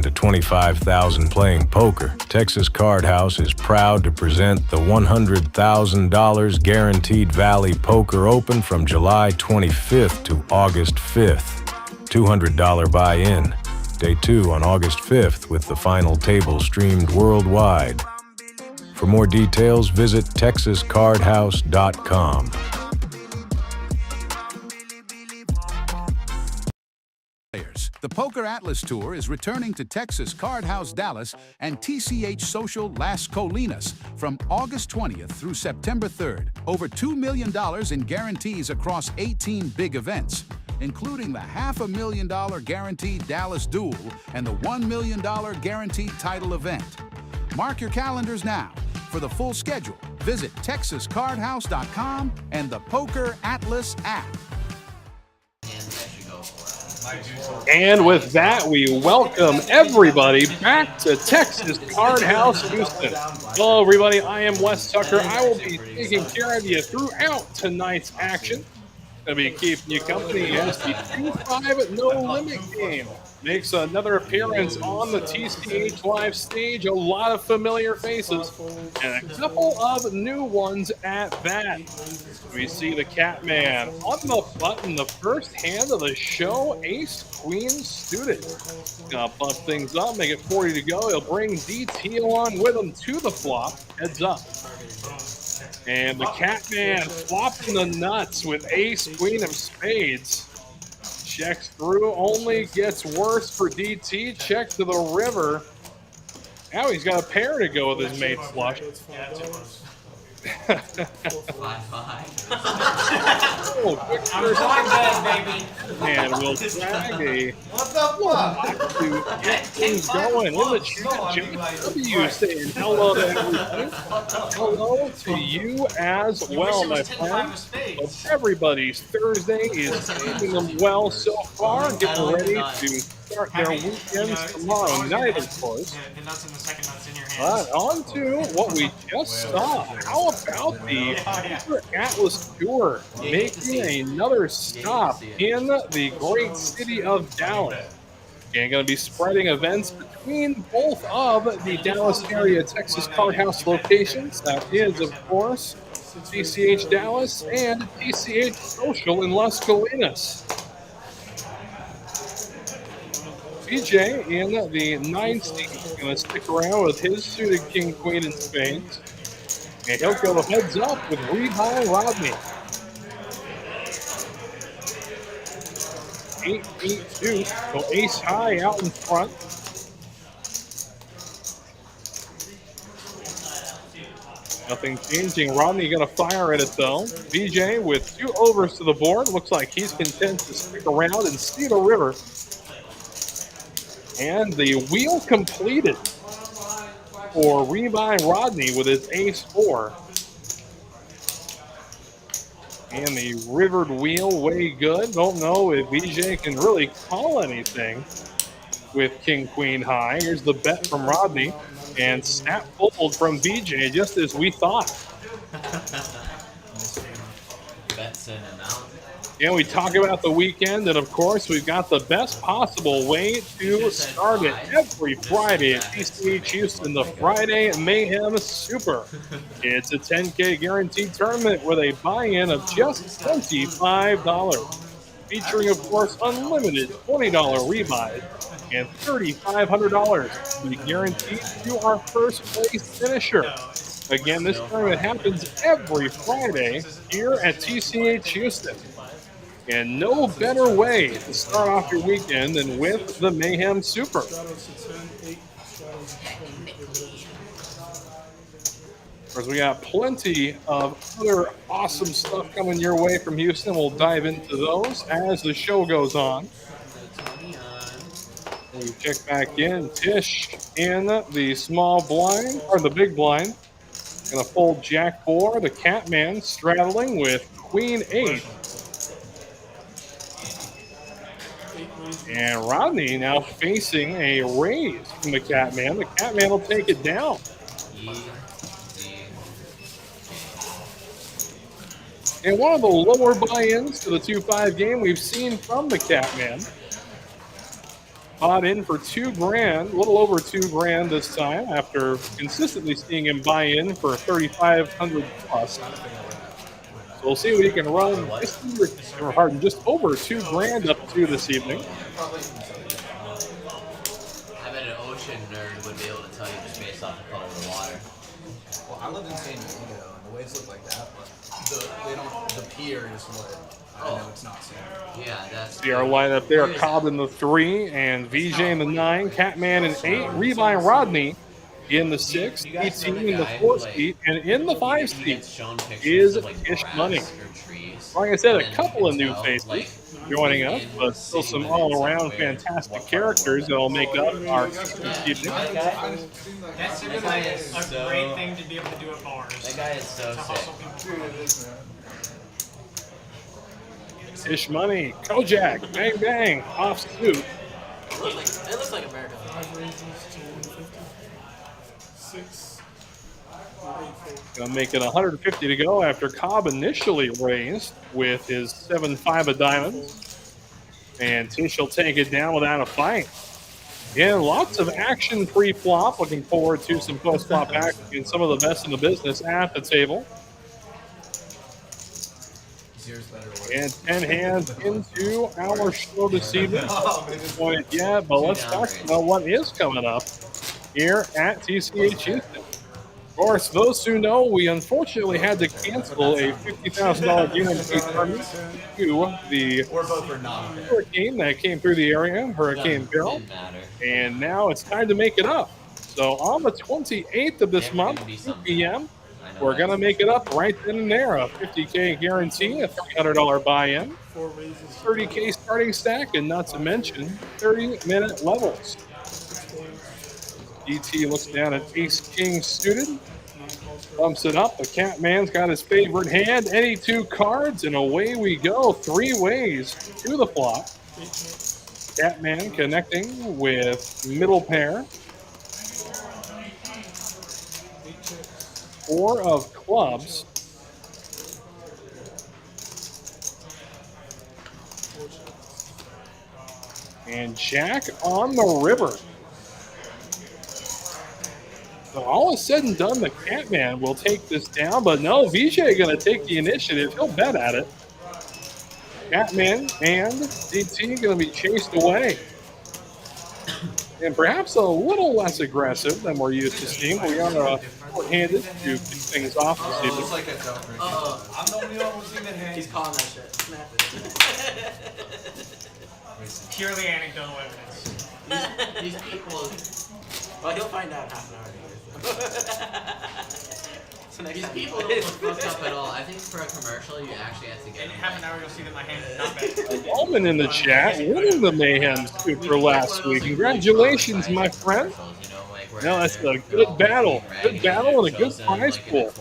to 25,000 playing poker, Texas Card House is proud to present the $100,000 Guaranteed Valley Poker Open from July 25th to August 5th. $200 buy-in. Day 2 on August 5th with the final table streamed worldwide. For more details, visit texascardhouse.com. The Poker Atlas Tour is returning to Texas Card House Dallas and TCH Social Las Colinas from August 20th through September 3rd. Over $2 million in guarantees across 18 big events, including the $500,000 guaranteed Dallas Duel and the $1 million guaranteed title event. Mark your calendars now. For the full schedule, visit TexasCardHouse.com and the Poker Atlas app. And with that, we welcome everybody back to Texas Card House Houston. Hello, everybody. I am Wes Tucker. I will be taking care of you throughout tonight's action. Going to be keeping you company as the 2-5 No Limit game makes another appearance on the TCH Live stage. A lot of familiar faces and a couple of new ones at that. We see the Catman on the button, the first hand of the show, Ace Queen suited. Gonna bump things up, make it 40 to go. He'll bring DT along with him to the flop, heads up. And the Catman flopping the nuts with Ace Queen of Spades. Checks through, only gets worse for DT. Check to the river. Now he's got a pair to go with his mate flush. Oh, quick first baby. And we'll drag a to get things going in the chat. JW saying hello to everybody. Hello to you as well, my friend. Hope everybody's Thursday is treating them well so far. Getting ready to start their weekends tomorrow night, of course. But on to what we just saw. How about the Poker Atlas Tour making another stop in the great city of Dallas? And going to be spreading events between both of the Dallas area Texas Card House locations. That is, of course, TCH Dallas and TCH Social in Las Colinas. BJ in the 9th seat is going to stick around with his suited king, queen, and spades. And he'll go heads up with Rebuy Rodney. 8-8-2, so ace high out in front. Nothing changing. Rodney going to fire at it, though. BJ with 2 overs to the board. Looks like he's content to stick around and see the river. And the wheel completed for Rebuy Rodney with his ace-4. And the rivered wheel way good. Don't know if BJ can really call anything with king-queen high. Here's the bet from Rodney. And snap fold from BJ, just as we thought. Bets in and out. Yeah, we talk about the weekend, and of course, we've got the best possible way to start it every Friday at TCH Houston, the Friday Mayhem Super. It's a $10K guaranteed tournament with a buy-in of just $25, featuring, of course, unlimited $20 rebuys and $3,500 to be guaranteed to our first place finisher. Again, this tournament happens every Friday here at TCH Houston. And no better way to start off your weekend than with the Mayhem Super. Of course, we got plenty of other awesome stuff coming your way from Houston. We'll dive into those as the show goes on. We check back in. Tish in the small blind, or the big blind. Gonna fold Jack-4. The Catman straddling with Queen-8. And Rodney now facing a raise from the Catman. The Catman will take it down. And one of the lower buy-ins to the 2-5 game we've seen from the Catman. bought in for $2,000, a little over $2,000 this time after consistently seeing him buy in for 3,500 plus. So we'll see what he can run just over $2,000 up to this evening. I bet an ocean nerd would be able to tell you just based off the color of the water. Well, I live in San Diego, and the waves look like that, but the pier is what I know it's not sand. Yeah, that's. See our lineup there: Cobb in the 3, and VJ in the 9, Catman in 8, Levi Rodney in the 6, ET in the 4 seat, and in the 5 seat is Ish Money. Like I said, a couple of new faces joining us, but still some all-around fantastic characters that'll make up our evening. That's a great thing to be able to do at bars. That guy is so sick. Ish Money, Kojak, bang bang, off scoop. It looks like America. Gonna make it 150 to go after Cobb initially raised with his 7-5 of diamonds. And Tish will take it down without a fight. Yeah, lots of action pre-flop. Looking forward to some post-flop action and some of the best in the business at the table. And 10 hands into our show this evening. Point yet, but let's talk about what is coming up here at TCH Houston. Of course, those who know, we unfortunately had to cancel a $50,000 guarantee tournament to the hurricane that came through the area, Hurricane Beryl, and now it's time to make it up. So on the 28th of this month, 2 p.m., we're going to make it up right then and there. A $50K guarantee, a $300 buy-in, 30K starting stack, and not to mention 30-minute levels. DT looks down at Ace-King suited, bumps it up. The Catman's got his favorite hand, any 2 cards, and away we go. 3 ways to the flop. Catman connecting with middle pair. 4 of clubs. And Jack on the river. So all is said and done, the Catman will take this down, but no, VJ going to take the initiative. He'll bet at it. Catman and DT going to be chased away. And perhaps a little less aggressive than we're used to seeing. We are short-handed to kick things off this evening. I'm the only one who's seen that hand. He's calling that shit. Snap it. Purely anecdotal evidence. These people. Well, he'll find out half an hour later. So these people don't look fucked up at all. I think for a commercial, you actually have to get. In half an hour, you'll see that my hand is not bad. Alman in the chat, winning the Mayhem scoop for last week. Congratulations, my friend. No, that's a good battle. Good battle and a good prize pool.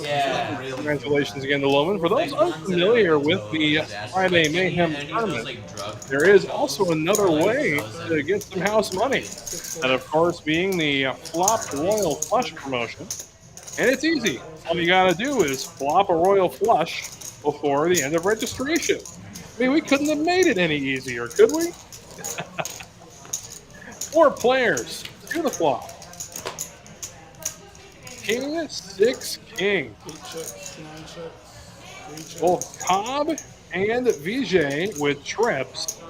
Yeah. Congratulations again to Loman. For those unfamiliar with the Friday Mayhem tournament, there is also another way to get some house money. And of course, being the Flop Royal Flush promotion. And it's easy. All you got to do is flop a Royal Flush before the end of registration. I mean, we couldn't have made it any easier, could we? 4 players to the flop. King, 6, King. Both Cobb and VJ with trips.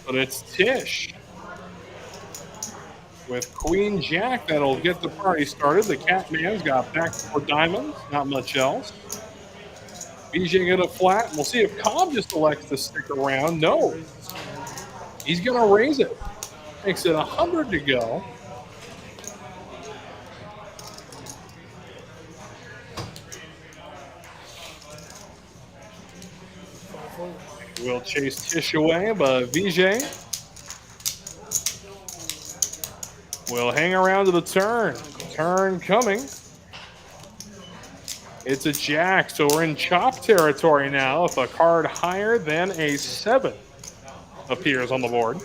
But it's Tish with Queen Jack that'll get the party started. The Catman's got back 4 diamonds, not much else. VJ get a flat. We'll see if Cobb just elects to stick around. No. He's going to raise it. Makes it 100 to go. We'll chase Tish away, but VJ will hang around to the turn. Turn coming. It's a jack, so we're in chop territory now. If a card higher than a 7 appears on the board.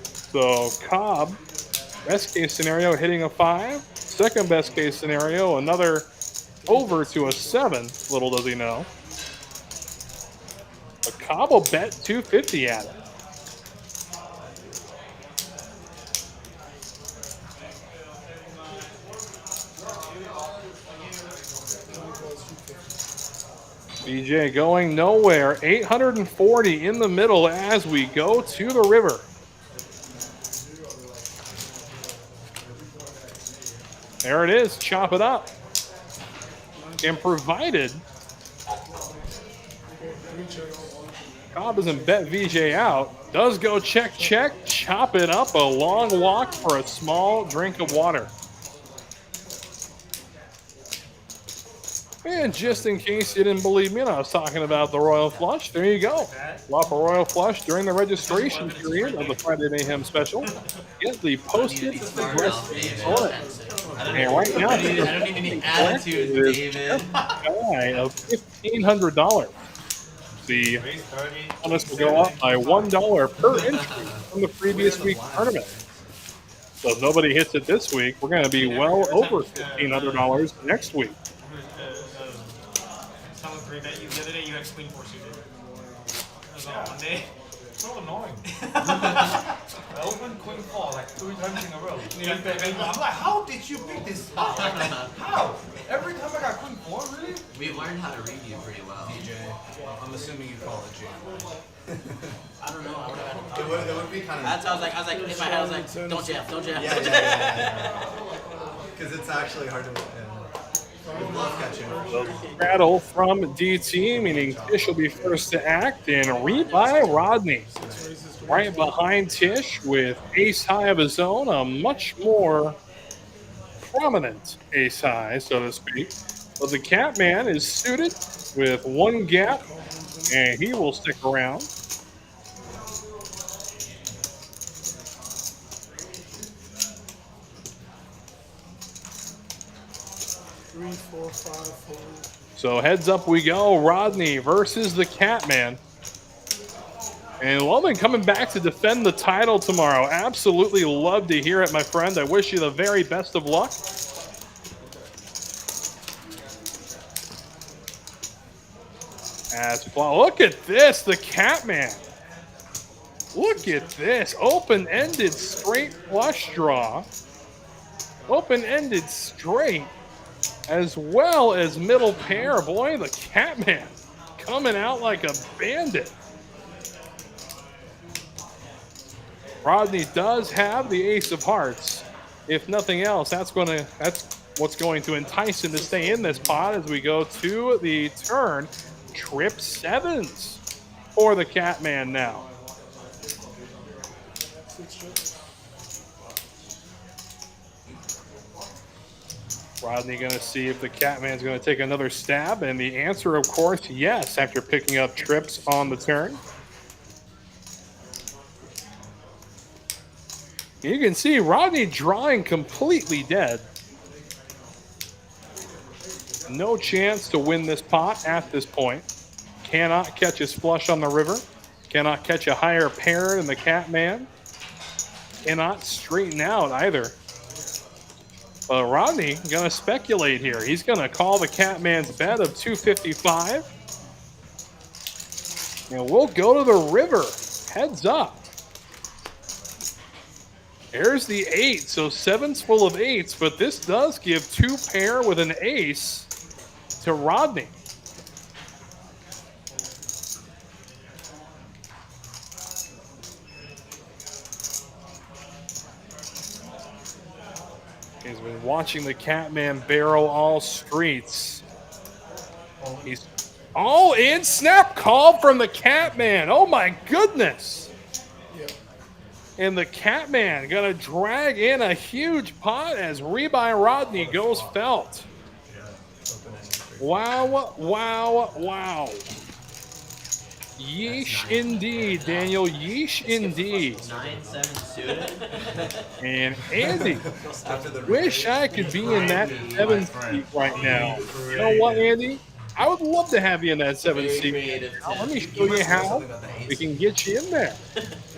So Cobb, best case scenario, hitting a 5. Second best case scenario, another over to a 7. Little does he know. Cobb will bet 250 at it. BJ going nowhere. 840 in the middle as we go to the river. There it is. Chop it up. And provided Cobb doesn't bet VJ out, does go check, check, chop it up, a long walk for a small drink of water. And just in case you didn't believe me and I was talking about the Royal Flush, there you go. Flop a Royal Flush during the registration period of the Friday Mayhem special. Get the posted address on it. And right now, I don't need any attitude, David. Guy of $1,500. The bonus will go up by $1 per entry from the previous week's tournament. So if nobody hits it this week, we're going to be well over $1,500 next week. Someone three-bet you the other day, you had queen four suited. That was on Monday. So annoying. I opened queen four like 3 times in a row. I'm like, how did you pick this spot? How? Every time I got queen four, really? We've learned how to read you pretty well. DJ, I'm assuming you call it jam. I don't know. I would have It would be kind of. That's how I was like, in my head, I was like, don't jam, don't jam. Yeah. Because it's actually hard to. Bluff catching. Straddle from DT, meaning Tish will be first to act, and read by Rodney. Right behind Tish with ace high of his own, a much more prominent ace high, so to speak. But the Catman is suited with one gap, and he will stick around. So heads up we go. Rodney versus the Catman. And Loman coming back to defend the title tomorrow. Absolutely love to hear it, my friend. I wish you the very best of luck. Look at this, the Catman. Look at this. Open-ended straight flush draw. Open-ended straight. As well as middle pair. Boy, the Catman coming out like a bandit. Rodney does have the ace of hearts. If nothing else, that's what's going to entice him to stay in this pot as we go to the turn. Trip sevens for the Catman now. Rodney going to see if the Catman's going to take another stab, and the answer, of course, yes, after picking up trips on the turn. You can see Rodney drawing completely dead. No chance to win this pot at this point. Cannot catch his flush on the river. Cannot catch a higher pair than the Catman. Cannot straighten out either. But Rodney going to speculate here. He's going to call the Catman's bet of 255. And we'll go to the river. Heads up. There's the 8. So 7's full of 8s, but this does give 2 pair with an ace to Rodney. He's been watching the Catman barrel all streets. He's all in. Snap call from the Catman. Oh my goodness. And the Catman gonna drag in a huge pot as Rebuy Rodney goes felt. Wow, wow, wow. Yeesh indeed, Daniel. Yeesh indeed. 9-7 suited. And Andy, wish I could be in that 7th seat right now. You know what, Andy? I would love to have you in that 7th seat. Now, let me show you how we can get you in there.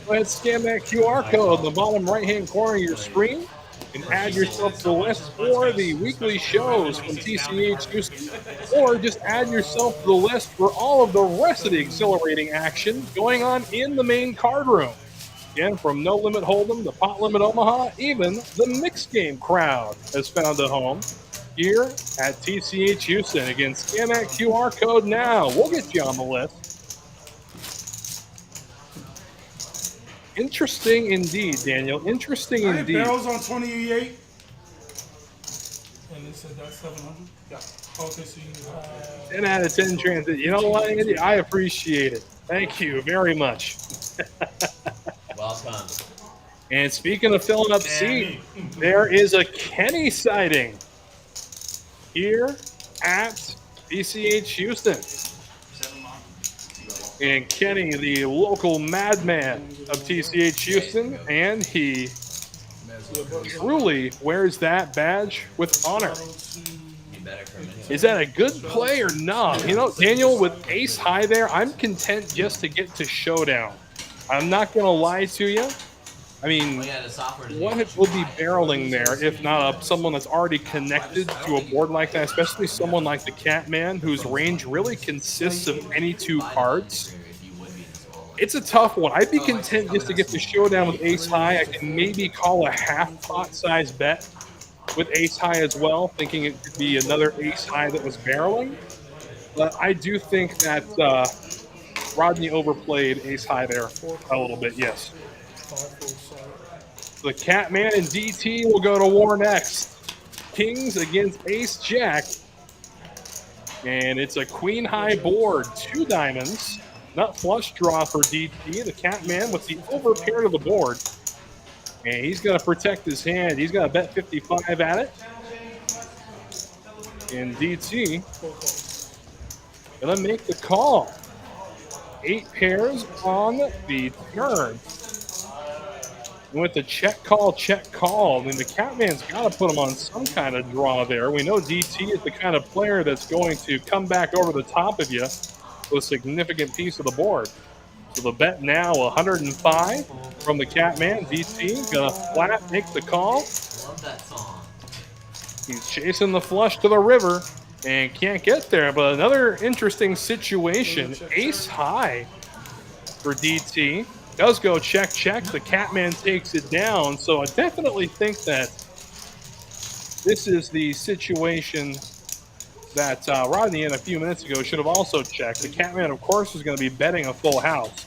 Go ahead, scan that QR code in the bottom right-hand corner of your screen. and add yourself to the list for the weekly shows from TCH Houston, or just add yourself to the list for all of the rest of the exhilarating action going on in the main card room. Again, from No Limit Hold'em to Pot Limit Omaha, even the mixed game crowd has found a home here at TCH Houston. Again, scan that QR code now. We'll get you on the list. Interesting indeed, Daniel. Interesting How many indeed. barrels on 28? And they said that's 700? Yeah. Okay, so you 10 out of 10 transit. You know what, Andy? I appreciate it. Thank you very much. Welcome. And speaking of filling up seat, there is a Kenny sighting here at TCH Houston. And Kenny, the local madman of TCH Houston, and he truly wears that badge with honor. You better come in. Is that a good play or not? You know, Daniel, with ace high there, I'm content just to get to showdown. I'm not going to lie to you. I mean, Oh, yeah, the software is what will be barreling there if not someone that's already connected to a board like that, especially someone like the Catman, whose range really consists of any two cards? It's a tough one. I'd be content just to get the showdown with ace high. I can maybe call a half pot size bet with ace high as well, thinking it could be another ace high that was barreling. But I do think that Rodney overplayed ace high there a little bit, yes. The Catman and DT will go to war next. Kings against ace jack. And it's a queen high board, 2 diamonds. Nut flush draw for DT. The Catman with the over pair to the board. And he's going to protect his hand. He's going to bet 55 at it. And DT going to make the call. 8 pairs on the turn. And with the check call, I mean, the Catman's got to put him on some kind of draw there. We know DT is the kind of player that's going to come back over the top of you with a significant piece of the board. So the bet now 105 from the Catman. DT gonna flat make the call. Love that song. He's chasing the flush to the river and can't get there. But another interesting situation. Ace high for DT. Does go check, check. The Catman takes it down. So I definitely think that this is the situation that Rodney in a few minutes ago should have also checked. The Catman, of course, is going to be betting a full house.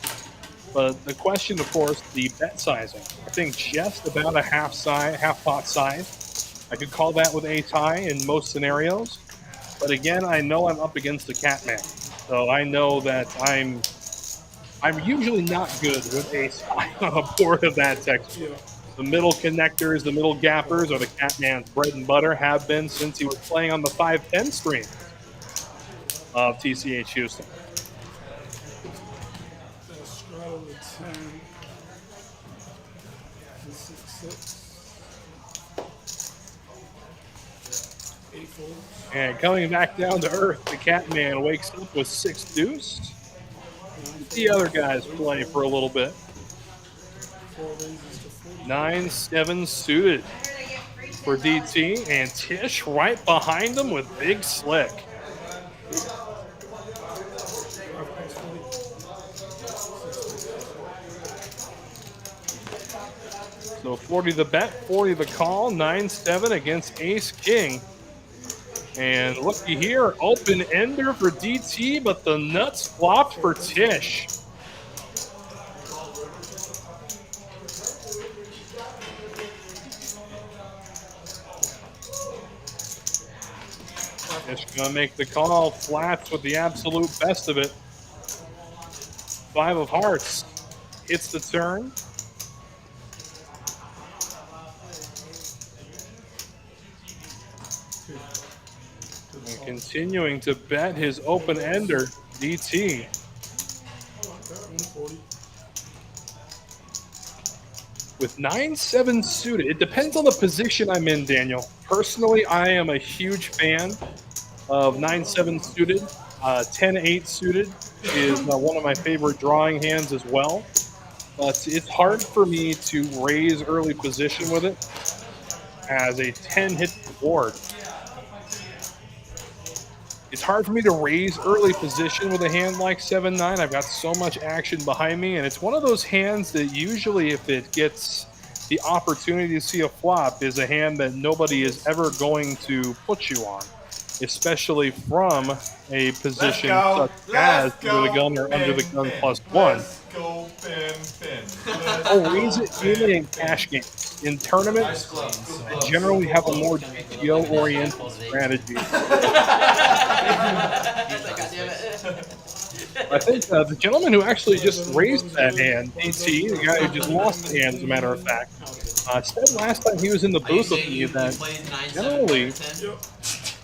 But the question, of course, the bet sizing. I think just about a half pot size. I could call that with ace high in most scenarios. But again, I know I'm up against the Catman. So I know that I'm usually not good with ace high on a board of that texture. The middle connectors, the middle gappers are the Catman's bread and butter, have been since he was playing on the 5-10 stream of TCH Houston. And coming back down to earth, the Catman wakes up with 6 deuce. The other guys play for a little bit. 9-7 suited for DT, and Tish right behind him with Big Slick. So 40 the bet, 40 the call, 9-7 against Ace King. And looky here, open ender for DT, but the nuts flopped for Tish. Tish gonna make the call, flats with the absolute best of it. 5 of hearts hits the turn. And continuing to bet his open ender, DT. With 9-7 suited, it depends on the position I'm in, Daniel. Personally, I am a huge fan of 9-7 suited. 10-8 suited is one of my favorite drawing hands as well. But it's hard for me to raise early position with it. as a 10-hit board. It's hard for me to raise early position with a hand like 7-9. I've got so much action behind me, and it's one of those hands that usually, if it gets the opportunity to see a flop, is a hand that nobody is ever going to put you on, especially from a position such as under the gun or under the gun +1. Let's go, pin. I'll raise it mainly in cash games. In tournaments, I generally have a more GTO-oriented strategy. I think the gentleman who actually just raised that hand, DT, the guy who just lost the hand, as a matter of fact, said last time he was in the booth with me that generally,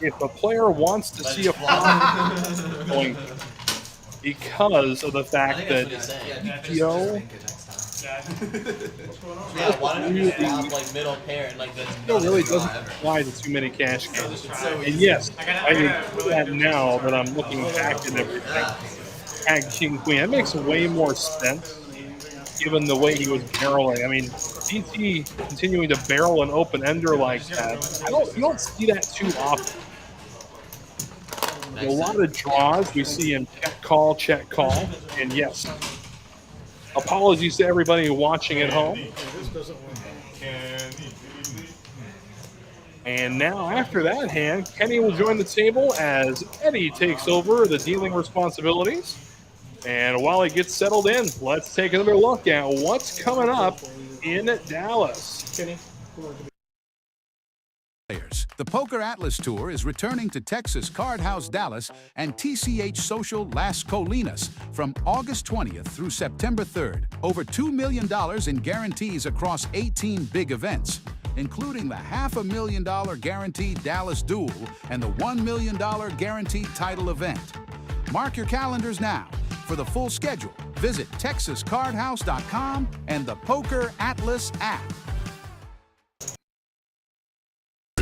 if a player wants to see a flop, going to, because of the fact that GTO middle pair and like really doesn't apply to too many cash games. And yes, I do that now that I'm looking back at everything. Tag King Queen, that makes way more sense given the way he was barreling. I mean, DT continuing to barrel an open ender like that, you don't see that too often. A lot of draws we see him check call, and yes. Apologies to everybody watching at home. And now, after that hand, Kenny will join the table as Eddie takes over the dealing responsibilities. And while he gets settled in, let's take another look at what's coming up in Dallas. Kenny. The Poker Atlas Tour is returning to Texas Card House Dallas and TCH Social Las Colinas from August 20th through September 3rd. Over $2 million in guarantees across 18 big events, including the $500,000 guaranteed Dallas Duel and the $1 million guaranteed title event. Mark your calendars now. For the full schedule, visit TexasCardHouse.com and the Poker Atlas app.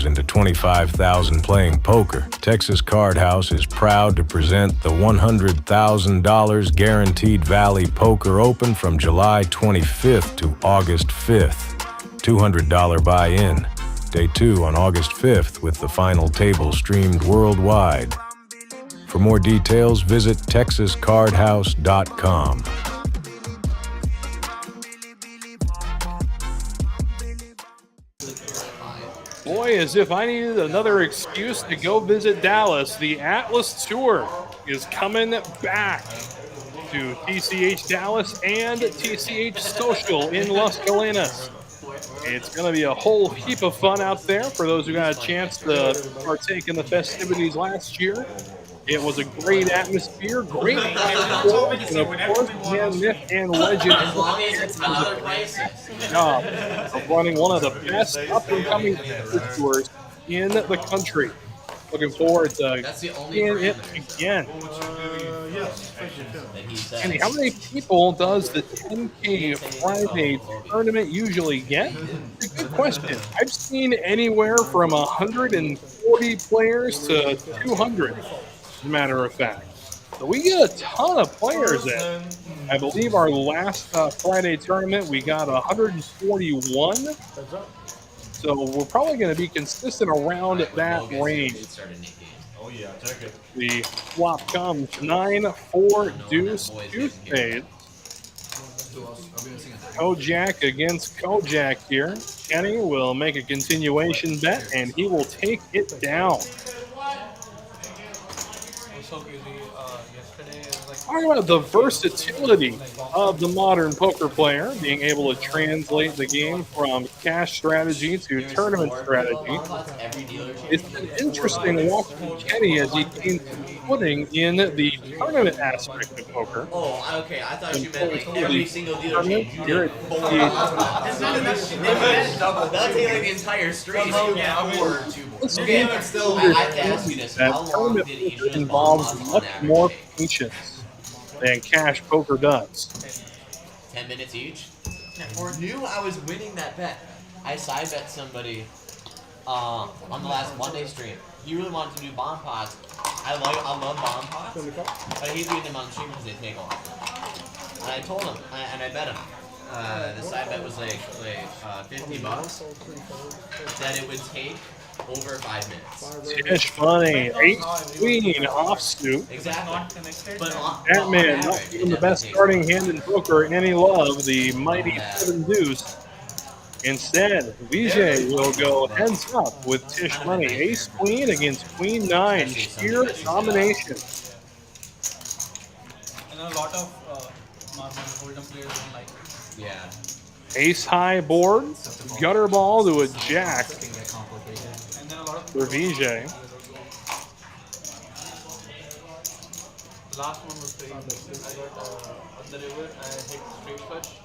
Into 25,000 playing poker, Texas Card House is proud to present the $100,000 Guaranteed Valley Poker Open from July 25th to August 5th. $200 buy-in. Day 2 on August 5th with the final table streamed worldwide. For more details, visit TexasCardHouse.com. Boy, as if I needed another excuse to go visit Dallas, the Atlas Tour is coming back to TCH Dallas and TCH Social in Las Colinas. It's going to be a whole heap of fun out there for those who got a chance to partake in the festivities last year. It was a great atmosphere, great people, and of course, myth and legend. As long as it's not other places. Job of running one of the best up-and-coming tours in the country. Looking forward to seeing it again. Andy, how many people does the 10K Friday tournament usually get? It's a good question. I've seen anywhere from 140 players to 200. As a matter of fact. So we get a ton of players in. I believe our last Friday tournament, we got 141. So we're probably going to be consistent around that range. Oh yeah, check it. The flop comes 9-4 deuce, 2 spades. Kojak against Kojak here. Kenny will make a continuation bet, and he will take it down. Talking about the versatility of the modern poker player, being able to translate the game from cash strategy to tournament strategy. It's been interesting watching Kenny as he gains footing in the tournament aspect of poker. Oh, okay. I thought you meant like every single dealer change. Here That'll take like the entire street. Okay, but still, I have to ask you this. that How long tournament did each poker of them involves on much average? more patience than cash poker does. 10 minutes each? Knew I was winning that bet. I side bet somebody on the last Monday stream. He really wanted to do bomb pots. I love bomb pots, but he's doing them on stream because they take off. And I told him, and I bet him. the side bet was like $50, that it would take over 5 minutes. Tish money, ace queen offsuit. Exactly. But That man not even the best starting hand in poker any love, the mighty 7 deuce. Instead, VJ will go heads up with Tish money, ace queen against queen 9, sheer domination. And a lot of Hold'em players don't like it. Yeah. Ace high board, gutter ball to a jack And then a lot of for VJ. last one was crazy. I got on the river, I hit straight flush,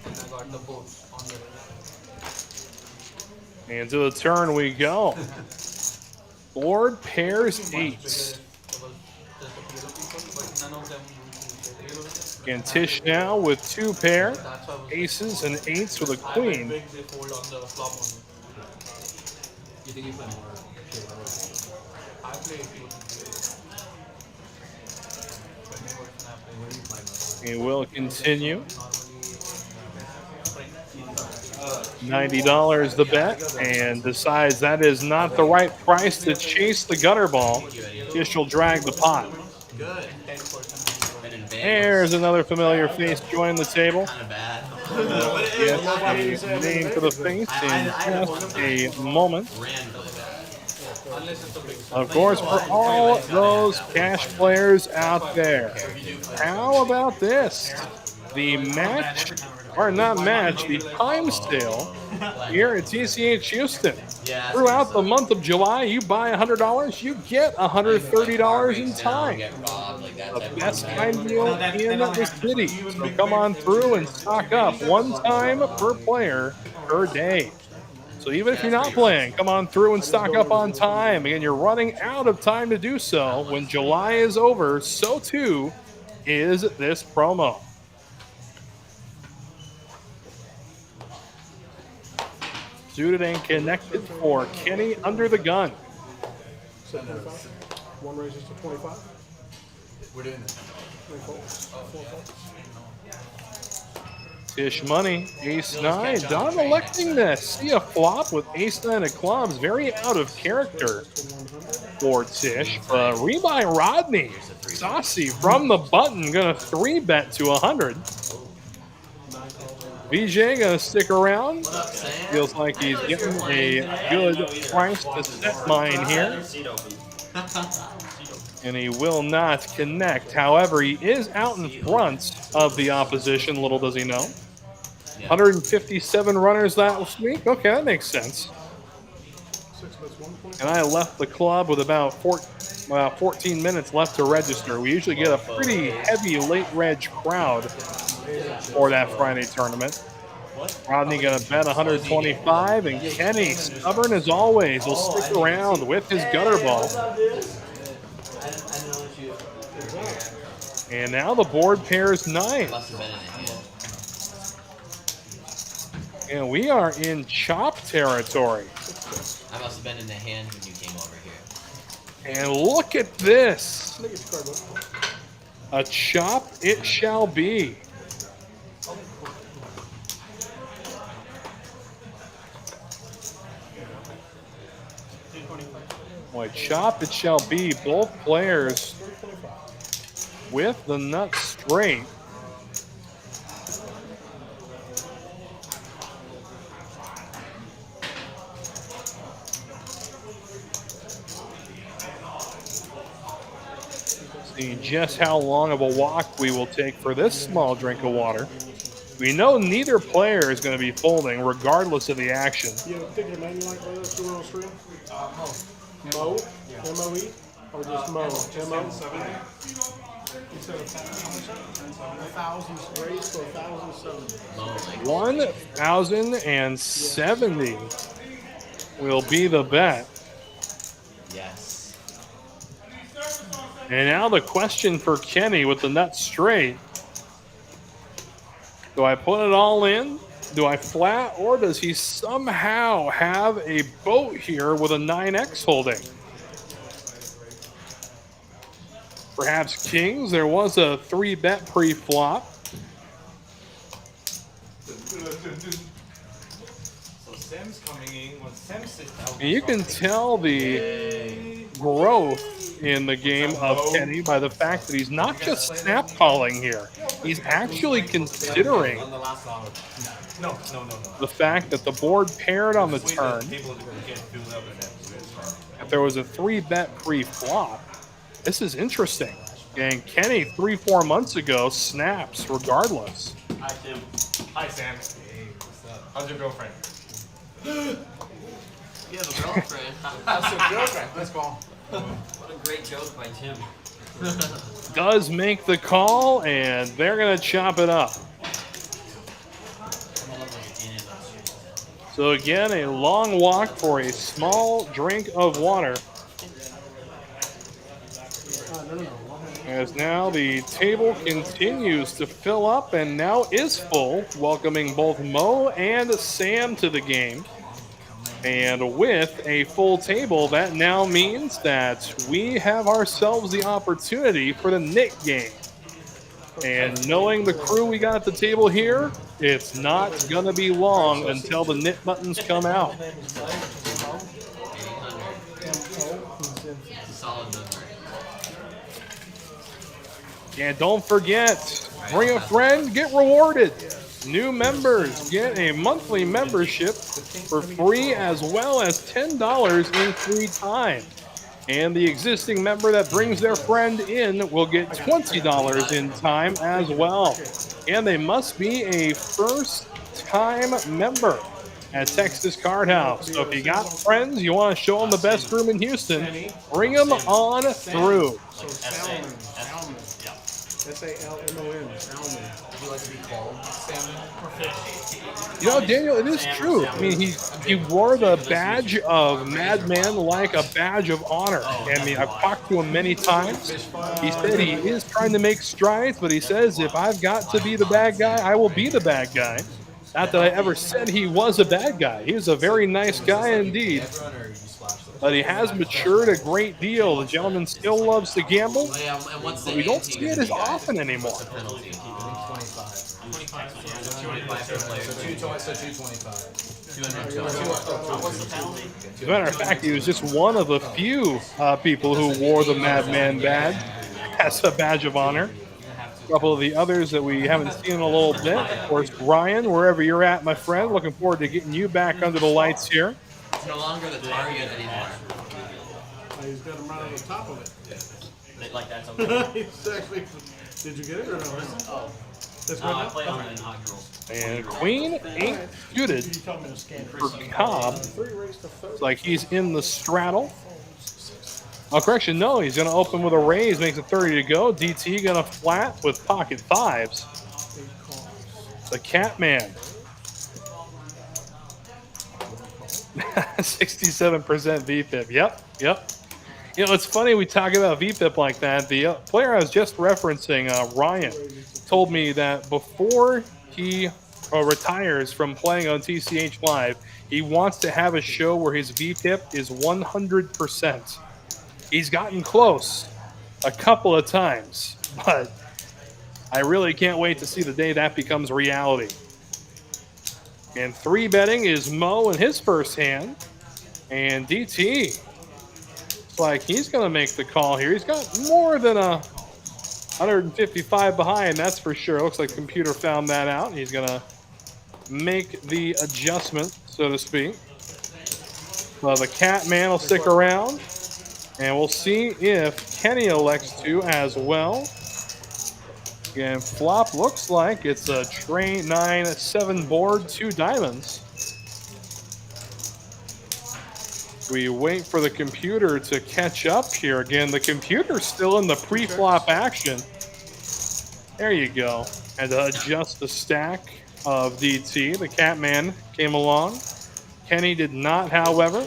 and I got the boat on the river. And to the turn we go. Board pairs eights. There was just a few of people, but none of them really. And Tish now with 2 pair, That's why aces and eights with a I queen. bet big, they fold on the flop only. You think you play more? I play if you He will continue. $90 the bet, and decides that is not the right price to chase the gutter ball. Tish will drag the pot. Good. There's another familiar face joining the table. Kind of bad. Yes, a name for the face in just a moment. Ran really bad. Of course, for all those cash players out there, how about this? The match, or not match, the time sale here at TCH Houston. Yeah. Throughout the month of July, you buy $100, you get $130 in time. The best time deal in the city. So come on through and stock up 1 time per player per day. So even if you're not playing, come on through and stock up on time. Again, you're running out of time to do so. When July is over, so too is this promo. Suited and connected for Kenny under the gun. 1 raises to 25. We're doing this. Tish money, ace 9. Don electing to see a flop with ace 9 of clubs. Very out of character for Tish. Rebuy Rodney. Saucy from the button. Gonna 3-bet to 100. VJ gonna stick around. Feels like he's getting a good price to set mine here. And he will not connect. However, he is out in front of the opposition, little does he know. 157 runners last week. Okay, that makes sense. And I left the club with about 14 minutes left to register. We usually get a pretty heavy late reg crowd for that Friday tournament. Rodney gonna bet 125, and Kenny, stubborn as always, will stick around with his gutter ball. And now the board pairs 9. And we are in chop territory. I must have been in the hand when you came over here. And look at this. A chop it shall be. Boy, chop it shall be. Both players with the nut straight. See just how long of a walk we will take for this small drink of water. We know neither player is going to be folding regardless of the action. You have a particular name you like by this you on stream? Mo? M-O-E? Or just Mo? M-O? 1,000 raised to 1,070. 1,070 will be the bet. Yes. And now the question for Kenny with the nut straight. Do I put it all in? Do I flat? Or does he somehow have a boat here with a 9X holding? Perhaps kings. There was a 3-bet pre-flop. So Sam's coming in when Sam sits down. And you can tell the growth in the game of Kenny by the fact that he's not just snap calling here. He's actually considering the fact that the board paired on the turn. If there was a 3-bet pre-flop, this is interesting. And Kenny, 3-4 months ago, snaps regardless. Hi, Tim. Hi, Sam. Hey, what's up? How's your girlfriend? You have a girlfriend. That's a girlfriend. Let's go. What a great joke by Tim. Does make the call, and they're going to chop it up. So again, a long walk for a small drink of water. As now the table continues to fill up and now is full, welcoming both Mo and Sam to the game. And with a full table, that now means that we have ourselves the opportunity for the Nick game. And knowing the crew we got at the table here, it's not going to be long until the knit buttons come out. Solid number. And don't forget, bring a friend, get rewarded. New members get a monthly membership for free, as well as $10 in free time. And the existing member that brings their friend in will get $20 in time as well. And they must be a first-time member at Texas Card House. So if you got friends, you want to show them the best room in Houston, bring them on through. So Salmon. S-A-L-M-O-N. Salmon. Would you like to be called Salmon? You know, Daniel, it is true. I mean, he wore the badge of Madman like a badge of honor. I mean, I've talked to him many times. He said he is trying to make strides, but he says, if I've got to be the bad guy, I will be the bad guy. Not that I ever said he was a bad guy. He was a very nice guy indeed. But he has matured a great deal. The gentleman still loves to gamble, but we don't see it as often anymore. So 225. As a matter of fact, he was just one of the few people who wore the Madman badge as a badge of honor. A couple of the others that we haven't seen in a little bit. Of course, Ryan, wherever you're at, my friend, looking forward to getting you back under the lights here. It's no longer the target anymore. He's got him right on the top of it. Like that's okay. Exactly. Did you get it or no? Oh. That's No, I played on the inaugurals. And Queen 8 suited for Cobb. It's like he's in the straddle. Oh, correction, no, he's going to open with a raise, makes it 30 to go. DT going to flat with pocket fives. The Catman. 67% VPIP. Yep. You know, it's funny we talk about VPIP like that. The player I was just referencing, Ryan, told me that before he retires from playing on TCH Live, he wants to have a show where his VPIP is 100%. He's gotten close a couple of times, but I really can't wait to see the day that becomes reality. And 3-betting is Mo in his first hand. And DT, it's like he's going to make the call here. He's got more than 155 behind, that's for sure. Looks like the computer found that out. He's going to make the adjustment, so to speak. Well, the Catman will stick around. And we'll see if Kenny elects to as well. Again, flop looks like it's a tray 9-7 board, 2 diamonds. We wait for the computer to catch up here. Again, the computer's still in the pre-flop action. There you go. And to adjust the stack of DT, the Catman came along. Kenny did not, however.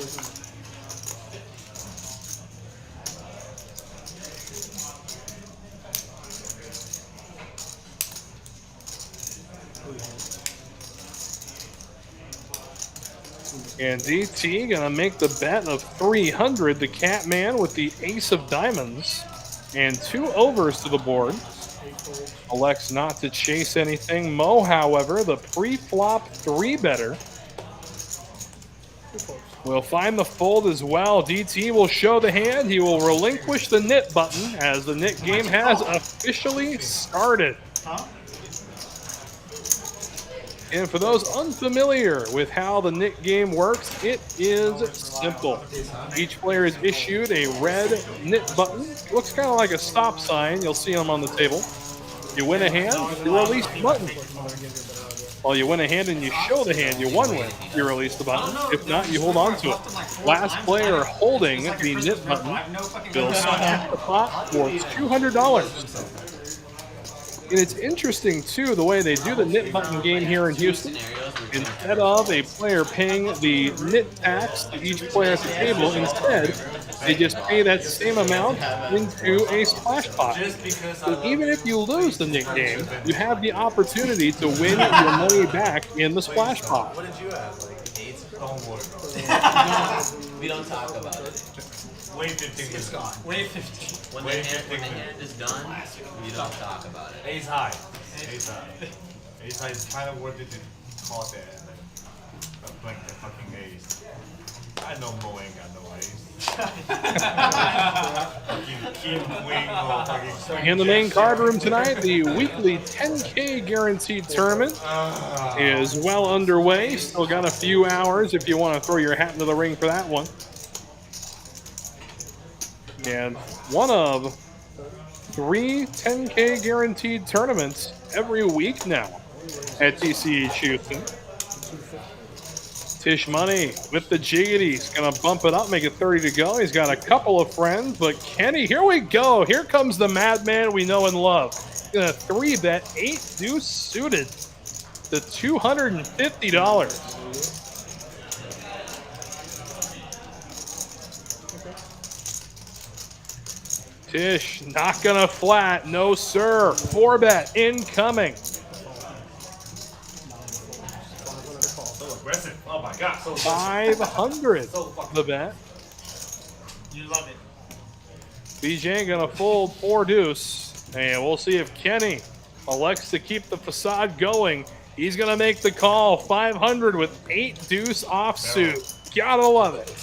And DT gonna make the bet of 300. The Catman with the ace of diamonds and 2 overs to the board. elects not to chase anything. Mo, however, the pre-flop 3-better, will find the fold as well. DT will show the hand. He will relinquish the knit button as the knit game has officially started. And for those unfamiliar with how the knit game works, it is simple. Each player is issued a red knit button. It looks kind of like a stop sign. You'll see them on the table. You win a hand, you release the button. Well, you win a hand and you show the hand you won with, you release the button. If not, you hold on to it. Last player holding the knit button will set the pot for $200. And it's interesting, too, the way they do the knit button game here in Houston. Instead of a player paying the knit tax to each player at the table, instead, they just pay that same amount into a splash pot. So even if you lose the knit game, you have the opportunity to win your money back in the splash pot. What did you have? Like 8? Don't worry. We don't talk about it. Wait 15 minutes. Wait 15. When the hand is done, we don't talk about it. Ace high. Ace high. Ace high is kind of worth it to call that and then blank the fucking ace. I know Mo ain't got no ace. Fucking king, queen, or fucking In the main card room tonight, the weekly 10K guaranteed tournament is well underway. Still got a few hours if you want to throw your hat into the ring for that one. And one of 3 10K guaranteed tournaments every week now at TCH Houston. Tish Money with the jiggity. He's going to bump it up, make it 30 to go. He's got a couple of friends, but Kenny, here we go. Here comes the madman we know and love. He's going to 3-bet 8 deuce suited to $250. Tish not gonna flat, no sir. 4-bet incoming. so aggressive. Oh my god. So 500 the bet. You love it. BJ gonna fold 4 deuce, and we'll see if Kenny elects to keep the facade going. He's gonna make the call. 500 with 8 deuce offsuit. Gotta love it.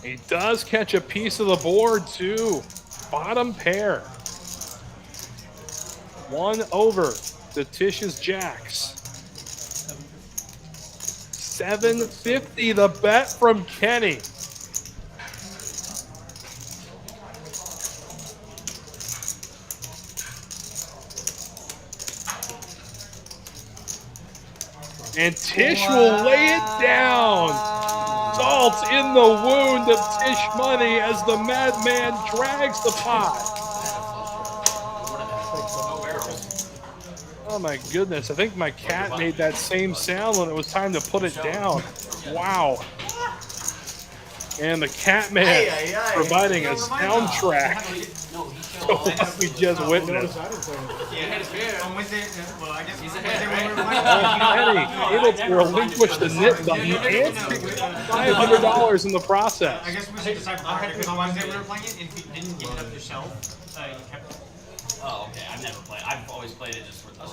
He does catch a piece of the board too. Bottom pair. 1 over to Tish's jacks. 750 the bet from Kenny. And Tish will lay it down. Salt in the wound of Tish Money as the madman drags the pot. Oh my goodness, I think my cat made that same sound when it was time to put it down. Wow. And the cat man providing a soundtrack to what we just witnessed. Kenny able to relinquish the knit button and $500 in the process. I guess we should decide prior because on Wednesday we were playing it, and if you didn't give it up yourself, you kept it. Oh, okay. I've never played. I've always played it just for the. I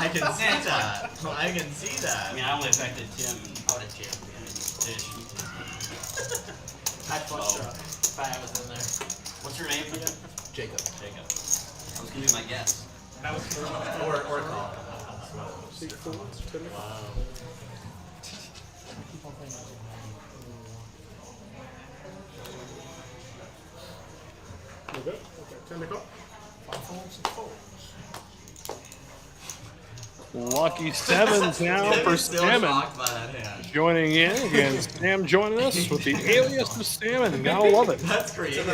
can see that. I can see that. I mean, I only affected Tim and Tish. I'd flush if I was in there. What's your name? Jacob. Jacob. I was gonna be my guess. That was Or call. We're good? Okay, 10 to go. 5 folds, 6 folds. Lucky 7s now for Salmon. Joining in again, Sam joining us with the alias of Salmon. Gotta love it. That's creative.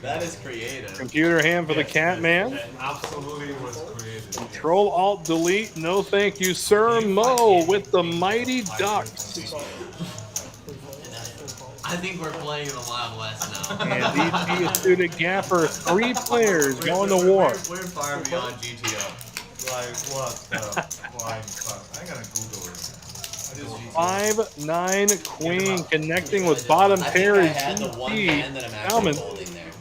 That is creative. Computer hand for the cat man. absolutely was creative. Control Alt Delete. No thank you, sir. Mo with the Mighty Ducks. I think we're playing in the Wild West now. And DT student Gaffer. 3 players going to war. We're far beyond GTO. Like what the flying fuck? I gotta Google it. 5-9 queen connecting with bottom pair is had the one GT. hand that I'm actually Salmon. holding there.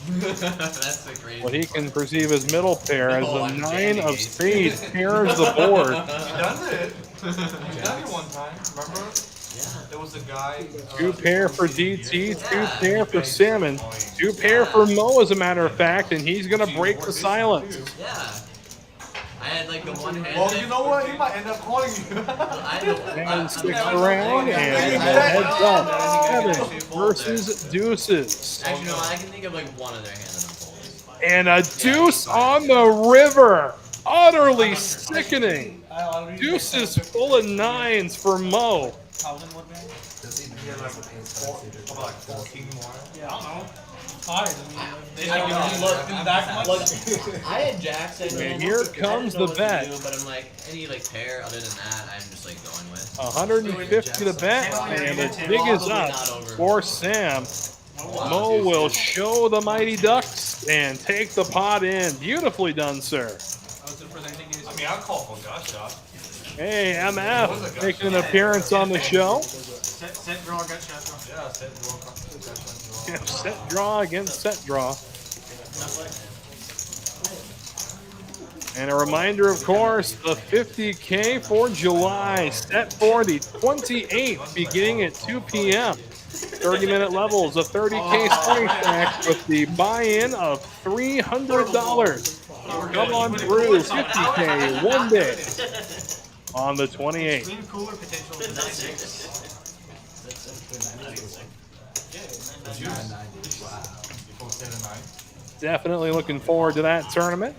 That's the crazy What he part. can perceive as middle pair as No, the I'm 9 jamming of ace. spades pairs the board. He done it. He done it one time. Remember? Yeah. There was a guy. 2 pair for DT, 2 pair for Salmon, 2 pair for Mo, as a matter of fact, and he's gonna break the silence. Yeah. I had like the one hand. Well, you know what? He might end up calling you. And sticks around, and heads up. 7 versus deuces. Actually, no, I can think of like one other hand that I'm holding. And a deuce on the river. Utterly sickening. Deuces full of 9s for Mo. Does he have like an ace high suited? Like 14 more. Yeah, I don't know. High. Look, I had Jack said, And here comes the bet. But I'm like, any like pair other than that, I'm just like going with. 150 to bet, and the jig is up for Sam. Mo will show the Mighty Ducks and take the pot in. Beautifully done, sir. I mean, I'll call for gut shot. Hey, MF making an appearance on the show. Set, draw, gut shot. Yeah, set draw. Yeah, set draw against set draw. And a reminder, of course, the 50K for July, set for the 28th, beginning at 2 p.m. 30-minute levels of 30K starting stacks with the buy-in of $300. Come on through, 50K, one day on the 28th. Clean cooler potential is not 6. Definitely looking forward to that tournament.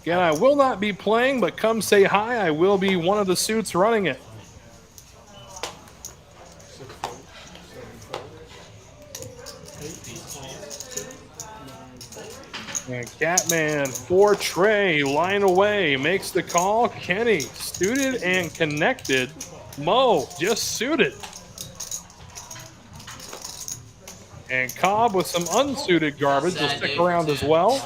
Again, I will not be playing, but come say hi. I will be one of the suits running it. And Catman for Trey, line away, makes the call. Kenny, suited and connected. Mo, just suited. And Cobb with some unsuited garbage will stick around as well.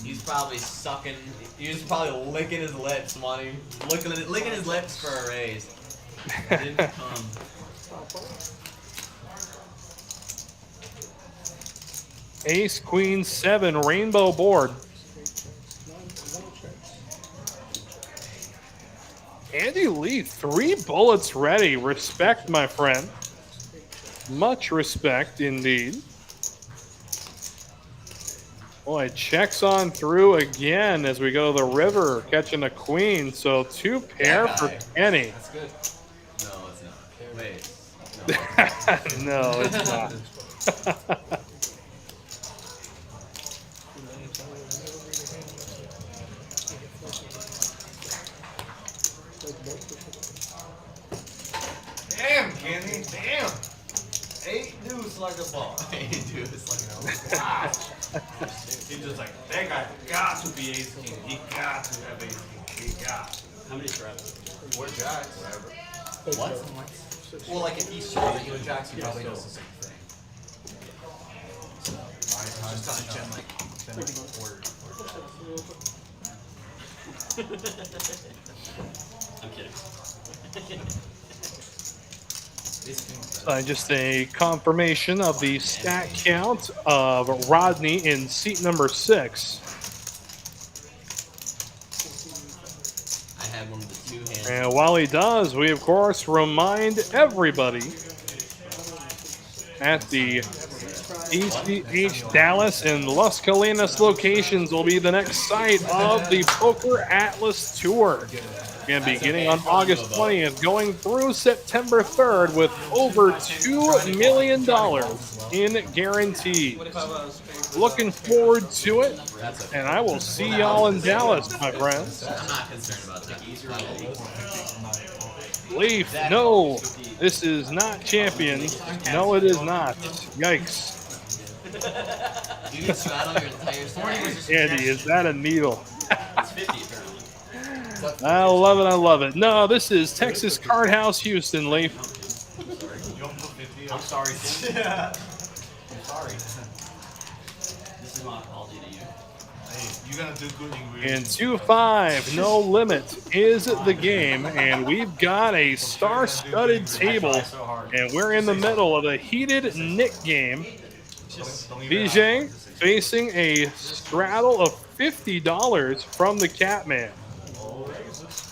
He's probably sucking. He's probably licking his lips, wanting licking his lips for a raise. Didn't come. Ace, Queen, 7, rainbow board. Andy Lee, 3 bullets ready. Respect, my friend. Much respect indeed. Boy, checks on through again as we go to the river, catching a queen. So 2 pair for Kenny. That's good. No, it's not. Wait. No, it's not. Damn, Kenny. Damn. 8 dudes like a ball. 8 dudes like a Wow. He's just like, that guy got to be ace king. He got to have ace king. He got. How many straps? Or jacks, whatever. What? Well, like if he serves you with jacks, he probably does the same thing. So, just kind of gem like quarter. I'm kidding. Just a confirmation of the stat count of Rodney in seat number 6. I had one of the 2 hands. And while he does, we of course remind everybody at the TCH Dallas and Las Colinas locations will be the next site of the Poker Atlas Tour. And beginning on August 20th, going through September 3rd with over $2 million in guarantees. Looking forward to it, and I will see y'all in Dallas, my friends. I'm not concerned about that. Leaf, no, this is not champion. No, it is not. Yikes. You can straddle your entire stack. Andy, is that a needle? It's 50 apparently. I love it, I love it. No, this is Texas Card House Houston, Leaf. I'm sorry, Tim. I'm sorry. This is my apology to you. Hey, you're gonna do good in And 2-5, no limit is the game, and we've got a star-studded table, and we're in the middle of a heated Nick game. VJ facing a straddle of $50 from the Catman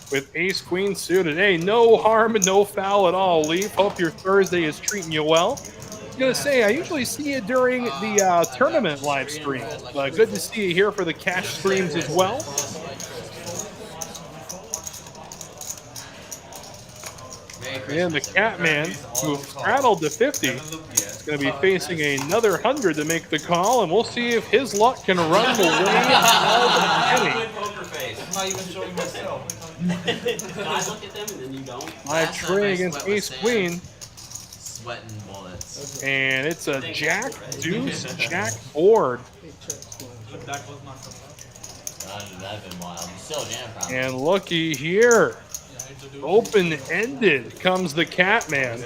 with ace queen suited. Hey, no harm, no foul at all, Leaf. Hope your Thursday is treating you well. I was gonna say, I usually see you during the tournament live stream. Good to see you here for the cash streams as well. And the Catman, who straddled to 50, is going to be facing another 100 to make the call, and we'll see if his luck can run the way of Kenny. Poker face. I'm not even showing myself. I look at them and then you don't. Live tray against ace queen. Sweating bullets. And it's a jack, deuce, jack board. That was not That'd been wild. You still jam probably. And looky here. Open-ended comes the Catman.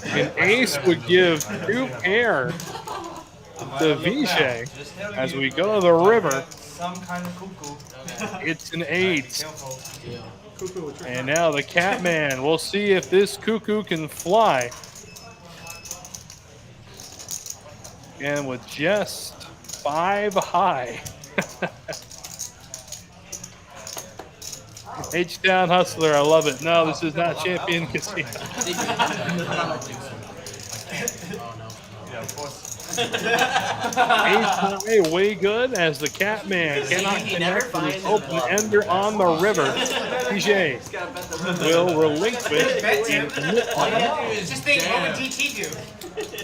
An ace would give 2 pair to Vijay as we go to the river. some kind of cuckoo. It's an 8. Cuckoo with your And now the Catman. We'll see if this cuckoo can fly. And with just 5 high. H-Town Hustler, I love it. No, this is not Champion Casino. High, way good as the Catman cannot connect with his open ender on the river. DJ will relinquish. Just think, what would DT do?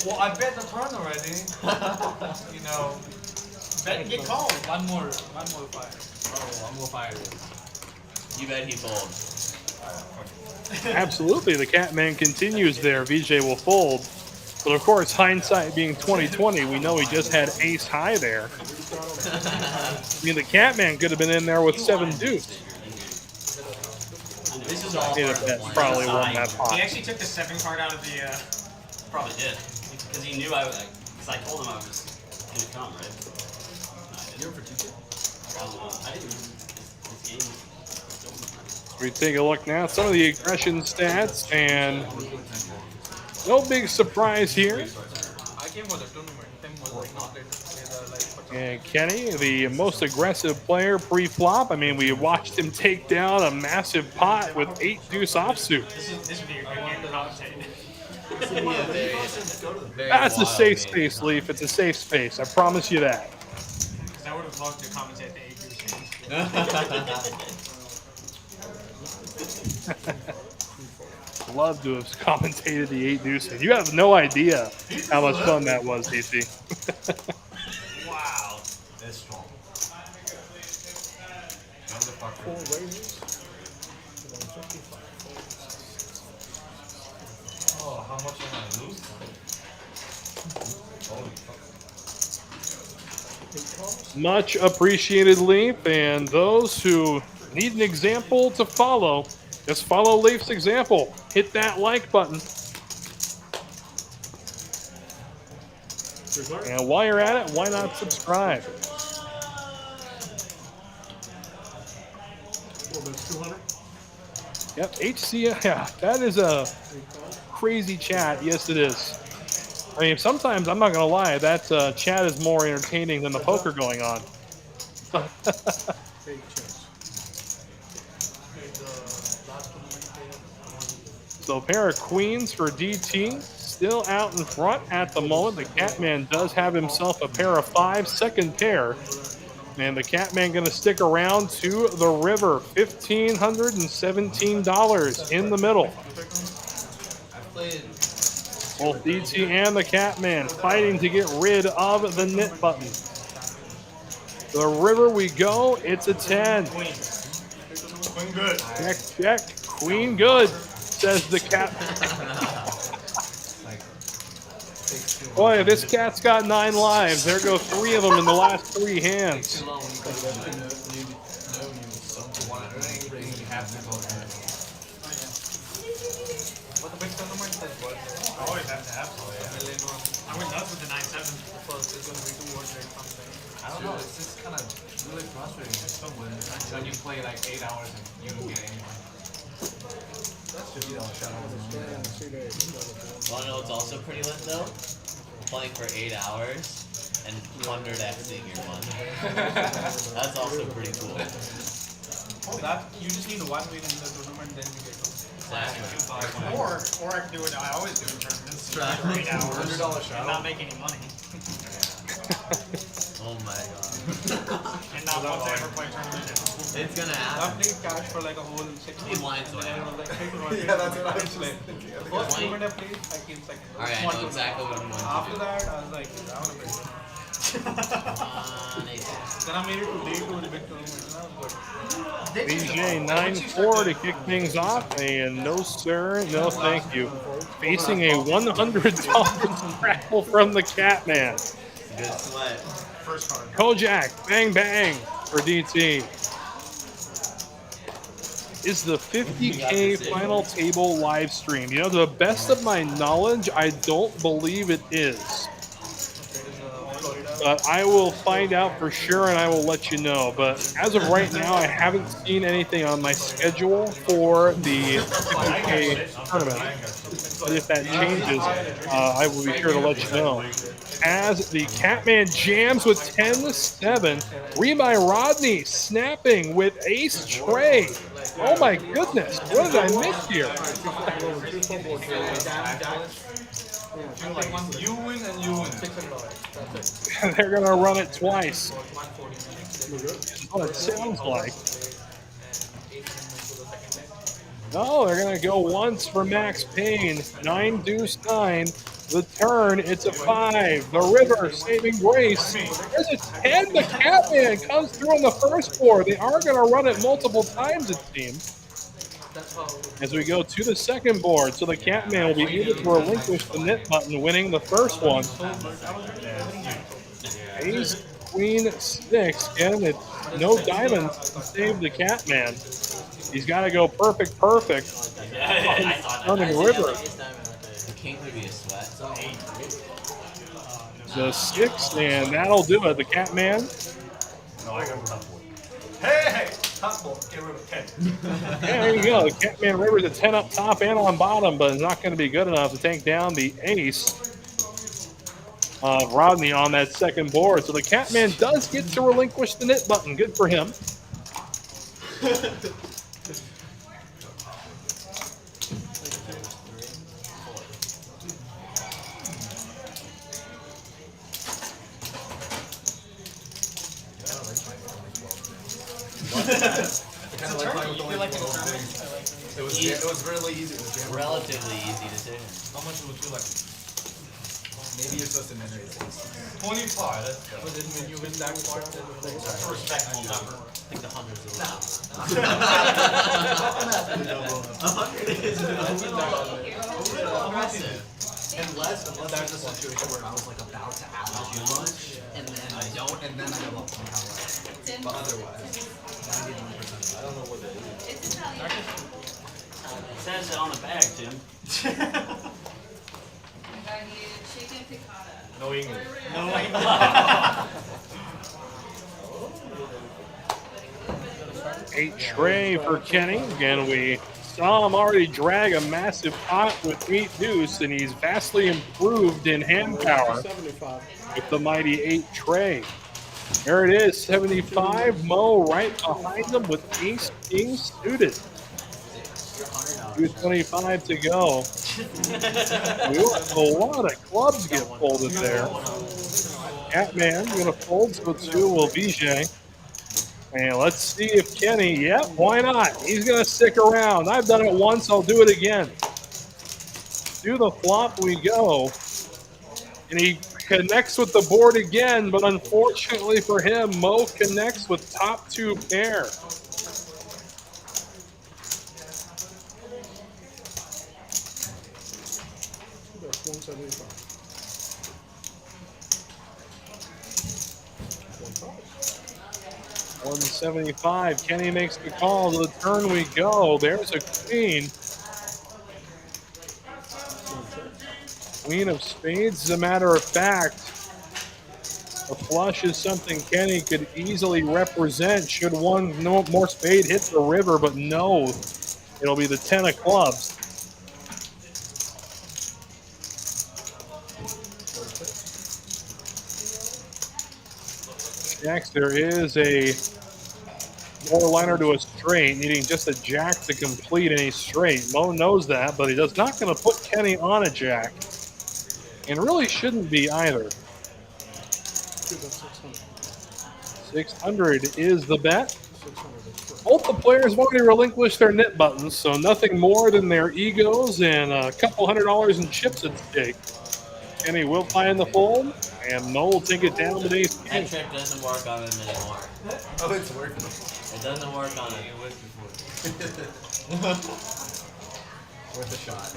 Well, I bet the turn already. You know. Bet get called. One more fire. Oh, one more fire. You bet he fold. Absolutely, the Catman continues there. VJ will fold. But of course, hindsight being 2020, we know he just had ace high there. I mean, the Catman could have been in there with 7 deuce. This is all Probably won that He pot. actually took the 7 card out of the. Probably did. Because he knew I was, because I told him I was going to come, right? No, I didn't. You were for 2K? I didn't. This game. We take a look now at some of the aggression stats, and no big surprise here. I came for the tournament. Them was like not like And Kenny, the most aggressive player pre-flop. I mean, we watched him take down a massive pot with 8 deuce offsuit. This would be a good game to commentate. That's a safe space, Leaf. It's a safe space. I promise you that. Because I would have loved to commentate the 8 games. Love to have commentated the 8 deuce. You have no idea how much fun that was, DC. wow. That's strong. 4 raises. Oh, how much am I losing? Much appreciated, Leaf. And those who need an example to follow, just follow Leaf's example. Hit that like button. And while you're at it, why not subscribe? Well, that's 200. Yep, HCF, yeah, that is a crazy chat. Yes, it is. I mean, sometimes, I'm not going to lie, that chat is more entertaining than the poker going on. So a pair of queens for DT, still out in front at the moment. The Catman does have himself a pair of 5, second pair. And the Catman going to stick around to the river. $1,517 in the middle. Both DT and the Catman fighting to get rid of the knit button. The river we go. It's a 10. Queen good. Check, check. Queen good, says the cat. Boy, if this cat's got 9 lives. There go 3 of them in the last 3 hands. Always have to have some. I went nuts with the 9-7 first. It's going to be 200 something. I don't know, it's just kind of really frustrating when you play like 8 hours and you don't get any money. That's $50 shot. Wanna know what's also pretty lit though? Playing for 8 hours and 100xing your money. That's also pretty cool. Oh, that you just need one win in the tournament, then you get Exactly. Or I can do it. I always do in tournaments. For 8 hours $100 shot. and not make any money. Oh my god. And not once I ever play a tournament. It's gonna I happen. played cash for like a whole 6 Need lines months. away. And I was like, hey, Yeah, that's what I was just playing. thinking. The first tournament I played, I came second. Alright, I know exactly what I'm going to After do. that, I was like, I want to play. Then I made it to day 2 in the big tournament, and I was good. BJ 9-4 to kick things off, and no sir, no thank you. Facing a $100 scrapple from the Catman. Good sweat. First card. Kojak, bang bang for DT. Is the 50K final table live stream? You know, to the best of my knowledge, I don't believe it is. But I will find out for sure and I will let you know. But as of right now, I haven't seen anything on my schedule for the 50K tournament. But if that changes, I will be sure to let you know. As the Catman jams with 10-7, Rebuy Rodney snapping with Ace Trey. Oh my goodness, what did I miss here? You win and you win. $600. They're going to run it twice. That's what it sounds like. No, they're going to go once for Max Payne. 9-9. The turn, it's a 5. The river, saving grace. There's a 10. The Catman comes through on the first board. They are going to run it multiple times, it seems. As we go to the second board, so the Catman will be able to relinquish the knit button, winning the first one. Ace, Queen, 6. Again, it's no diamonds to save the Catman. He's got to go perfect. Running river. The king would be a sweat. The 6, and that'll do it. The Catman. No, I got top board. Hey! Top board. Get rid of 10. Yeah, there you go. The Catman River's a 10 up top and on bottom, but it's not going to be good enough to take down the ace of Rodney on that second board. So the Catman does get to relinquish the knit button. Good for him. It was really easy. It was Relatively easy decision. How much would you like? Maybe you're supposed to min raise this. 25. Let's go. But then when you win that part, then That's a respectable number. I think the 100's a little. Impressive. Unless there's a situation where I was like about to add too much, and then I don't, and then I have a point out. But otherwise, 91%. I don't know what that is. It's Italian. It says it on the bag, Tim. I need chicken piccata. No English. Eight tray for Kenny. Again, we saw him already drag a massive pot with 8 deuce, and he's vastly improved in hand power 75. with the mighty 8 tray. There it is, 75. Mo right behind him with ace king suited. 225 to go. A lot of clubs get folded there. Catman gonna fold, so too will VJ. And let's see if Kenny, yep, why not? He's gonna stick around. I've done it once, I'll do it again. To the flop we go. And he connects with the board again, but unfortunately for him, Mo connects with top 2 pair. That's 175. 175. Kenny makes the call. To the turn we go. There's a queen. Queen of spades. As a matter of fact, a flush is something Kenny could easily represent should one no more spade hit the river, but no, it'll be the 10 of clubs. Next, there is a four-liner to a straight, needing just a jack to complete any straight. Mo knows that, but he does not going to put Kenny on a jack, and really shouldn't be either. 600 is the bet. Both the players want to relinquish their knit buttons, so nothing more than their egos and a couple $100 in chips at stake. Kenny will find the fold, and Mo will take it down with ace king. That trick doesn't work on him anymore. Oh, it's working. It doesn't work on him. Worth a shot.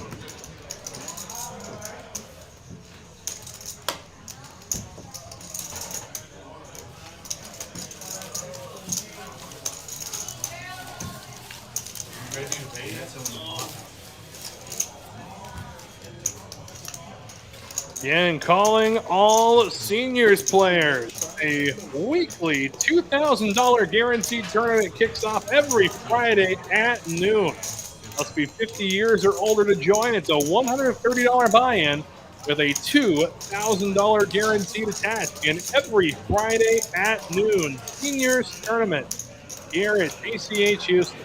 Again, calling all seniors players. A weekly $2,000 guaranteed tournament kicks off every Friday at noon. Must be 50 years or older to join. It's a $130 buy-in with a $2,000 guaranteed attached. And every Friday at noon, seniors tournament here at TCH Houston.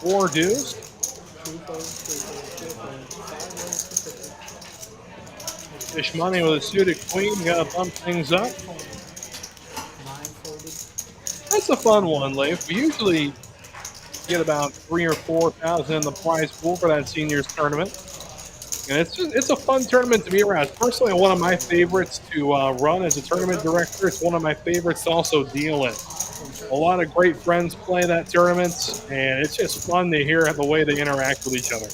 Four deuce. Fish money with a suited queen. Got to bump things up. That's a fun one, Leif. We usually get about 3,000 or 4,000 in the prize pool for that seniors tournament, and it's a fun tournament to be around. It's personally one of my favorites to run as a tournament director. It's one of my favorites to also deal in. A lot of great friends play that tournament, and it's just fun to hear the way they interact with each other.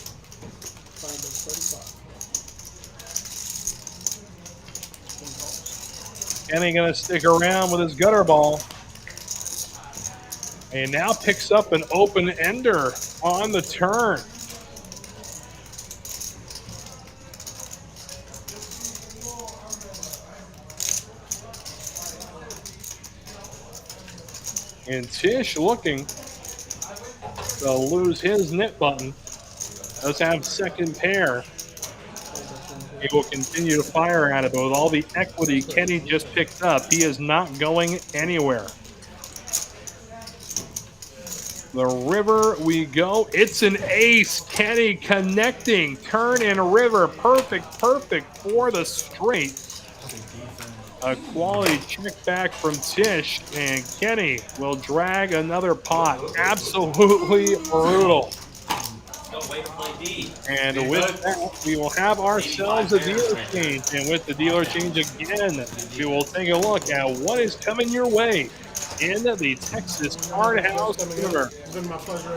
Kenny going to stick around with his gutter ball. And now picks up an open ender on the turn. And Tish looking to lose his knit button. Does have second pair. He will continue to fire at it, but with all the equity Kenny just picked up, he is not going anywhere. The river we go. It's an ace. Kenny connecting. Turn and river. Perfect for the straight. A quality check back from Tish, and Kenny will drag another pot. Absolutely brutal. And with that, we will have ourselves a dealer change. And with the dealer change again, we will take a look at what is coming your way in the Texas Card House River. It's been my pleasure.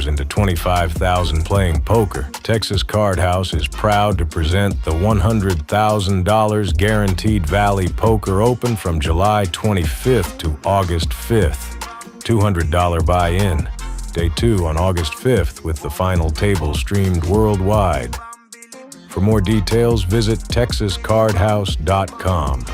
Into 25,000 playing poker, Texas Card House is proud to present the $100,000 Guaranteed Valley Poker Open from July 25th to August 5th. $200 buy-in. Day 2 on August 5th with the final table streamed worldwide. For more details, visit texascardhouse.com.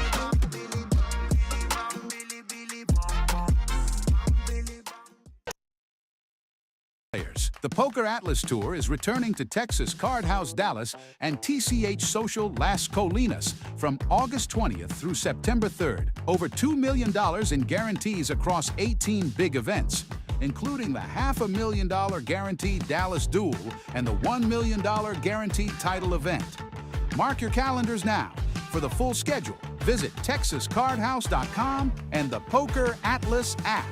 The Poker Atlas Tour is returning to Texas Card House Dallas and TCH Social Las Colinas from August 20th through September 3rd. Over $2 million in guarantees across 18 big events, including the $500,000 guaranteed Dallas Duel and the $1 million guaranteed title event. Mark your calendars now. For the full schedule, visit texascardhouse.com and the Poker Atlas app.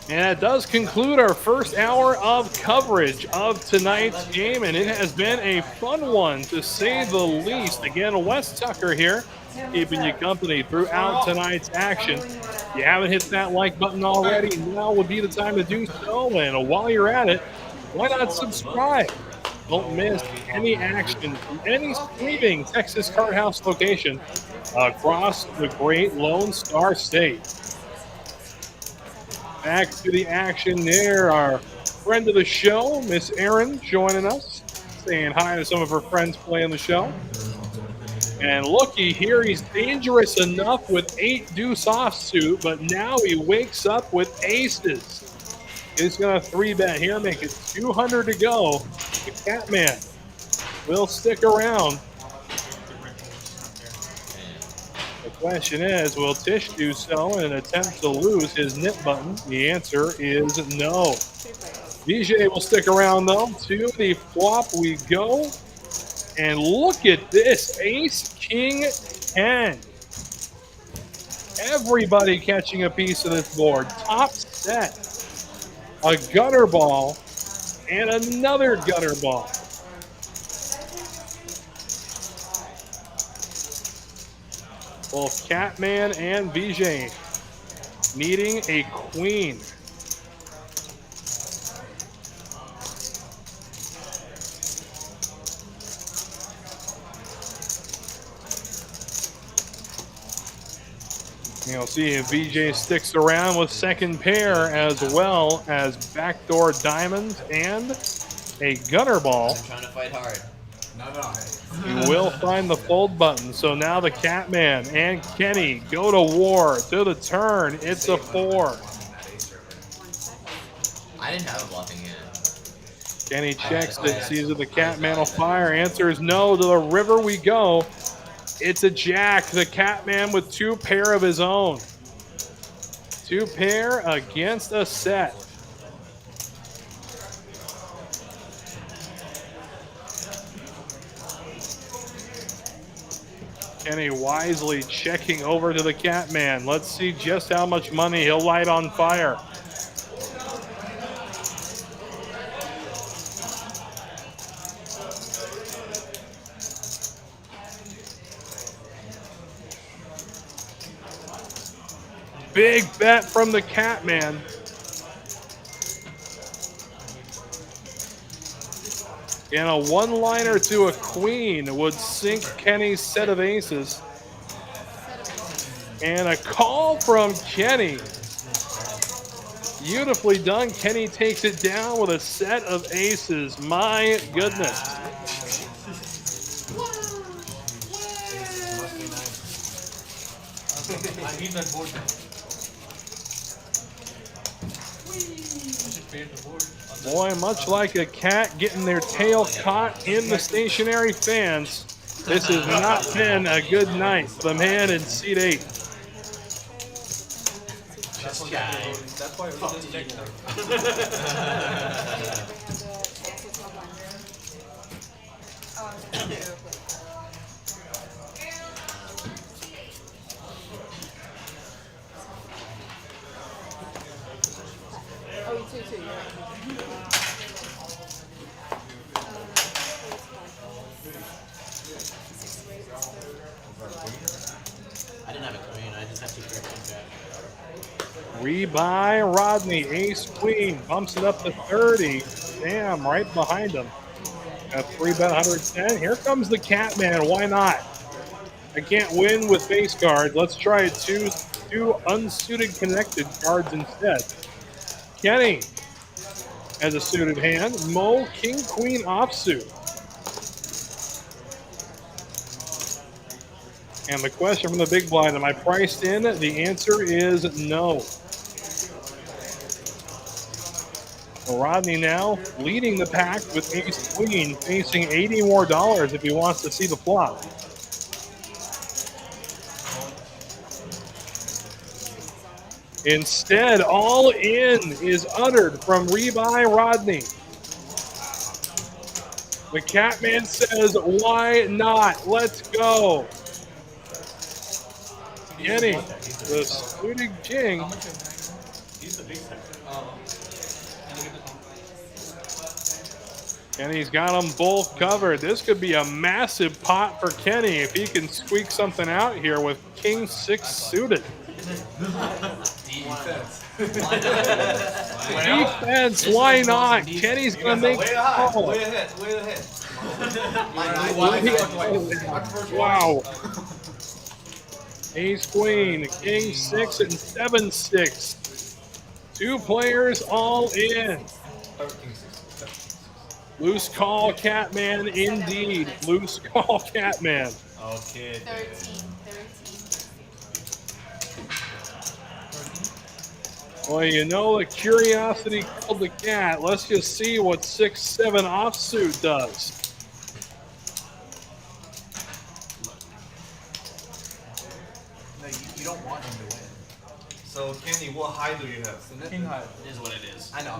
And that does conclude our first hour of coverage of tonight's game, and it has been a fun one, to say the least. Again, Wes Tucker here keeping you company throughout tonight's action. If you haven't hit that like button already, now would be the time to do so. And while you're at it, why not subscribe? Don't miss any action from any streaming Texas Card House location across the great Lone Star State. Back to the action there. Our friend of the show, Miss Erin, joining us, saying hi to some of her friends playing the show. And looky here, he's dangerous enough with 8 deuce offsuit, but now he wakes up with aces. He's going to 3-bet here, make it 200 to go. The Catman will stick around. The question is, will Tish do so in an attempt to lose his knit button? The answer is no. VJ will stick around, though. To the flop we go. And look at this, ace, king, 10. Everybody catching a piece of this board. Top set. A gutter ball and another gutter ball. Both Catman and VJ needing a queen. You'll see if VJ sticks around with second pair as well as backdoor diamonds and a gutter ball. I'm trying to fight hard. He will find the fold button. So now the Catman and Kenny go to war. To the turn, it's a 4. I didn't have a bluffing hand. Kenny checks it, sees that the Catman will fire. Answer is no. To the river we go. It's a jack. The Catman with 2 pair of his own. 2 pair against a set. Kenny wisely checking over to the Catman. Let's see just how much money he'll light on fire. Big bet from the Catman. And a one-liner to a queen would sink Kenny's set of aces. And a call from Kenny. Beautifully done. Kenny takes it down with a set of aces. My goodness. I need that board. Boy, much like a cat getting their tail caught in the stationary fans, this has not been a good night for the man in seat 8. That's why it was next time. Oh, you too, you're right. I didn't have a queen. I just have 2 pair of jack. Rebuy Rodney, ace queen, bumps it up to 30. Damn, right behind him. A 3-bet 110. Here comes the Catman. Why not? I can't win with base cards. Let's try 2 unsuited connected cards instead. Kenny has a suited hand. Mo, king, queen offsuit. And the question from the big blind, am I priced in? The answer is no. Rodney now leading the pack with ace queen, facing $80 more if he wants to see the flop. Instead, all in is uttered from Rebuy Rodney. The Catman says, why not? Let's go. Kenny, the suited king. Kenny's got them both covered. This could be a massive pot for Kenny if he can squeak something out here with King 6 suited. Defense, why not? Kenny's going to make Way ahead, way ahead, way ahead. Wow. Ace Queen, King 6 and 7-6. 2 players all in. Loose call, Catman, indeed. Loose call, Catman. Okay. 13. Well, you know the curiosity killed the cat. Let's just see what 6-7 offsuit does. No, you don't want him to win. So, Kenny, what high do you have? King high. It is what it is. I know.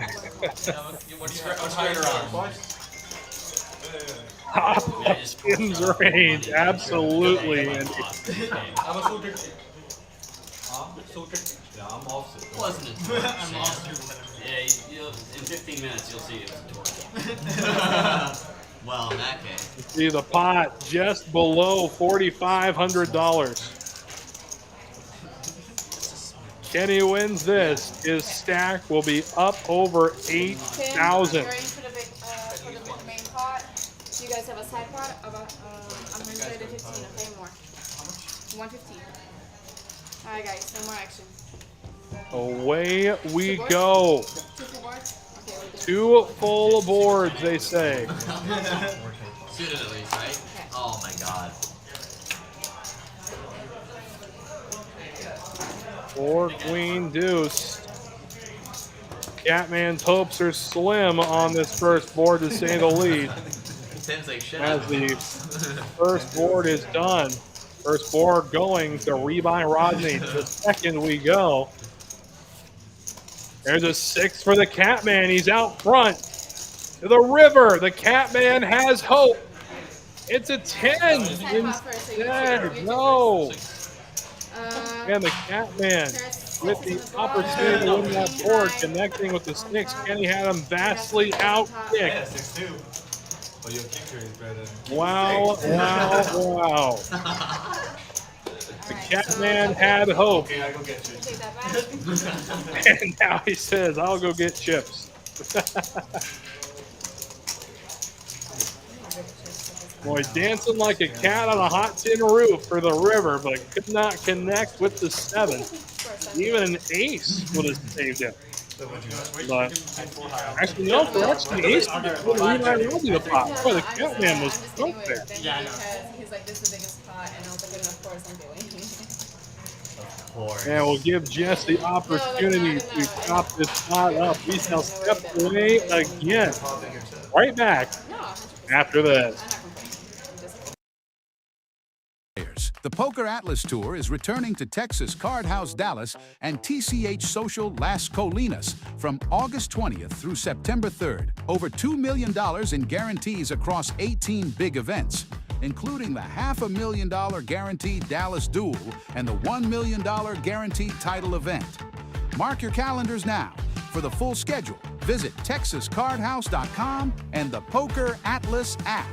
What's right around? Hopkins range, absolutely. And I'm a so tricky. So tricky. Yeah, I'm offset. It wasn't a torque. Yeah, in 15 minutes you'll see it was a torque. Well, in that case. see the pot just below $4,500. Kenny wins this. His stack will be up over 8,000. You're in for the main pot. Do you guys have a side pot? About, I'm going to say the 15, okay, more. 115. All right, guys, no more action. Away we go. 2 full boards? Okay, we're good. 2 full boards, they say. Suited at least, right? Okay. Oh my god. 4 queen deuce. Catman's hopes are slim on this first board, to say the least. Tim's like shit. As the first board is done. First board going to Rebuy Rodney. The second we go. There's a 6 for the Catman. He's out front. To the river. The Catman has hope. It's a 10 instead. No. And the Catman with the opportunity to win that board, connecting with the 6. Kenny had him vastly outkicked. Yeah, 6-2. But your kicker is better. Wow, wow, wow. The Catman had hope. Okay, I go get you. Take that back. And now he says, I'll go get chips. Boy, dancing like a cat on a hot tin roof for the river, but could not connect with the 7. Even an ace would have saved him. But actually, no, for actually, ace would have the pot. Boy, the Catman was stoked there. Yeah, I know. He's like, this is the biggest pot, and I was like, of course I'm doing. And we'll give Jess the opportunity to chop this pot up. We shall step away again. Right back after this. The Poker Atlas Tour is returning to Texas Card House Dallas and TCH Social Las Colinas from August 20th through September 3rd. Over $2 million in guarantees across 18 big events, including the $500,000 guaranteed Dallas Duel and the $1 million guaranteed title event. Mark your calendars now. For the full schedule, visit TexasCardHouse.com and the Poker Atlas app.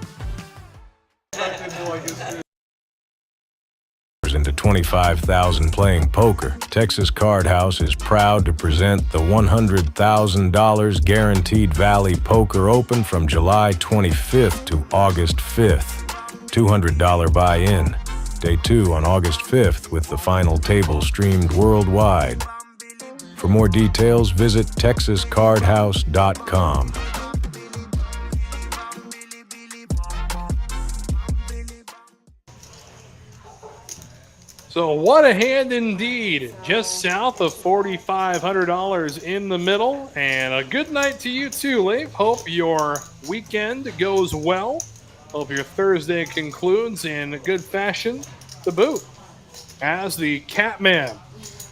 Into 25,000 playing poker, Texas Card House is proud to present the $100,000 Guaranteed Valley Poker Open from July 25th to August 5th. $200 buy-in. Day 2 on August 5th with the final table streamed worldwide. For more details, visit TexasCardHouse.com. So what a hand indeed. Just south of $4,500 in the middle. And a good night to you too, Leif. Hope your weekend goes well. Hope your Thursday concludes in good fashion to boot. As the Catman,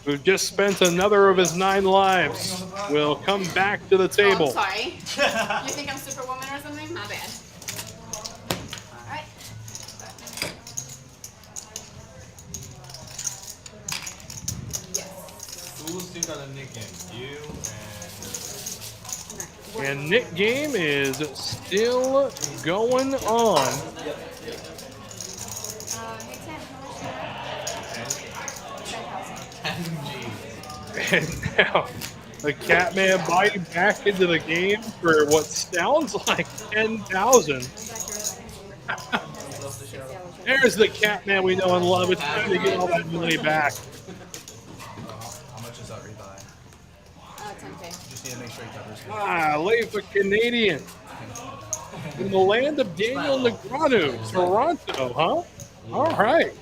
who just spent another of his 9 lives, will come back to the table. Oh, I'm sorry. You think I'm Superwoman or something? My bad. All right. Who's still got a nickname? You and... And Nick game is still going on. And now the Catman biting back into the game for what sounds like 10,000. There's the Catman we know and love. It's time to get all that money back. How much is that rebuy? 10K. Just need to make sure he covers. Late for Canadian. In the land of Daniel Negreanu, Toronto, huh? All right.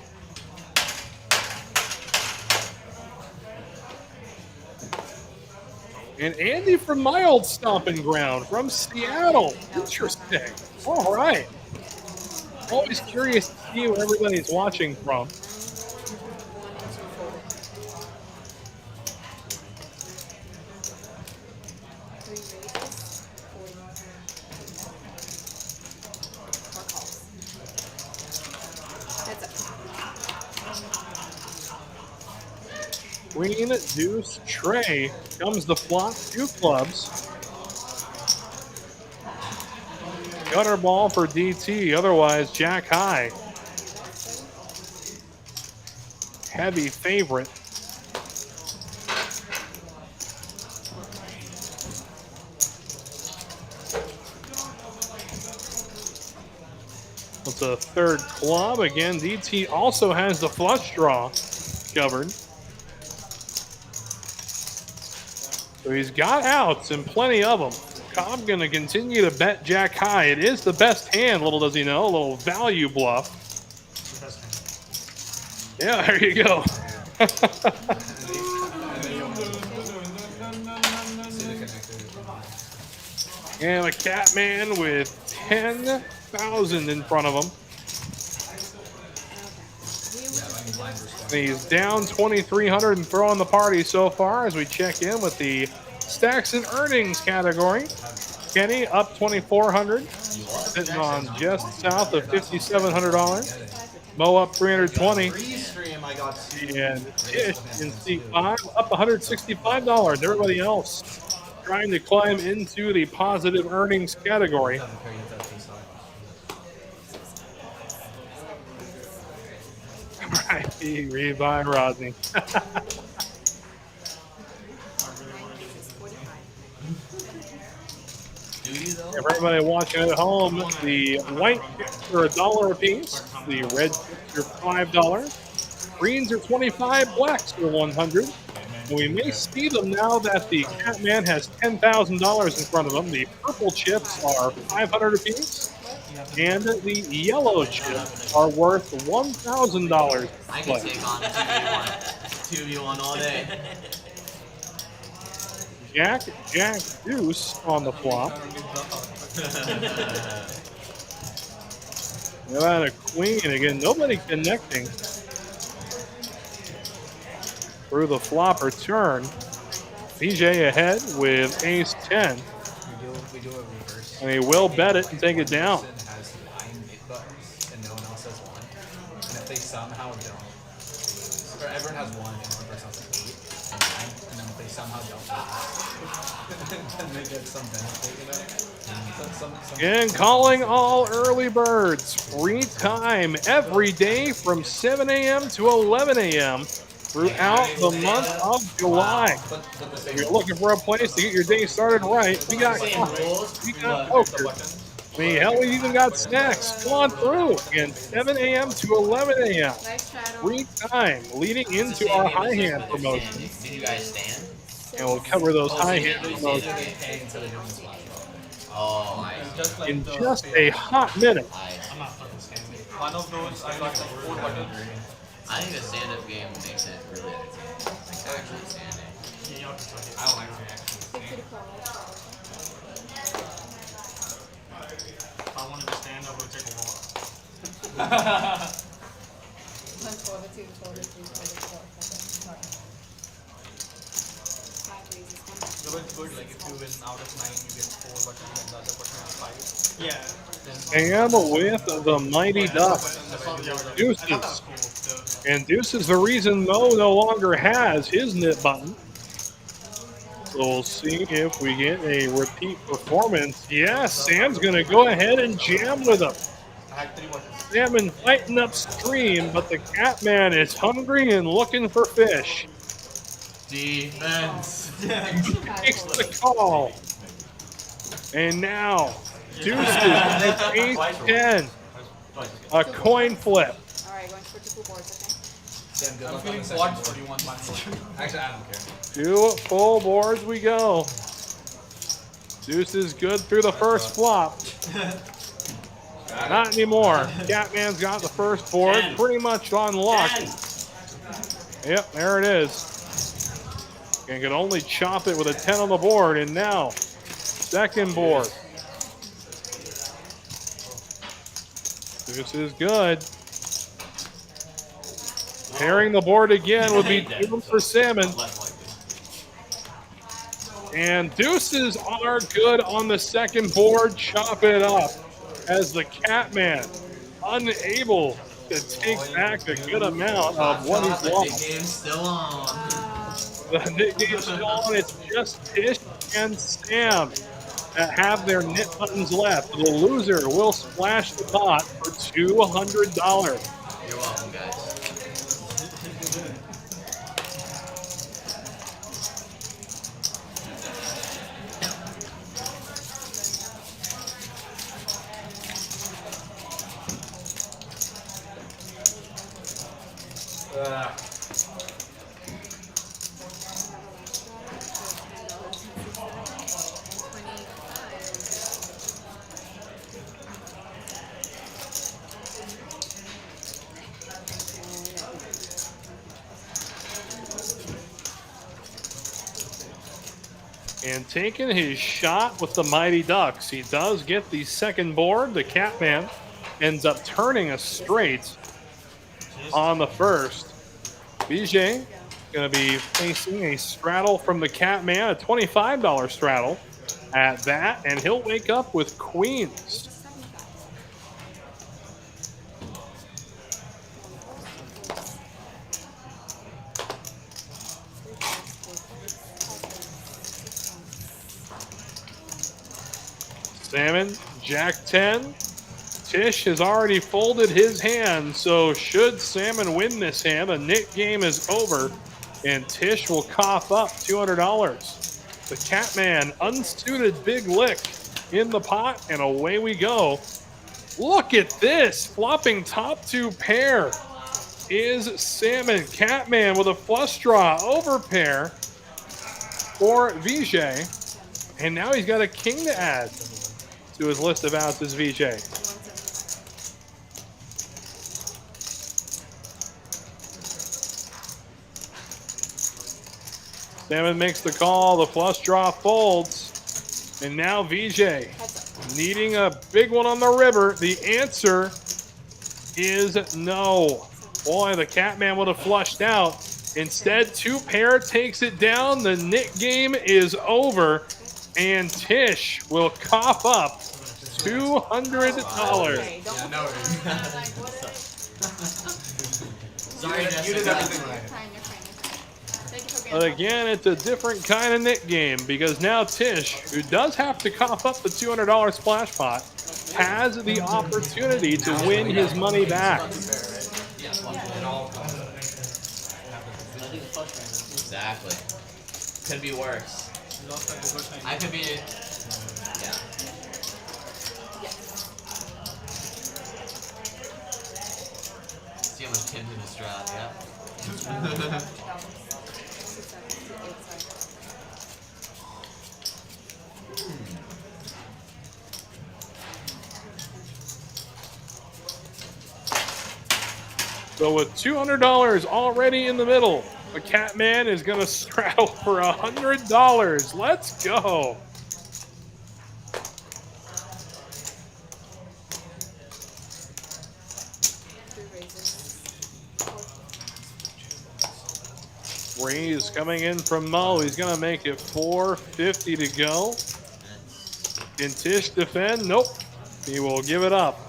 And Andy from my old stomping ground, from Seattle. Interesting. All right. Always curious to see where everybody's watching from. Queen, deuce, tray. Comes the flop, 2 clubs. Gutter ball for DT, otherwise jack high. Heavy favorite. It's a 3rd club. Again, DT also has the flush draw covered. So he's got outs and plenty of them. Cobb going to continue to bet jack high. It is the best hand, little does he know, a little value bluff. Yeah, there you go. And a Catman with 10,000 in front of him. He's down 2,300 and throwing the party so far as we check in with the stacks and earnings category. Kenny up 2,400, sitting on just south of $5,700. Mo up 320, and Tish in seat 5 up $165. Everybody else trying to climb into the positive earnings category. Right, rebuy Rodney. For everybody watching at home, the white chips are $1 a piece. The red chips are $5. Greens are 25. Blacks are 100. And we may see them now that the Catman has $10,000 in front of him. The purple chips are $500 a piece. And the yellow chips are worth $1,000. I can take on a 2v1 all day. Jack, deuce on the flop. How about a queen? Again, nobody connecting through the flop or turn. BJ ahead with ace 10. We do a reverse. And he will bet it and take it down. Has 9 buttons and no one else has 1. And if they somehow don't, or everyone has 1 and one person has 8 and 9, and then if they somehow don't, then they get some benefit, you know? And calling all early birds. Free time every day from 7 a.m. to 11 a.m. throughout the month of July. If you're looking for a place to get your day started right, we got poker. I mean, hell, we even got snacks. Come on through. Again, 7 a.m. to 11 a.m. Free time leading into our high hand promotion. Did you guys stand? And we'll cover those high hand promotions in just a hot minute. I'm not fucking standing. One of those, I got like 4 buttons. I think the stand-up game makes it really addictive. Like actually standing. I don't like actually standing. If I wanted to stand, I would take a walk. So it's good, like if you win out of 9, you get 4 buttons and the other person has 5. Yeah. And with the mighty duck, Deuces. And Deuce is the reason Mo no longer has his knit button. So we'll see if we get a repeat performance. Yeah, Sam's going to go ahead and jam with him. Salmon fighting upstream, but the Catman is hungry and looking for fish. Defense. Takes the call. And now, deuces with ace-10. A coin flip. Alright, going for 2 boards, okay? Sam, good luck on the second board. Do you want one more? Actually, I don't care. 2 full boards we go. Deuces good through the first flop. Not anymore. Catman's got the first board, pretty much on luck. Yep, there it is. And can only chop it with a 10 on the board. And now, second board. This is good. Pairing the board again would be doomed for Salmon. And deuces are good on the second board. Chop it up as the Catman unable to take back a good amount of what he's lost. The game's still on. The knit game's still on. It's just Tish and Sam that have their knit buttons left. The loser will splash the pot for $200. You're welcome, guys. And taking his shot with the Mighty Ducks. He does get the second board. The Catman ends up turning a straight on the first. Vijay going to be facing a straddle from the Catman, a $25 straddle at that, and he'll wake up with queens. Salmon, Jack 10. Tish has already folded his hand, so should Salmon win this hand, the knit game is over, and Tish will cough up $200. The Catman, unsuited big lick in the pot, and away we go. Look at this, flopping top 2 pair is Salmon. Catman with a flush draw over pair for Vijay, and now he's got a king to add to his list of outs as Vijay. Salmon makes the call, the flush draw folds, and now Vijay needing a big one on the river. The answer is no. Boy, the Catman would have flushed out. Instead, 2 pair takes it down. The knit game is over, and Tish will cough up $200. Sorry, you did everything right. But again, it's a different kind of knit game because now Tish, who does have to cough up the $200 splash pot, has the opportunity to win his money back. Exactly. Could be worse. I could be. Yeah. See how much Tim's in this drought, yeah. So with $200 already in the middle, the Catman is going to straddle for $100. Let's go. Raise coming in from Mo. He's going to make it $450 to go. Can Tish defend? Nope. He will give it up.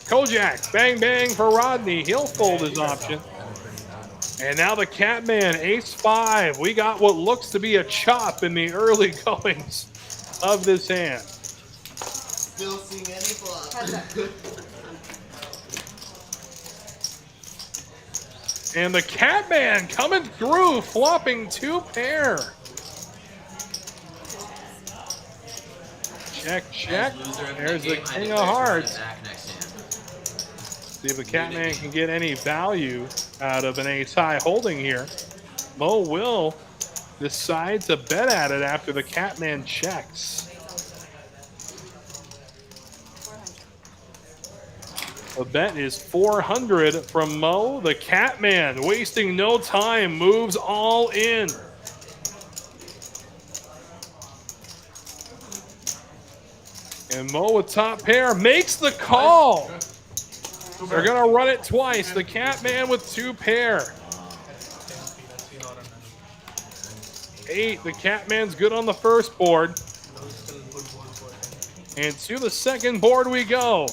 Kojak, bang, bang for Rodney. He'll fold his option. And now the Catman, ace-5. We got what looks to be a chop in the early goings of this hand. Still seeing any flop. And the Catman coming through, flopping 2 pair. Check, check. There's the king of hearts. See if the Catman can get any value out of an ace-high holding here. Mo will decide to bet at it after the Catman checks. The bet is 400 from Mo. The Catman, wasting no time, moves all in. And Mo with top pair makes the call. They're going to run it twice. The Catman with 2 pair. 8. The Catman's good on the first board. And to the second board we go.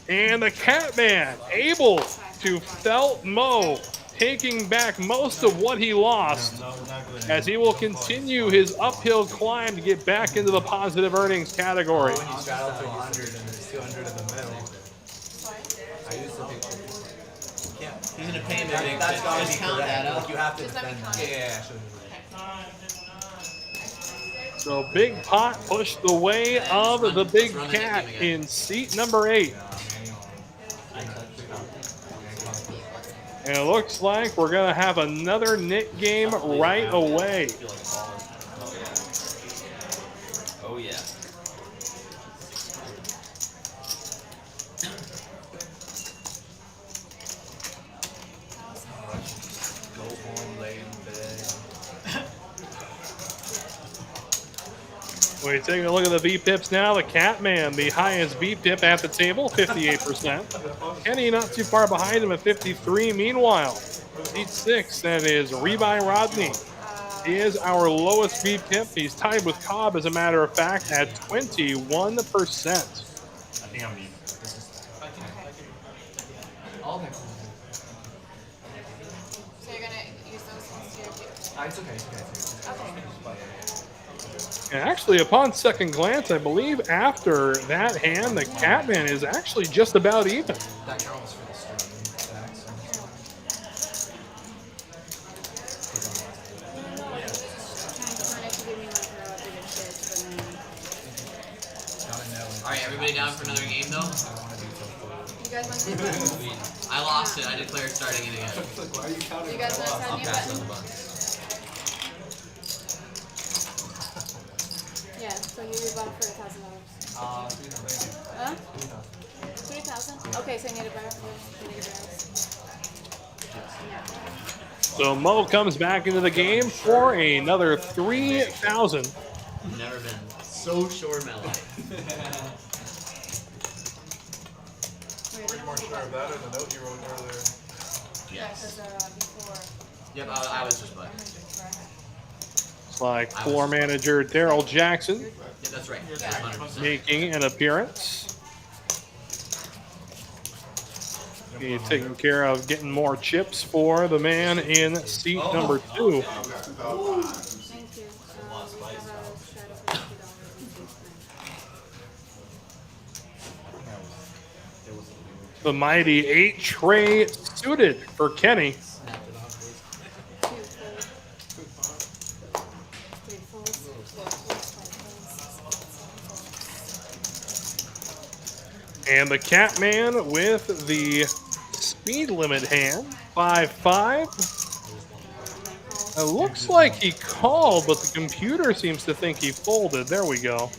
And the Catman able to felt Mo, taking back most of what he lost, as he will continue his uphill climb to get back into the positive earnings category. When you straddle to 100 and there's 200 in the middle. I used to think He's gonna pay me big. that's gotta be Count correct. that Like up. you have to Just let me defend count. that. So Big Pot pushed the way of the Big Cat in seat number 8. And it looks like we're going to have another knit game right away. Oh, yeah. Go home, lay in bed. We're taking a look at the V-pips now. The Catman, the highest V-pip at the table, 58%. Kenny not too far behind him at 53. Meanwhile, seat 6, that is Rebuy Rodney. He is our lowest V-pip. He's tied with Cobb, as a matter of fact, at 21%. I think I'm even. So you're gonna use those ones to your view. It's okay. Okay. And actually, upon second glance, I believe after that hand, the Catman is actually just about even. That counts for the stream. Alright, everybody down for another game though? You guys want to do buttons? I lost it. I declare starting it again. Why are you counting? You guys want to I'll send me a pass on button? the buttons. Yeah, so you bought for $1,000. Huh? 3,000? Okay, so you need a barrel. You need a barrel. So Mo comes back into the game for another 3,000. Never been so short in my life. Were you more sure of that or the note you wrote earlier? Yeah, because before. Yep, I was just button. It's like floor manager Daryl Jackson Yeah, that's right. 100%. making an appearance. He's taking care of getting more chips for the man in seat number 2. Thank you. The mighty 8 tray suited for Kenny. And the Catman with the speed limit hand, 5-5. It looks like he called, but the computer seems to think he folded. There we go.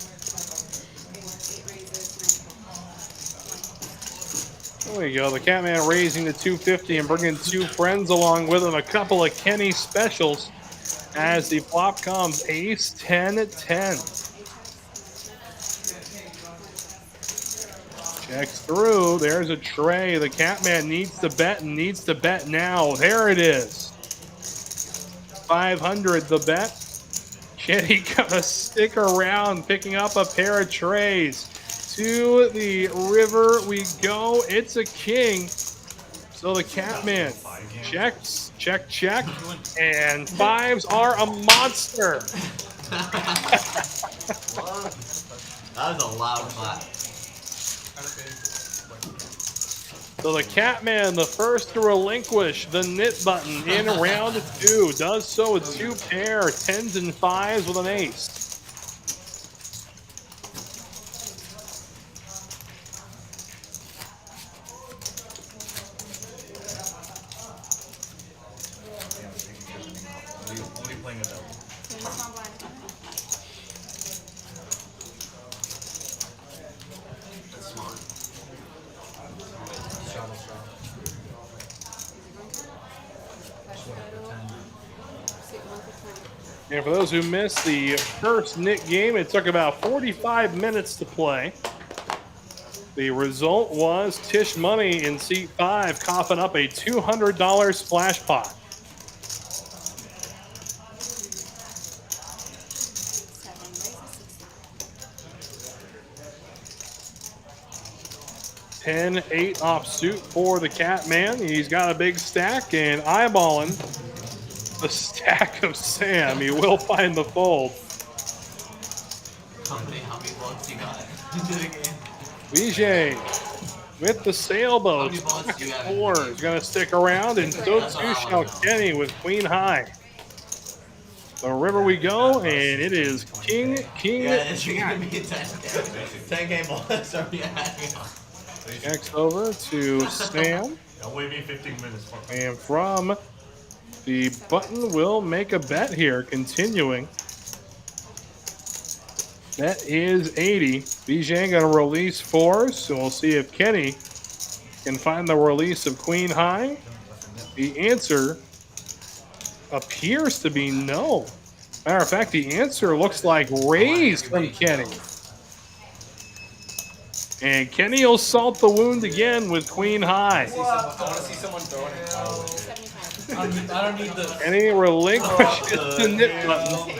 There we go. The Catman raising to 250 and bringing 2 friends along with him. A couple of Kenny specials as the flop comes ace 10-10. Checks through. There's a tray. The Catman needs to bet and needs to bet now. There it is. 500 the bet. Kenny gonna stick around, picking up a pair of trays. To the river we go. It's a king. So the Catman checks Check, check. And fives are a monster. That was a loud clap. So the Catman, the first to relinquish the knit button in round 2, does so with 2 pair, 10s and 5s with an ace. And for those who missed the first knit game, it took about 45 minutes to play. The result was Tish Money in seat 5 coughing up a $200 splash pot. $10-8 offsuit for the Catman. He's got a big stack and eyeballing the stack of Sam. He will find the fold. How many bullets you got? Vijay with the sailboat. How many bullets you got? 4 is going to stick around, and so too shall Kenny with queen high. The river we go, and it is King, It's Jack. gonna be a 10 game bullets. Checks over to Sam. Wait me 15 minutes. And from the button will make a bet here, continuing. That is 80. Vijay going to release 4s, so we'll see if Kenny can find the release of queen high. The answer appears to be no. Matter of fact, the answer looks like raise from Kenny. And Kenny will salt the wound again with queen high. I want to see someone throwing it. I don't need the. Kenny relinquishes the knit button.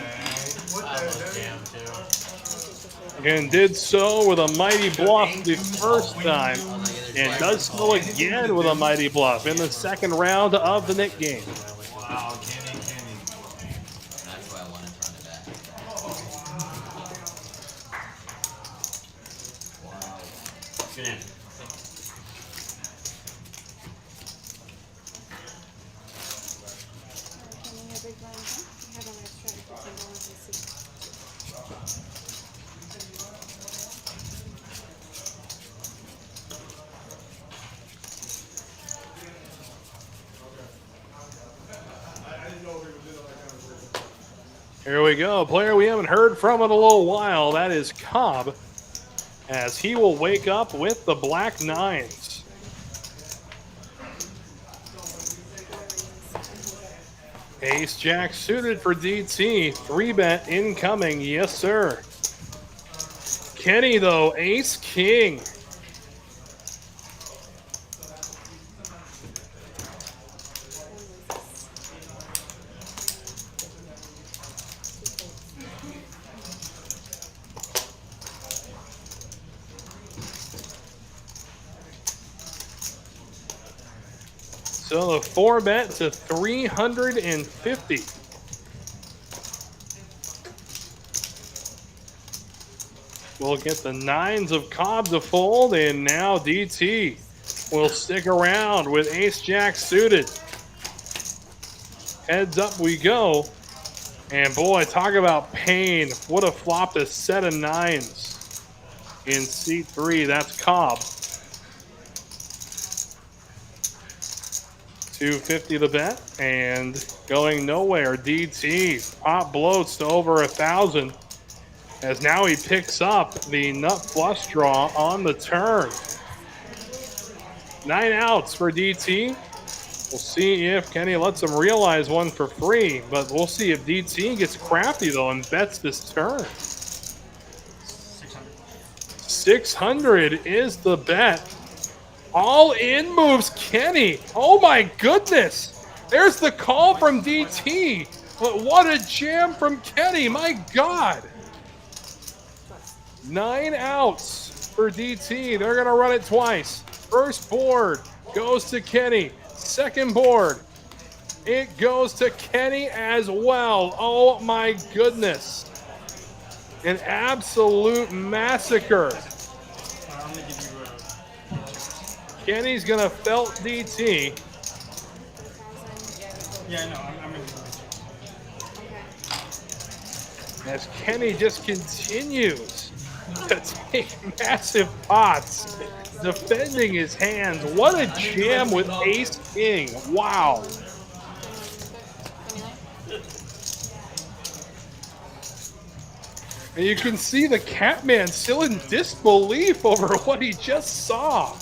And did so with a mighty bluff the first time. And does so again with a mighty bluff in the second round of the knit game. Wow, Kenny. That's why I wanted to run it back. Wow. Good answer. Here we go. Player we haven't heard from in a little while. That is Cobb, as he will wake up with the black 9s. Ace Jack suited for DT. 3-bet incoming. Yes, sir. Kenny, though, Ace King. So the 4-bet to 350. We'll get the 9s of Cobb to fold, and now DT will stick around with Ace Jack suited. Heads up we go. And boy, talk about pain. Would have flopped a set of 9s in seat 3. That's Cobb. 250 the bet, and going nowhere. DT pop bloats to over 1,000, as now he picks up the nut flush draw on the turn. 9 outs for DT. We'll see if Kenny lets him realize one for free, but we'll see if DT gets crafty though and bets this turn. 600 is the bet. All in moves Kenny. Oh my goodness. There's the call from DT. But what a jam from Kenny. My God. 9 outs for DT. They're going to run it twice. First board goes to Kenny. Second board It goes to Kenny as well. Oh my goodness. An absolute massacre. I'm gonna give you Kenny's gonna felt DT. yeah, no, I'm gonna give you As Kenny just continues to take massive pots, defending his hands. What a jam with Ace King. Wow. And you can see the Catman still in disbelief over what he just saw.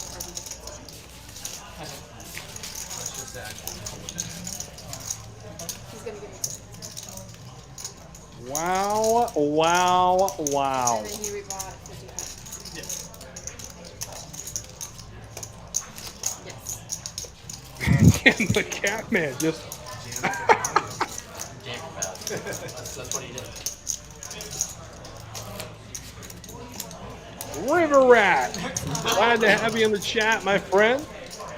Wow, wow, wow. And then he rebought 55. Yes. And the Catman just That's what he did. River Rat. Glad to have you in the chat, my friend.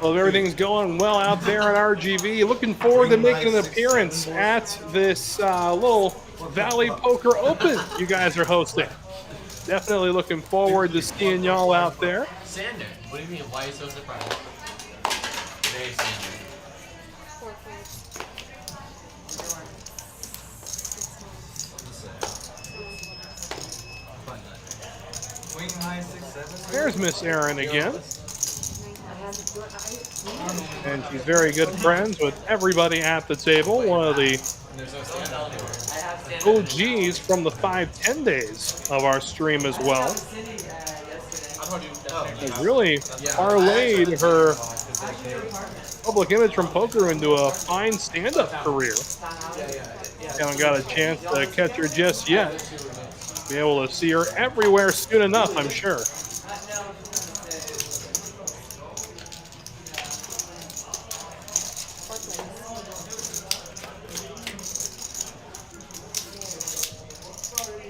Hope everything's going well out there at RGV. Looking forward to making an appearance at this little Valley Poker Open you guys are hosting. Definitely looking forward to seeing y'all out there. Sander, what do you mean? Why are you so surprised? Very Sander. 4 cards. Queen high 6-7. There's Miss Erin again. And she's very good friends with everybody at the table. One of the OGs from the 5-10 days of our stream as well. Has really parlayed her public image from poker into a fine stand-up career. Haven't got a chance to catch her just yet. Be able to see her everywhere soon enough, I'm sure.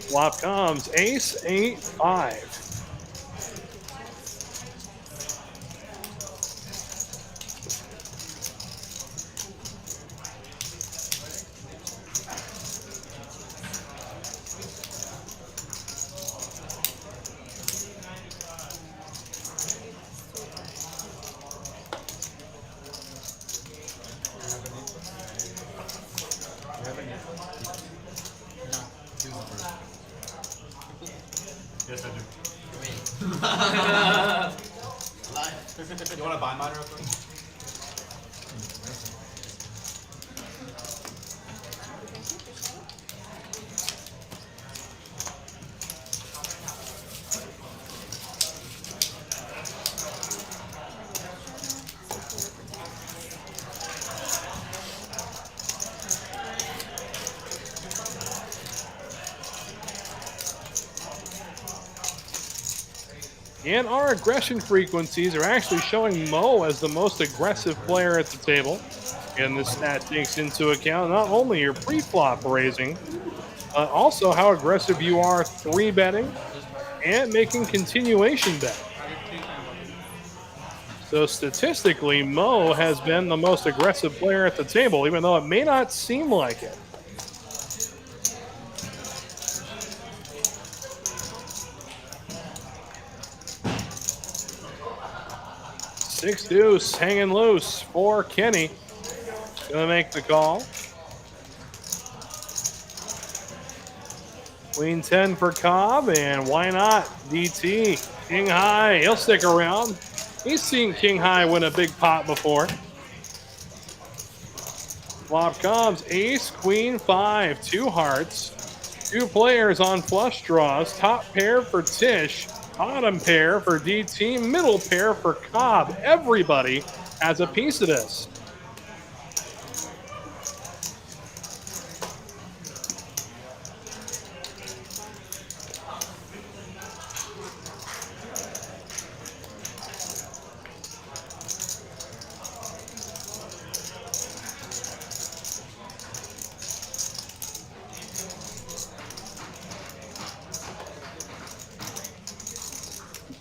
Flop comes ace, 8, 5. Yes, I do. You want to buy mine real quick? And our aggression frequencies are actually showing Mo as the most aggressive player at the table. And this stat takes into account not only your pre-flop raising, but also how aggressive you are 3-betting and making continuation bet. So statistically, Mo has been the most aggressive player at the table, even though it may not seem like it. Six deuce hanging loose for Kenny. Gonna make the call. Queen 10 for Cobb, and why not? DT, King High, he'll stick around. He's seen King High win a big pot before. Flop comes ace, queen 5, 2 hearts. 2 players on flush draws. Top pair for Tish. Bottom pair for DT, middle pair for Cobb. Everybody has a piece of this.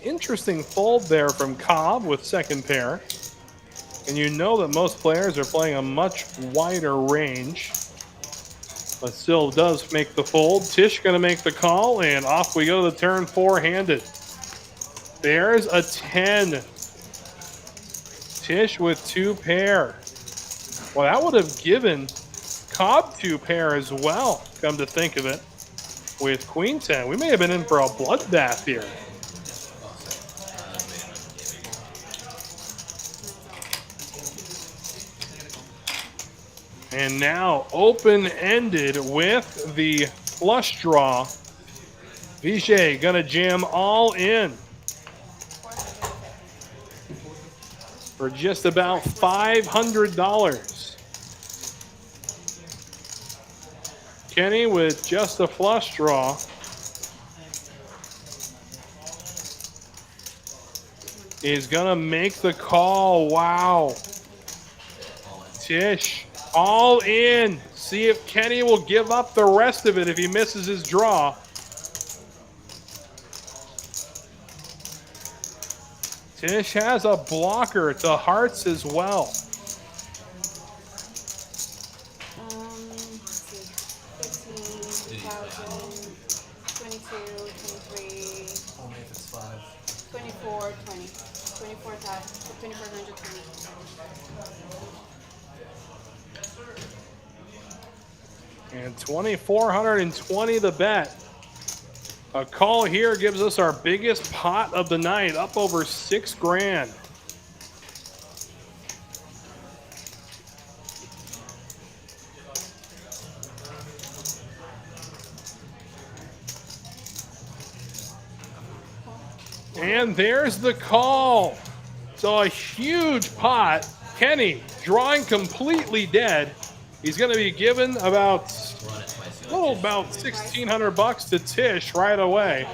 Interesting fold there from Cobb with second pair. And you know that most players are playing a much wider range. But still does make the fold. Tish going to make the call, and off we go to the turn 4-handed. There's a 10. Tish with 2 pair. Well, that would have given Cobb 2 pair as well, come to think of it. With Queen 10, we may have been in for a bloodbath here. And now open-ended with the flush draw. Vijay gonna jam all in for just about $500. Kenny with just a flush draw. Is gonna make the call. Wow. Tish all in. See if Kenny will give up the rest of it if he misses his draw. Tish has a blocker to hearts as well. Let's see. 15,000, 22, 23, Only if it's 5. 24, 20. 24,000, 2,420. And 2,420 the bet. A call here gives us our biggest pot of the night, up over $6 grand. And there's the call. So a huge pot. Kenny drawing completely dead. He's going to be given about about $1,600 to Tish right away.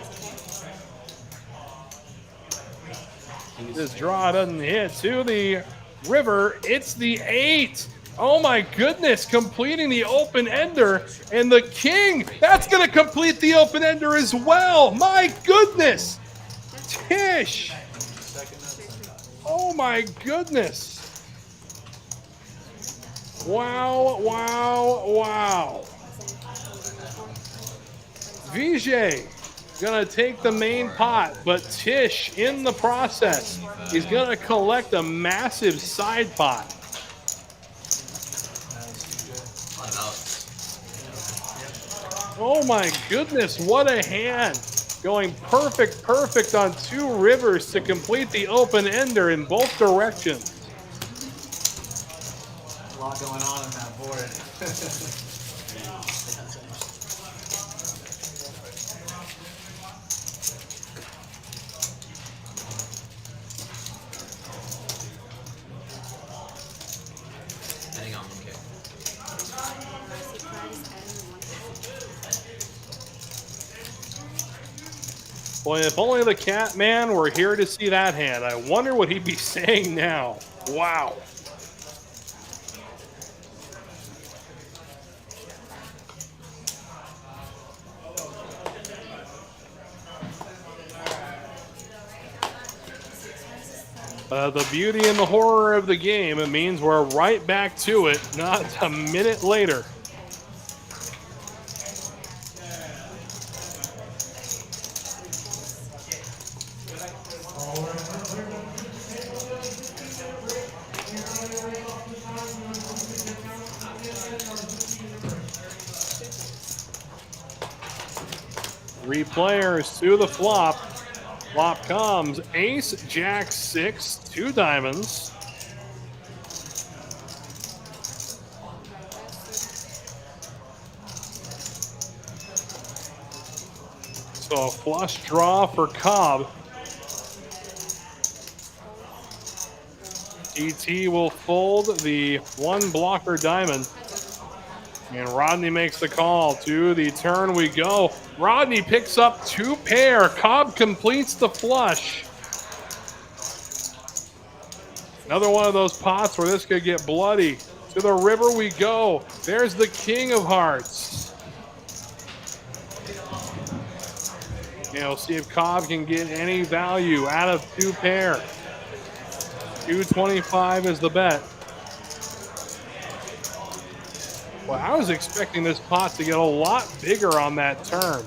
This draw doesn't hit to the river. It's the 8. Oh my goodness, completing the open ender, and the king, that's going to complete the open ender as well. My goodness, Tish. Oh my goodness. Wow, wow, wow. Vijay gonna take the main pot, but Tish in the process. He's gonna collect a massive side pot. Oh my goodness, what a hand. Going perfect on 2 rivers to complete the open ender in both directions. A lot going on that board. Boy, if only the cat man were here to see that hand. I wonder what he'd be saying now. Wow. The beauty and the horror of the game, it means we're right back to it, not a minute later. Three players to the flop. Flop comes ace, jack, 6, 2 diamonds. So a flush draw for Cobb. DT will fold the 1 blocker diamond. And Rodney makes the call. To the turn we go. Rodney picks up 2 pair. Cobb completes the flush. Another one of those pots where this could get bloody. To the river we go. There's the king of hearts. And we'll see if Cobb can get any value out of 2 pair. 225 is the bet. Well, I was expecting this pot to get a lot bigger on that turn.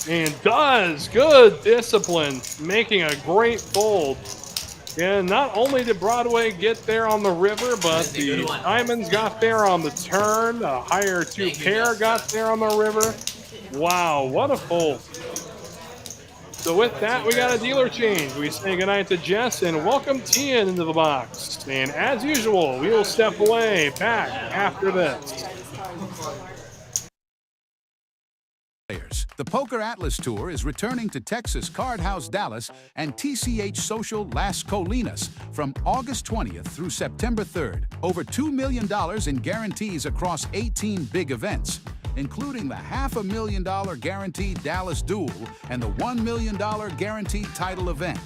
And does. Good discipline. Making a great fold. And not only did Broadway get there on the river, but the diamonds got there on the turn. The higher two pair got there on the river. Wow, what a fold. So with that, we got a dealer change. We say goodnight to Jess and welcome Tian into the box. And as usual, we will step away back after this. The Poker Atlas Tour is returning to Texas Card House Dallas and TCH Social Las Colinas from August 20th through September 3rd. Over $2 million in guarantees across 18 big events, including the $500,000 guaranteed Dallas Duel and the $1 million guaranteed title event.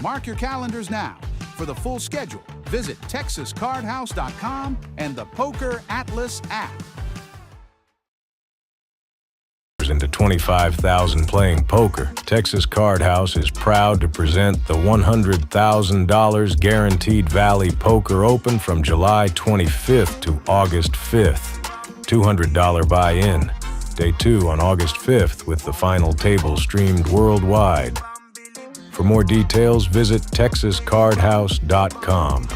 Mark your calendars now. For the full schedule, visit TexasCardHouse.com and the Poker Atlas app. Into 25,000 playing poker, Texas Card House is proud to present the $100,000 Guaranteed Valley Poker Open from July 25th to August 5th. $200 buy-in. Day 2 on August 5th with the final table streamed worldwide. For more details, visit TexasCardHouse.com.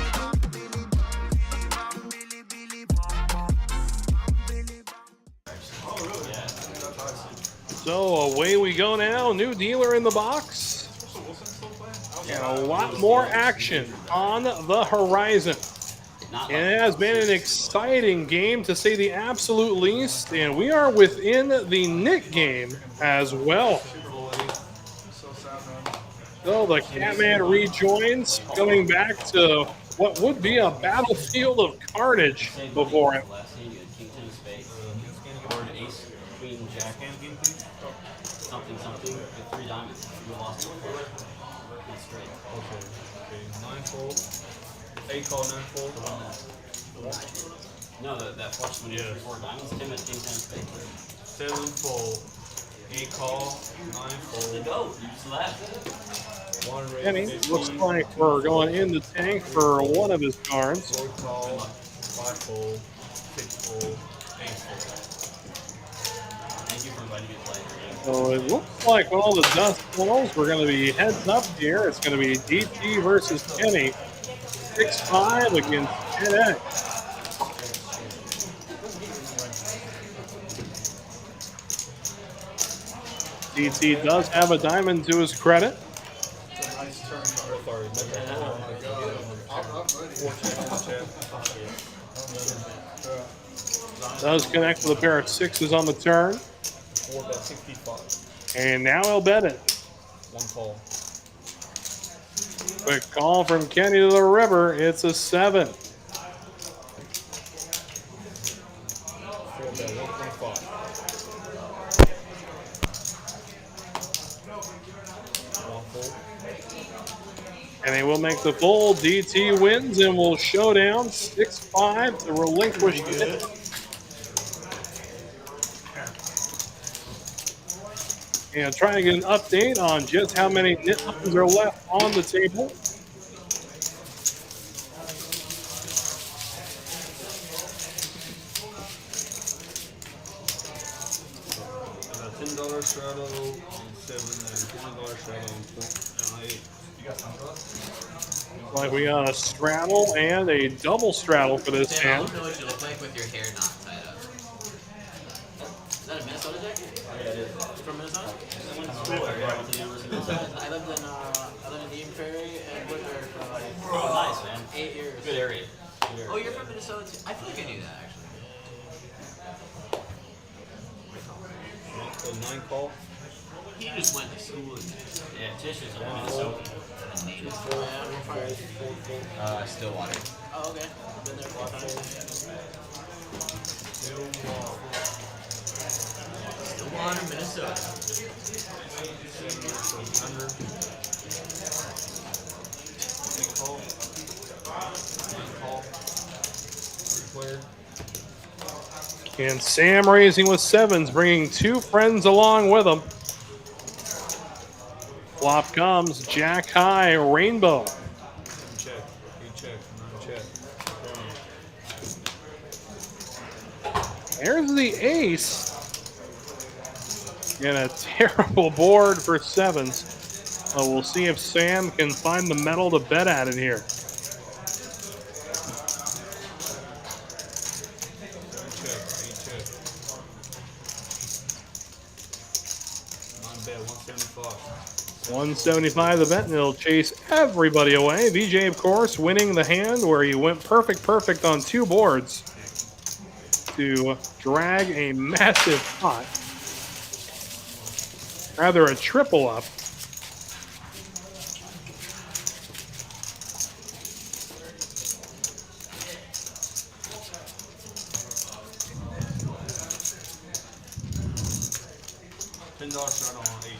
So away we go now. New dealer in the box. And a lot more action on the horizon. And it has been an exciting game to say the absolute least. And we are within the Nick game as well. So the Catman rejoins, going back to what would be a battlefield of carnage before him. Something with 3 diamonds. You lost it before. That's straight. Okay. 9 fold. 8 call, 9 fold. No, that flush when you have 4 diamonds. Tim at king 10 spade. 7 fold. 8 call, 9 fold. Go. You just left. 1 raise. Kenny, looks like we're going in the tank for one of his cards. 4 call, 5 fold, 6 fold, 8 fold. Thank you for inviting me to play. So it looks like when all the dust falls, we're going to be heads up here. It's going to be DT versus Kenny. 6-5 against 10X. DT does have a diamond to his credit. Does connect with a pair of 6s on the turn. 4 bet 65. And now he'll bet it. 1 call. Quick call from Kenny to the river. It's a 7. 4 bet 1.5. 1 fold. And they will make the fold. DT wins and will show down 6-5 to relinquish it. And trying to get an update on just how many nit buttons are left on the table. $10 straddle, 7, and $10 straddle, and 8. You got some of Like we got a straddle and a double straddle for this Sam, I hand. don't know what you look like with your hair not tied up. Is that a Minnesota jacket? Yeah, it is. From Minnesota? I went to the University of I lived in Eden Prairie and lived there for like Oh, nice, man. 8 years. Good area. Good area. Oh, you're from Minnesota too? I feel like I knew that actually. So 9 call. He just went to school. Yeah, Tish is in Minnesota. Stillwater. Oh, okay. Been there for a long time. Stillwater, Minnesota. 700. 8 call. 9 call. 3 player. And Sam raising with sevens, bringing two friends along with him. Flop comes Jack High Rainbow. Check. Check. Non-check. There's the ace. And a terrible board for sevens. We'll see if Sam can find the metal to bet at it here. Check. 175 the bet, and it'll chase everybody away. VJ, of course, winning the hand where he went perfect on two boards to drag a massive pot. Rather a triple up. $10 start on 8.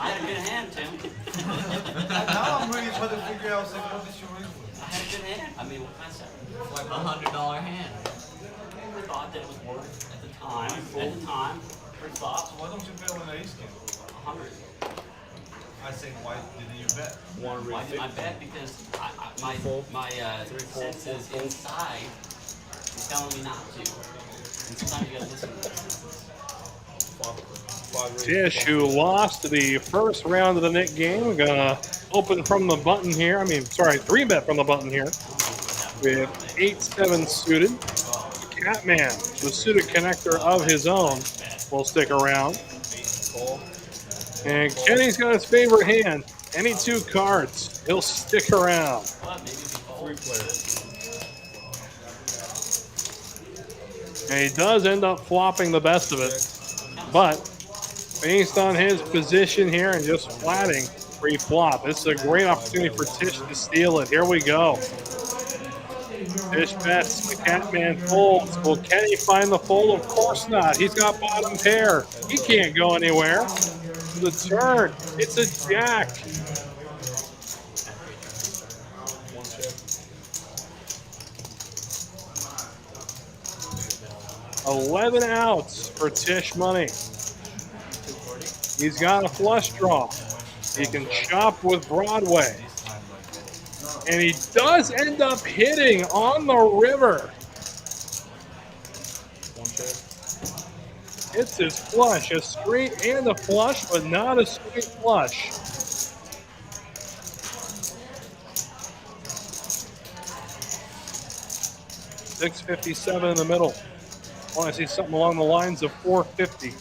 I had a good hand, Tim. Now I'm really trying to figure out what did you raise with? I had a good hand. I mean, what can I say? Like $100 hand. I thought that it was worth at the time. For thoughts, Why don't you bet when the ace came? 100. I say, why didn't you bet? Why did I bet? Because my senses inside is telling me not to. And sometimes you gotta listen to this. Tish, who lost the first round of the Nick game, gonna open from the button here. I mean, sorry, 3-bet from the button here. With 8-7 suited. Catman, the suited connector of his own, will stick around. And Kenny's got his favorite hand. Any two cards, he'll stick around. And he does end up flopping the best of it. But based on his position here and just flatting pre-flop, this is a great opportunity for Tish to steal it. Here we go. Tish bets, the Catman folds. Will Kenny find the fold? Of course not. He's got bottom pair. He can't go anywhere. The turn, it's a jack. $11 outs for Tish money. He's got a flush draw. He can chop with Broadway. And he does end up hitting on the river. It's his flush, a straight and a flush, but not a straight flush. $657 in the middle. I want to see something along the lines of $450,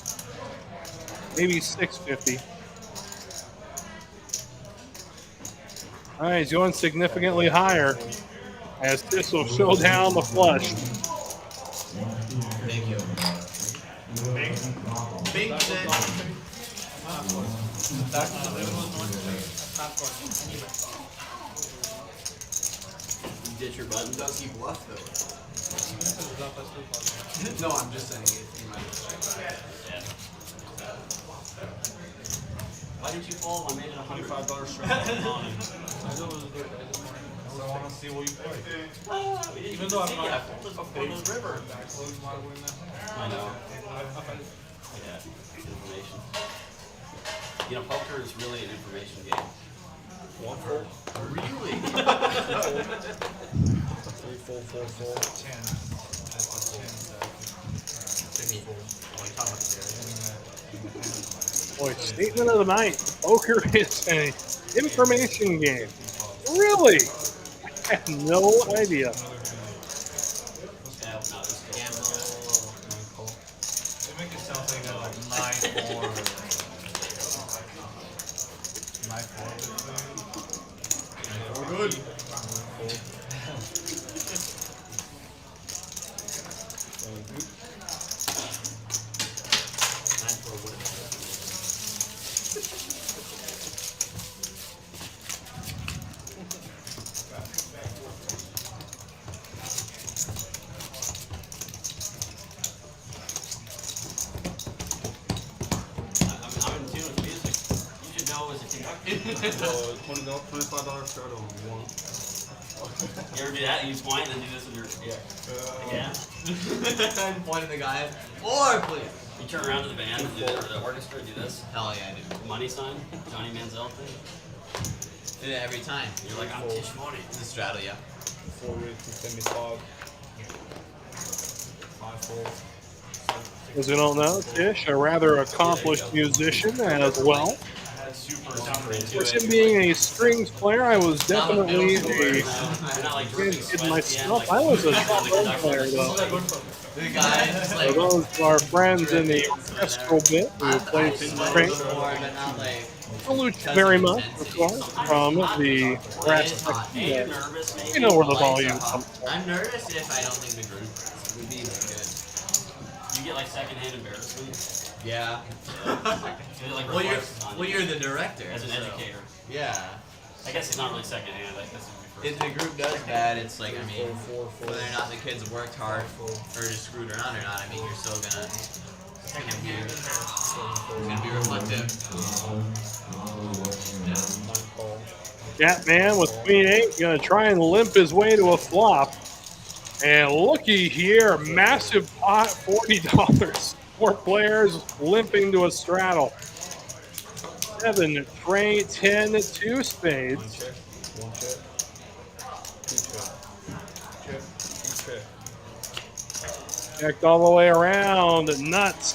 maybe $650. All right, he's going significantly higher as this will show down the flush. Thank you. Big set. You ditch your button. Does he bluff though? No, I'm just saying he might check. Why didn't you fold? I made it $105 straight on him. I want to see what you play. Even though I'm not, I folded before the river. I know. Yeah, information. You know, poker is really an information game. One fold. Really? 3 fold, 4 fold. 10. Boy, statement of the night. Poker is an information game. Really? I had no idea. They make it sound like 9-4. 9-4. Good. $25 start on 1. You ever do that? You point and then do this with your I'm pointing the guy. 4, please. You turn around to the band and do that, or the orchestra, do this. Hell yeah, I do. Money sign, Johnny Manziel thing. Do it every time. You're like, I'm Tish Money. It's a straddle, yeah. 4 with 75. 5 fold. As you don't know, Tish, a rather accomplished musician as well. Super For him being a strings player, I was definitely a kid myself. I was a trombone player, though. The guy just like. Those are friends in the orchestral bit who played strings. Salute you very much, of course, from the brass section. You know where the volume comes from. I'm nervous if I don't think the group would be good. You get like secondhand embarrassment. Yeah. Like well, you're the director. As an educator. Yeah. I guess it's not really secondhand. I guess if the group does bad, it's like, I mean, whether or not the kids worked hard or just screwed around or not, I mean, you're still gonna be reflective. Catman with Queen 8 gonna try and limp his way to a flop. And looky here, massive pot, $40. 4 players limping to a straddle. 7, Trey, 10, 2 spades. Checked all the way around. Nuts.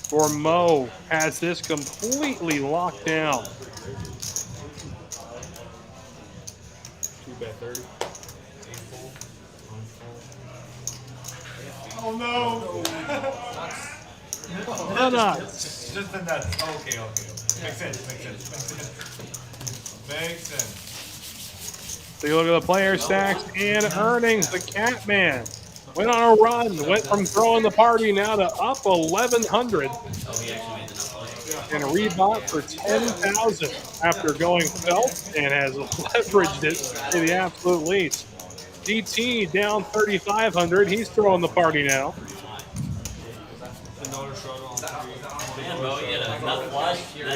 For Mo. Has this completely locked down. 2-bet 30. Oh no! The nuts. Just the nuts. Okay. Makes sense. Makes sense. Take a look at the player stacks and earnings. The Catman went on a run. Went from throwing the party now to up 1,100. And rebought for 10,000 after going felt and has leveraged it to the absolute least. DT down 3,500. He's throwing the party now.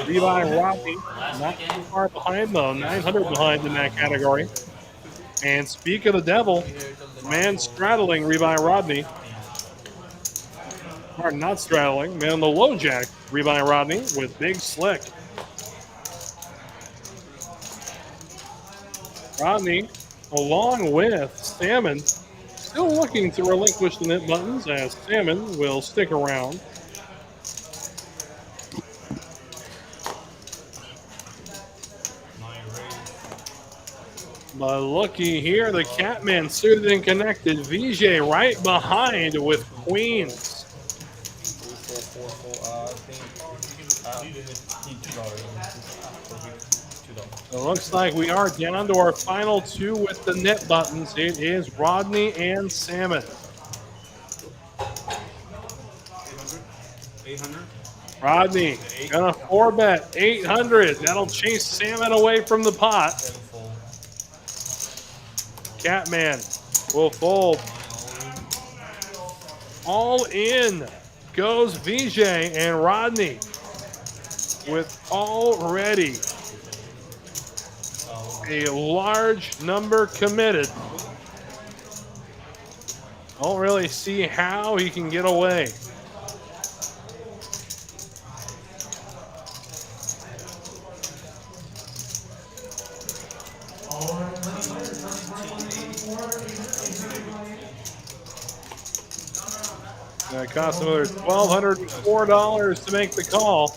Levi Rodney, not too far behind though, 900 behind in that category. And speak of the devil, man straddling Levi Rodney. Or not straddling, man on the low jack, Levi Rodney with Big Slick. Rodney, along with Salmon, still looking to relinquish the net buttons as Salmon will stick around. But looky here, the Catman suited and connected. VJ right behind with Queens. It looks like we are down to our final 2 with the net buttons. It is Rodney and Salmon. 800. Rodney gonna 4-bet 800. That'll chase Salmon away from the pot. Catman will fold. All in goes VJ and Rodney with already a large number committed. Don't really see how he can get away. It cost another $1,204 to make the call.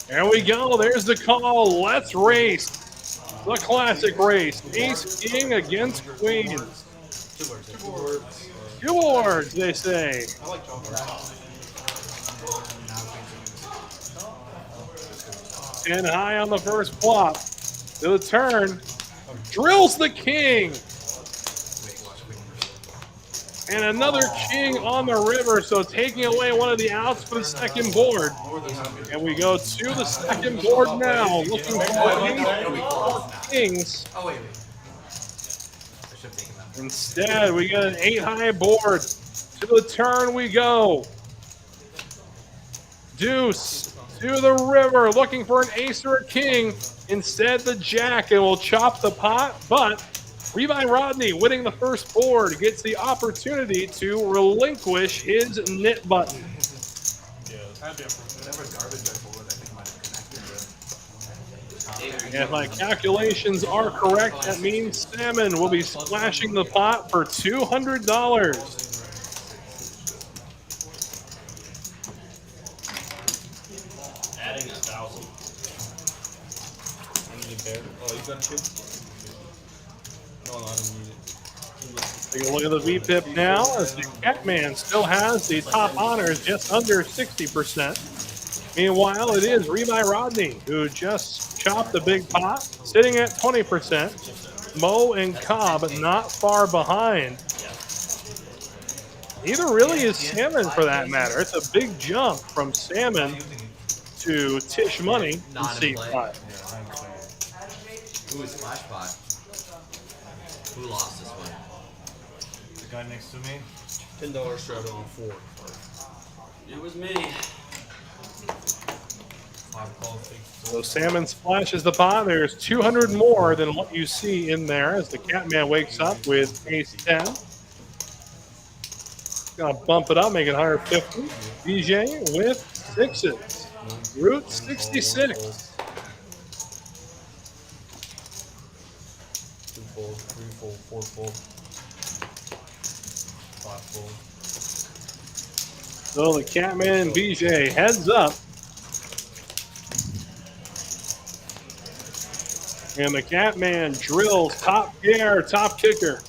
There we go. There's the call. Let's race. The classic race. Ace King against Queens. 2 boards, they say. 10 high on the first flop. To the turn. Drills the king. And another king on the river, so taking away one of the outs for the second board. And we go to the second board now, looking for kings. Oh, wait. Instead, we get an 8-high board. To the turn we go. Deuce to the river, looking for an ace or a king. Instead, the jack, and will chop the pot, but Revi Rodney, winning the first board, gets the opportunity to relinquish his knit button. And if my calculations are correct, that means Salmon will be splashing the pot for $200. Adding 1,000. I need a bear. Oh, you got two? No, I don't need it. Take a look at the VPIP now, as the Catman still has the top honors, just under 60%. Meanwhile, it is Revi Rodney, who just chopped the big pot, sitting at 20%. Mo and Cobb not far behind. Neither really is Salmon, for that matter. It's a big jump from Salmon to Tish Money in C5. Who is Splash Pot? Who lost this one? The guy next to me. $10 straddle on 4. It was me. So Salmon splashes the pot. There's 200 more than what you see in there as the Catman wakes up with ace 10. Gonna bump it up, make it 150. DJ with sixes. Route 66. 2 fold, 3 fold, 4 fold, 5 fold. So the Catman and BJ heads up. And the Catman drills top gear, top kicker.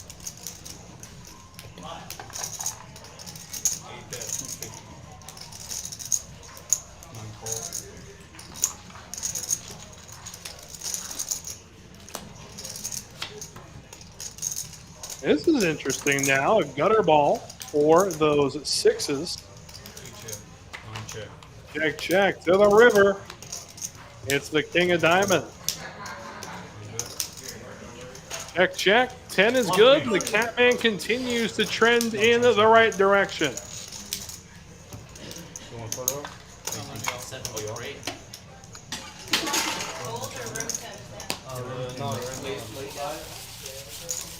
This is interesting now. A gutter ball for those sixes. Check, check to the river. It's the king of diamonds. Check, check. 10 is good. The Catman continues to trend in the right direction. You want to put up? No,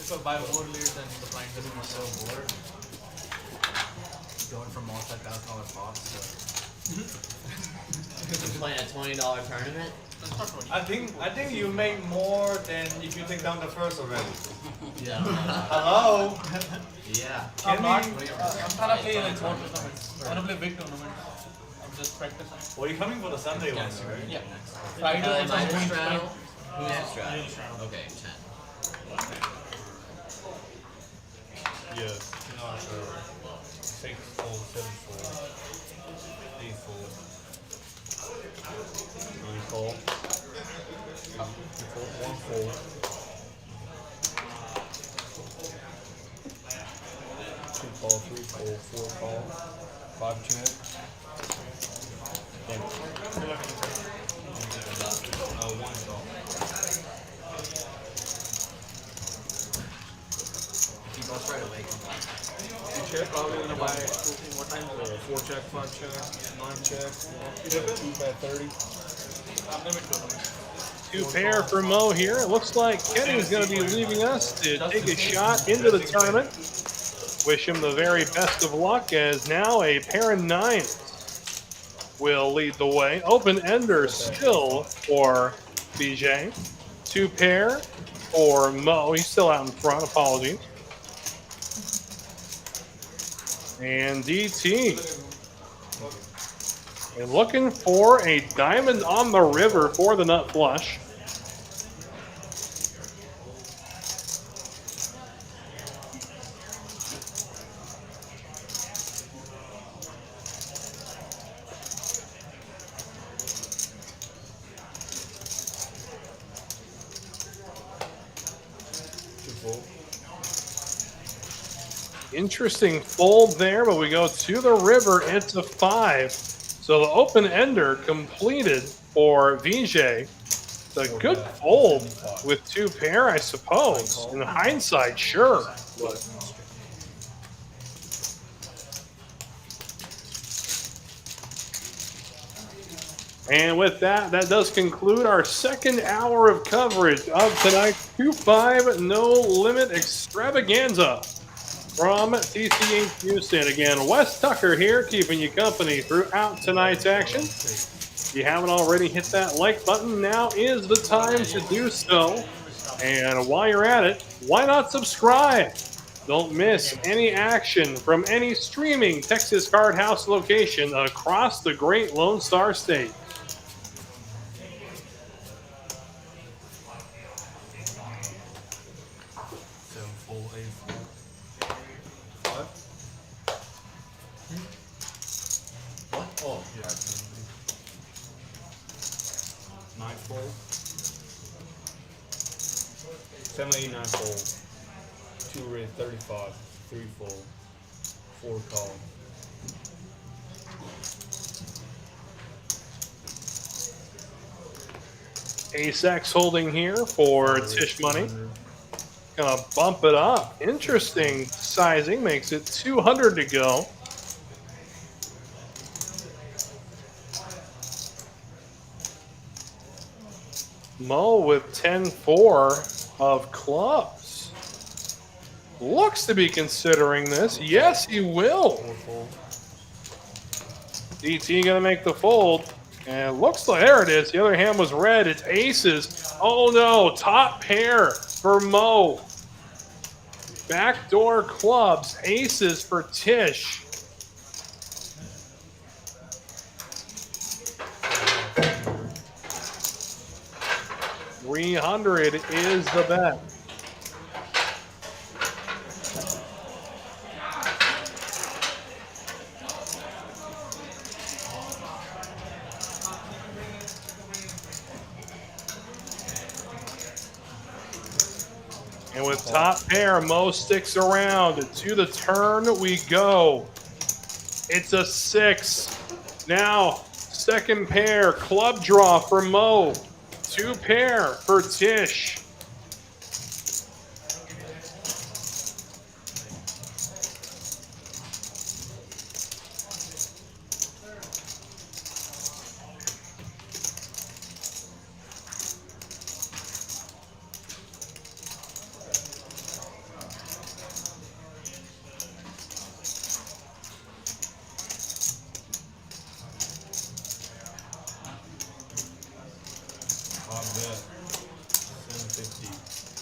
If I buy board leads and the client doesn't want to sell board, going for multi-$1,000 pots. You playing a $20 tournament? I think you make more than if you take down the first already. Yeah. Hello? Yeah. I'm trying to play like small tournaments. I want to play big tournaments. I'm just practicing. Well, you're coming for the Sunday one, right? Yeah. Friday was Minor going straddle? to Who's the straddle? Okay, 10. Yeah. No, sure. 6 fold, 7 fold, 8 fold. 9 fold. 2 fold, 1 fold. 2 call, 3 fold, 4 call, 5 check. 1 call. Keep us right away. You check, probably gonna buy 14 more times. 4 check, 5 check, 9 check. 2 bet 30. Two pair for Mo here. It looks like Kenny's going to be leaving us to take a shot into the tournament. Wish him the very best of luck, as now a pair of 9s will lead the way. Open ender still for BJ. 2 pair for Mo. He's still out in front. Apologies. And DT. And looking for a diamond on the river for the nut flush. Interesting fold there, but we go to the river. It's a 5. So the open ender completed for Vijay. It's a good fold with 2 pair, I suppose. In hindsight, sure. But and with that, that does conclude our second hour of coverage of tonight's 2-5 No Limit Extravaganza from TCH Houston. Again, Wes Tucker here, keeping you company throughout tonight's action. If you haven't already hit that like button, now is the time to do so. And while you're at it, why not subscribe? Don't miss any action from any streaming Texas Card House location across the great Lone Star State. Oh, Yeah. 9 fold. 789 fold. 2 red 35. 3 fold. 4 call. Ace-X holding here for Tish Money. Gonna bump it up. Interesting sizing, makes it 200 to go. Mo with 10-4 of clubs. Looks to be considering this. Yes, he will. DT gonna make the fold. And it looks like, there it is. The other hand was red. It's aces. Oh no, top pair for Mo. Backdoor clubs, aces for Tish. $300 is the bet. And with top pair, Mo sticks around. To the turn we go. It's a 6. Now, second pair, club draw for Mo. 2 pair for Tish.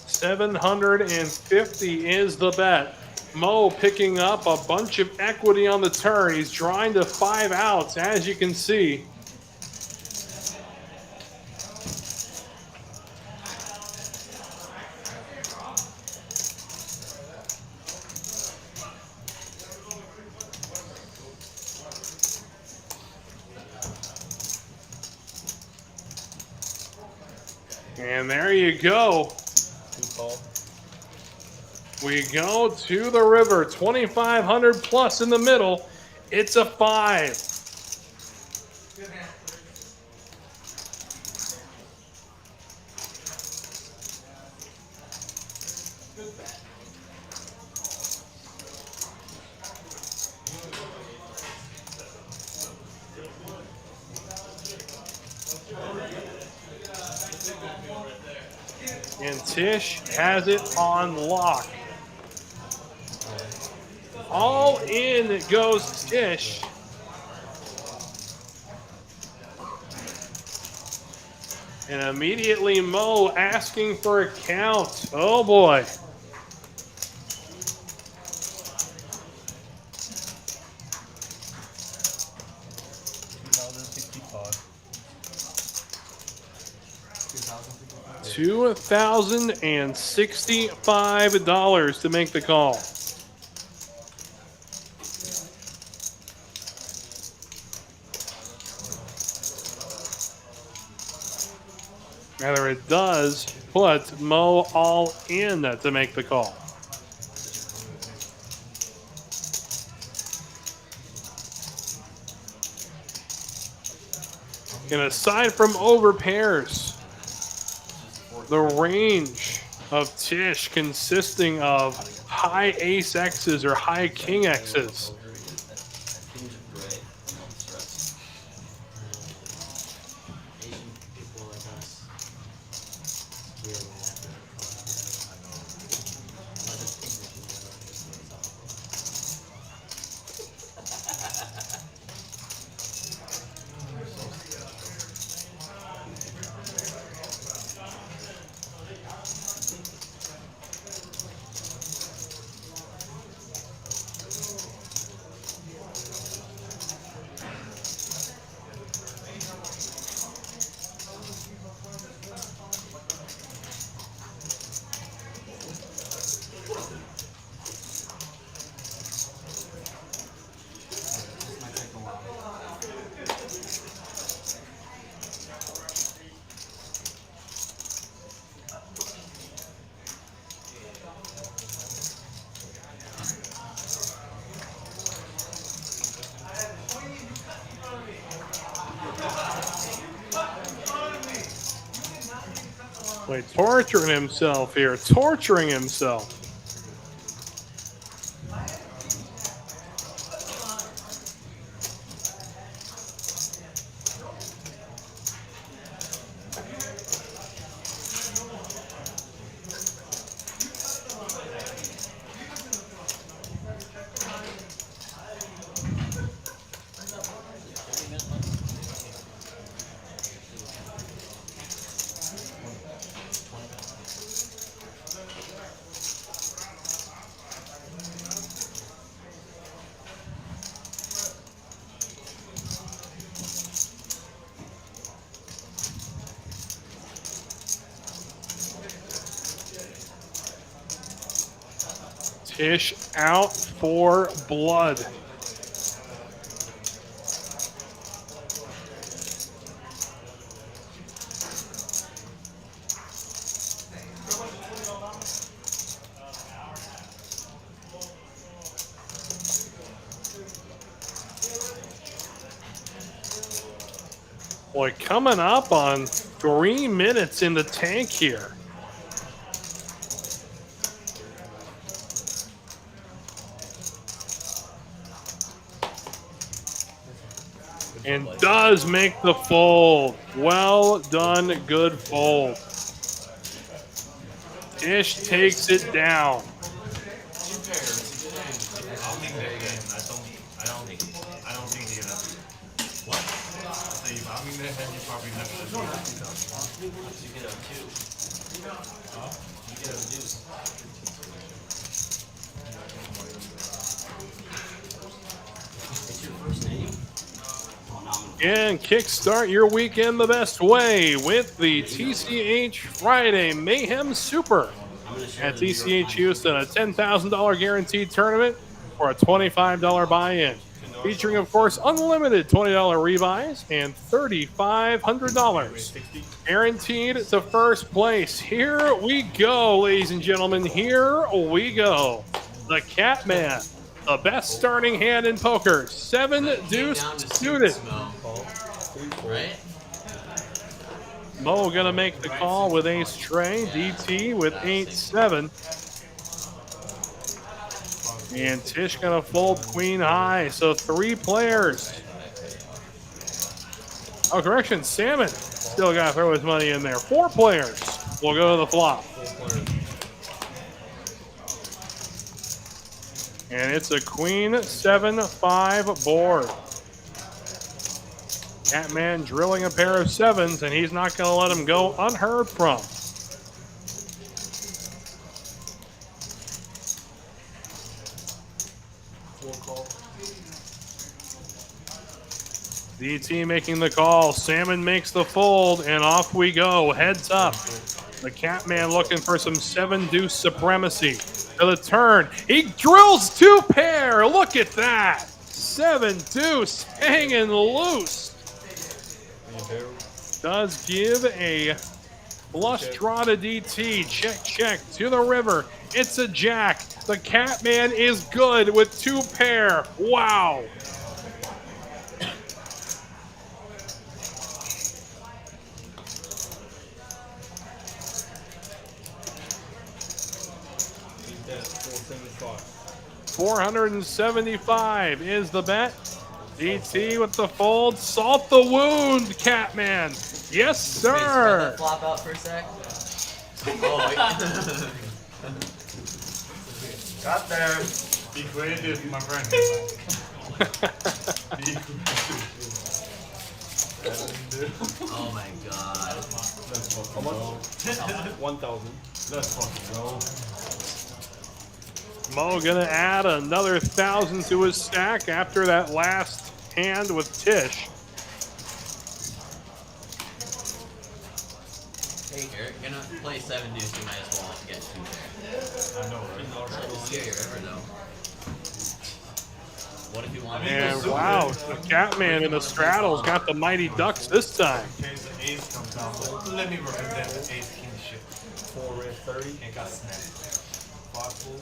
$750 is the bet. Mo picking up a bunch of equity on the turn. He's drawing to 5 outs, as you can see. And there you go. We go to the river, 2,500 plus in the middle. It's a 5. And Tish has it on lock. All in goes Tish. And immediately Mo asking for a count. Oh boy. $2,065 to make the call. Rather, it does put Mo all in to make the call. And aside from over pairs, the range of Tish consisting of high ace X's or high king X's. Wait, torturing himself here, torturing himself. Tish out for blood. Boy, coming up on 3 minutes in the tank here. And does make the fold. Well done, good fold. Tish takes it down. And kickstart your weekend the best way with the TCH Friday Mayhem Super at TCH Houston, a $10,000 guaranteed tournament for a $25 buy-in. Featuring, of course, unlimited $20 rebuys and $3,500 guaranteed to first place. Here we go, ladies and gentlemen. Here we go. The Catman, the best starting hand in poker. 7 deuce suited. Right? Mo gonna make the call with ace tray. DT with 8-7. And Tish gonna fold queen high. So 3 players. Oh, correction, Salmon still gotta throw his money in there. 4 players will go to the flop. And it's a queen 7-5 board. Catman drilling a pair of 7s, and he's not going to let him go unheard from. DT making the call. Salmon makes the fold, and off we go. Heads up. The Catman looking for some 7 deuce supremacy. To the turn. He drills 2 pair. Look at that. 7 deuce hanging loose. Does give a flush draw to DT. Check, check to the river. It's a jack. The Catman is good with 2 pair. Wow. 475 is the bet. DT with the fold. Salt the wound, Catman. Yes, Spread sir. that flop out for a sec. Oh, wait. Got there. Be creative, my friend. Be creative. Oh my god. Let's fucking go. 1,000. Let's fucking go. Mo gonna add another 1,000 to his stack after that last hand with Tish. Hey, you're gonna play 7 deuce, you might as well get 2 there. I know, right? Not to scare your river though. What if you want to And wow, the Catman in the straddle's got the Mighty Ducks this time. In case the ace comes down, let me represent the ace king shit. 4 red 30 and got snapped. 5 full.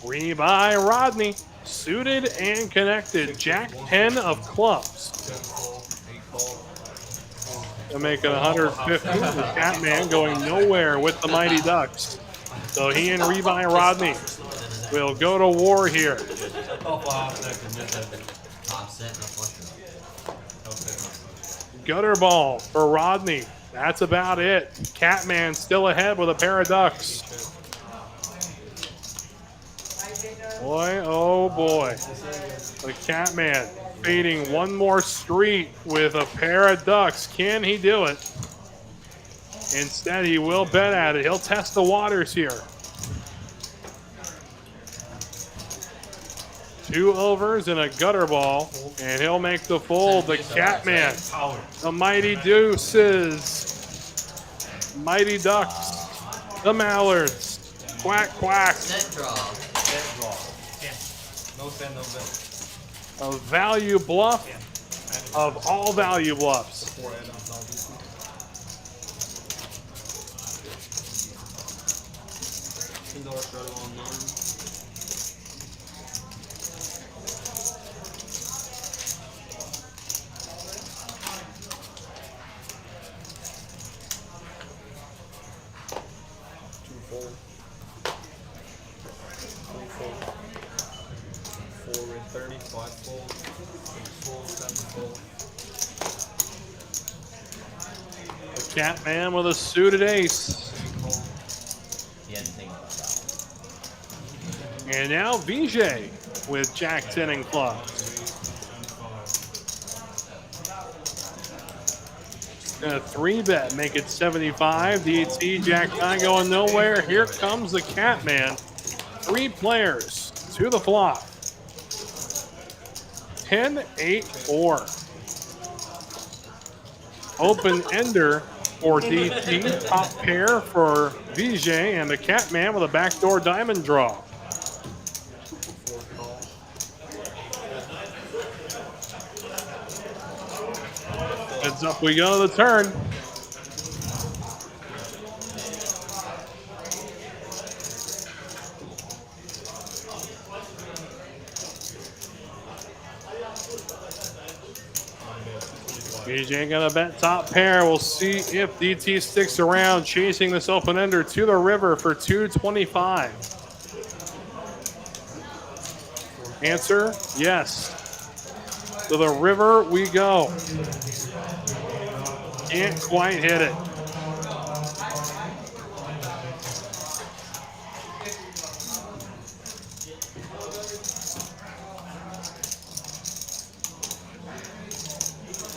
Rebuy Rodney, suited and connected. Jack 10 of clubs. 10 full, 8 full. To make it 150. The Catman going nowhere with the Mighty Ducks. So he and Rebuy Rodney will go to war here. top set, no flush. Gutter ball for Rodney. That's about it. Catman still ahead with a pair of ducks. Boy, oh boy. The Catman fading one more street with a pair of ducks. Can he do it? Instead, he will bet at it. He'll test the waters here. 2 overs and a gutter ball, and he'll make the fold. The Catman, the Mighty Deuces, Mighty Ducks, the Mallards, quack, quack. Set draw. Set draw. No send, no bet. A value bluff of all value bluffs. 4 add-ons, I'll do. $10 straddle on 9. Fold. 3 fold. 4 red 30, 5 fold, 6 fold, 7 fold. The Catman with a suited ace. He had to think about that. And now VJ with Jack 10 and clubs. A 3-bet, make it 75. DT, Jack 9 going nowhere. Here comes the Catman. 3 players to the flop. 10, 8, 4. Open ender for DT. Top pair for VJ and the Catman with a backdoor diamond draw. Heads up we go to the turn. BJ gonna bet top pair. We'll see if DT sticks around, chasing this open ender to the river for 225. Answer, yes. To the river we go. Can't quite hit it.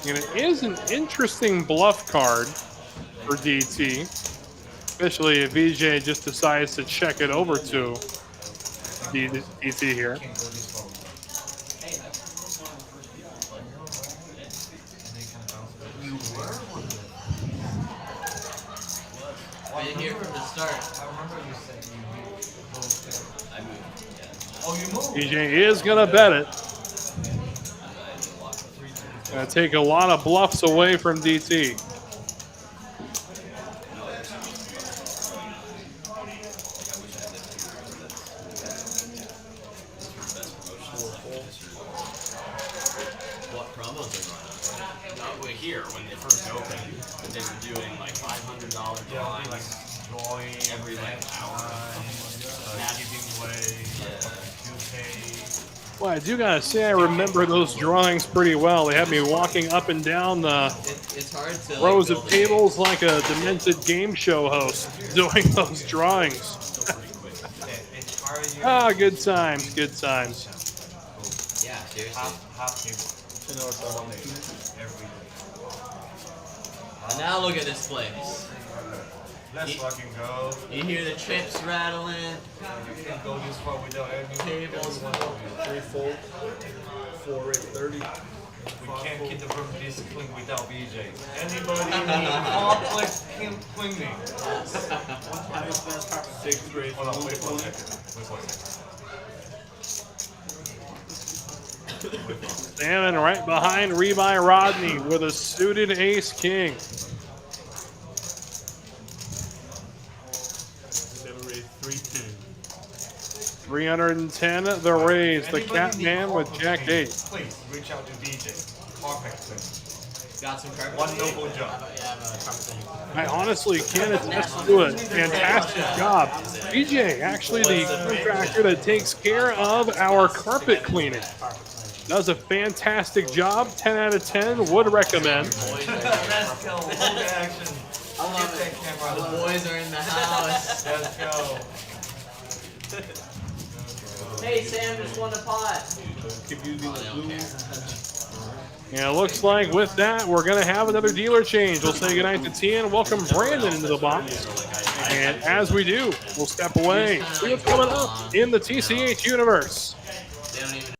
And it is an interesting bluff card for DT, especially if VJ just decides to check it over to DT here. I didn't hear from the start. I remember you said you moved. I moved. Yeah. Oh, you moved? VJ is gonna bet it. Gonna take a lot of bluffs away from DT. What promos are running? Here, when they first opened, they were doing like $500 drawings. drawing, every like hour. giving away, 2K. Well, I do gotta say, I remember those drawings pretty well. They had me walking up and down the It's hard to rows like, of tables like a demented game show host doing those drawings. Ah, good times, good times. Yeah, seriously. Half table. And now look at this place. Let's fucking go. You hear the chips rattling. You can't go this far without any Tables. 3 fold, 4 rate 30. We can't keep the room disciplined without BJ. Anybody complex cleaning. 6 rate. Hold on, wait 1 second. Wait 1 second. Salmon right behind Rebuy Rodney with a suited ace king. 7 rate 310. 310 the raise. The Catman with Jack 8. Please reach out to BJ. Carpet cleaning. Got some carpet. One noble job. I honestly can't attest to it. Fantastic job. BJ, actually the contractor that takes care of our carpet cleaning. Does a fantastic job. 10 out of 10. Would recommend. Let's go. Hold action. I love it. The boys are in the house. Let's go. Hey, Sam just won a pot. Keep using the blue. And it looks like with that, we're going to have another dealer change. We'll say goodnight to T and welcome Brandon into the box. And as we do, we'll step away. See what's coming up in the TCH universe. They don't even.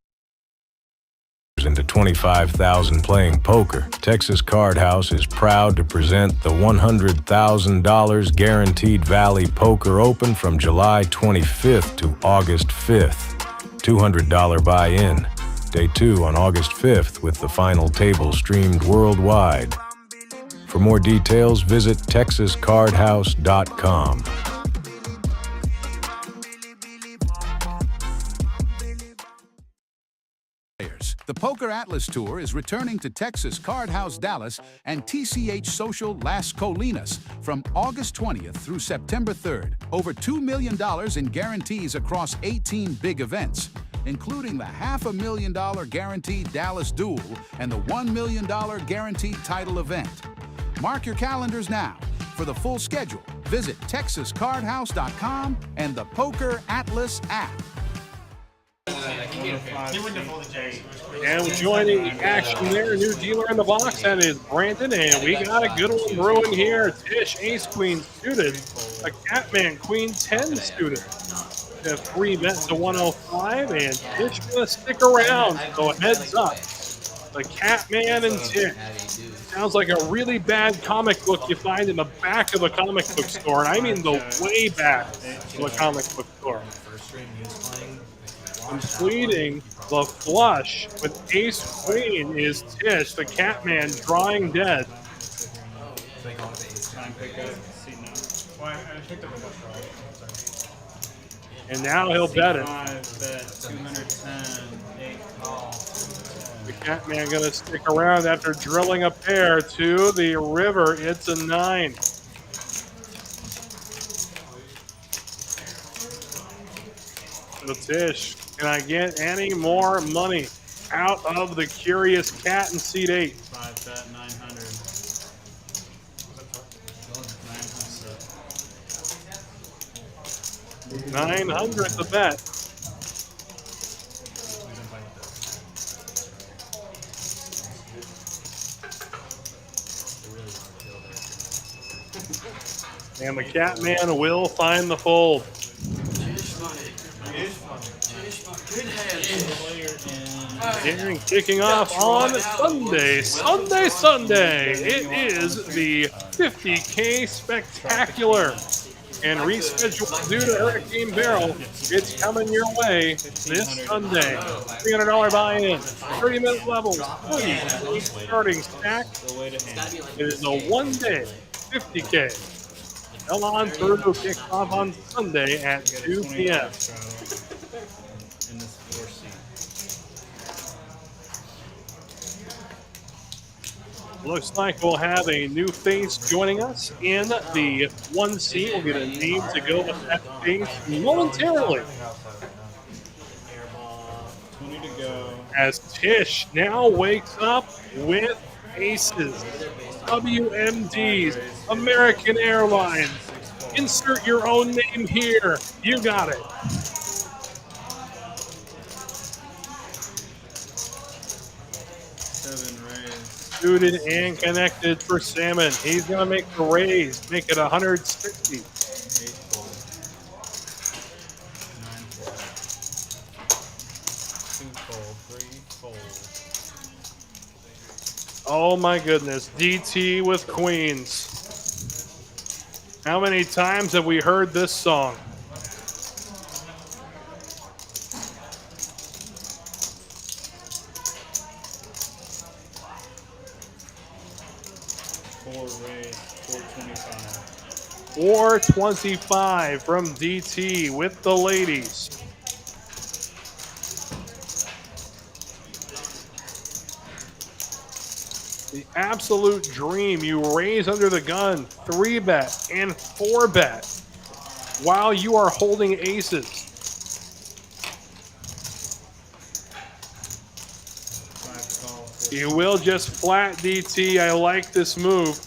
Into 25,000 playing poker, Texas Card House is proud to present the $100,000 Guaranteed Valley Poker Open from July 25th to August 5th. $200 buy-in. Day 2 on August 5th with the final table streamed worldwide. For more details, visit texascardhouse.com. The Poker Atlas Tour is returning to Texas Card House Dallas and TCH Social Las Colinas from August 20th through September 3rd. Over $2 million in guarantees across 18 big events, including the $500,000 guaranteed Dallas Duel and the $1 million guaranteed title event. Mark your calendars now. For the full schedule, visit TexasCardHouse.com and the Poker Atlas app. And joining the action there, new dealer in the box, that is Brandon, and we got a good one brewing here. Tish, ace, queen suited, a Catman, queen 10 suited. We have 3 bets to 105, and Tish gonna stick around, so heads up. The Catman and Tish. Sounds like a really bad comic book you find in the back of a comic book store, and I mean the way back of a comic book store. Completing the flush with ace queen is Tish, the Catman drawing dead. And now he'll bet it. The Catman gonna stick around after drilling a pair to the river. It's a 9. So Tish, can I get any more money out of the Curious Cat in seat 8? 5 bet 900. 900 the bet. And the Catman will find the fold. And kicking off on Sunday. It is the 50K Spectacular. And rescheduled due to Hurricane Barrel. It's coming your way this Sunday. $300 buy-in, 30-minute levels, 40 starting stack. It is a one-day 50K. Hell on through, kicks off on Sunday at 2 p.m. Looks like we'll have a new face joining us in the 1 seat. We'll get a name to go with that face momentarily. Airball, 20 to go. As Tish now wakes up with aces, WMDs, American Airlines. Insert your own name here. You got it. Suited and connected for Salmon. He's going to make the raise, make it 160. 8 fold. 9 fold. 2 fold. 3 fold. Oh my goodness. DT with queens. How many times have we heard this song? Raise, 425. 425 from DT with the ladies. The absolute dream. You raise under the gun, 3-bet and 4-bet while you are holding aces. You will just flat DT. I like this move.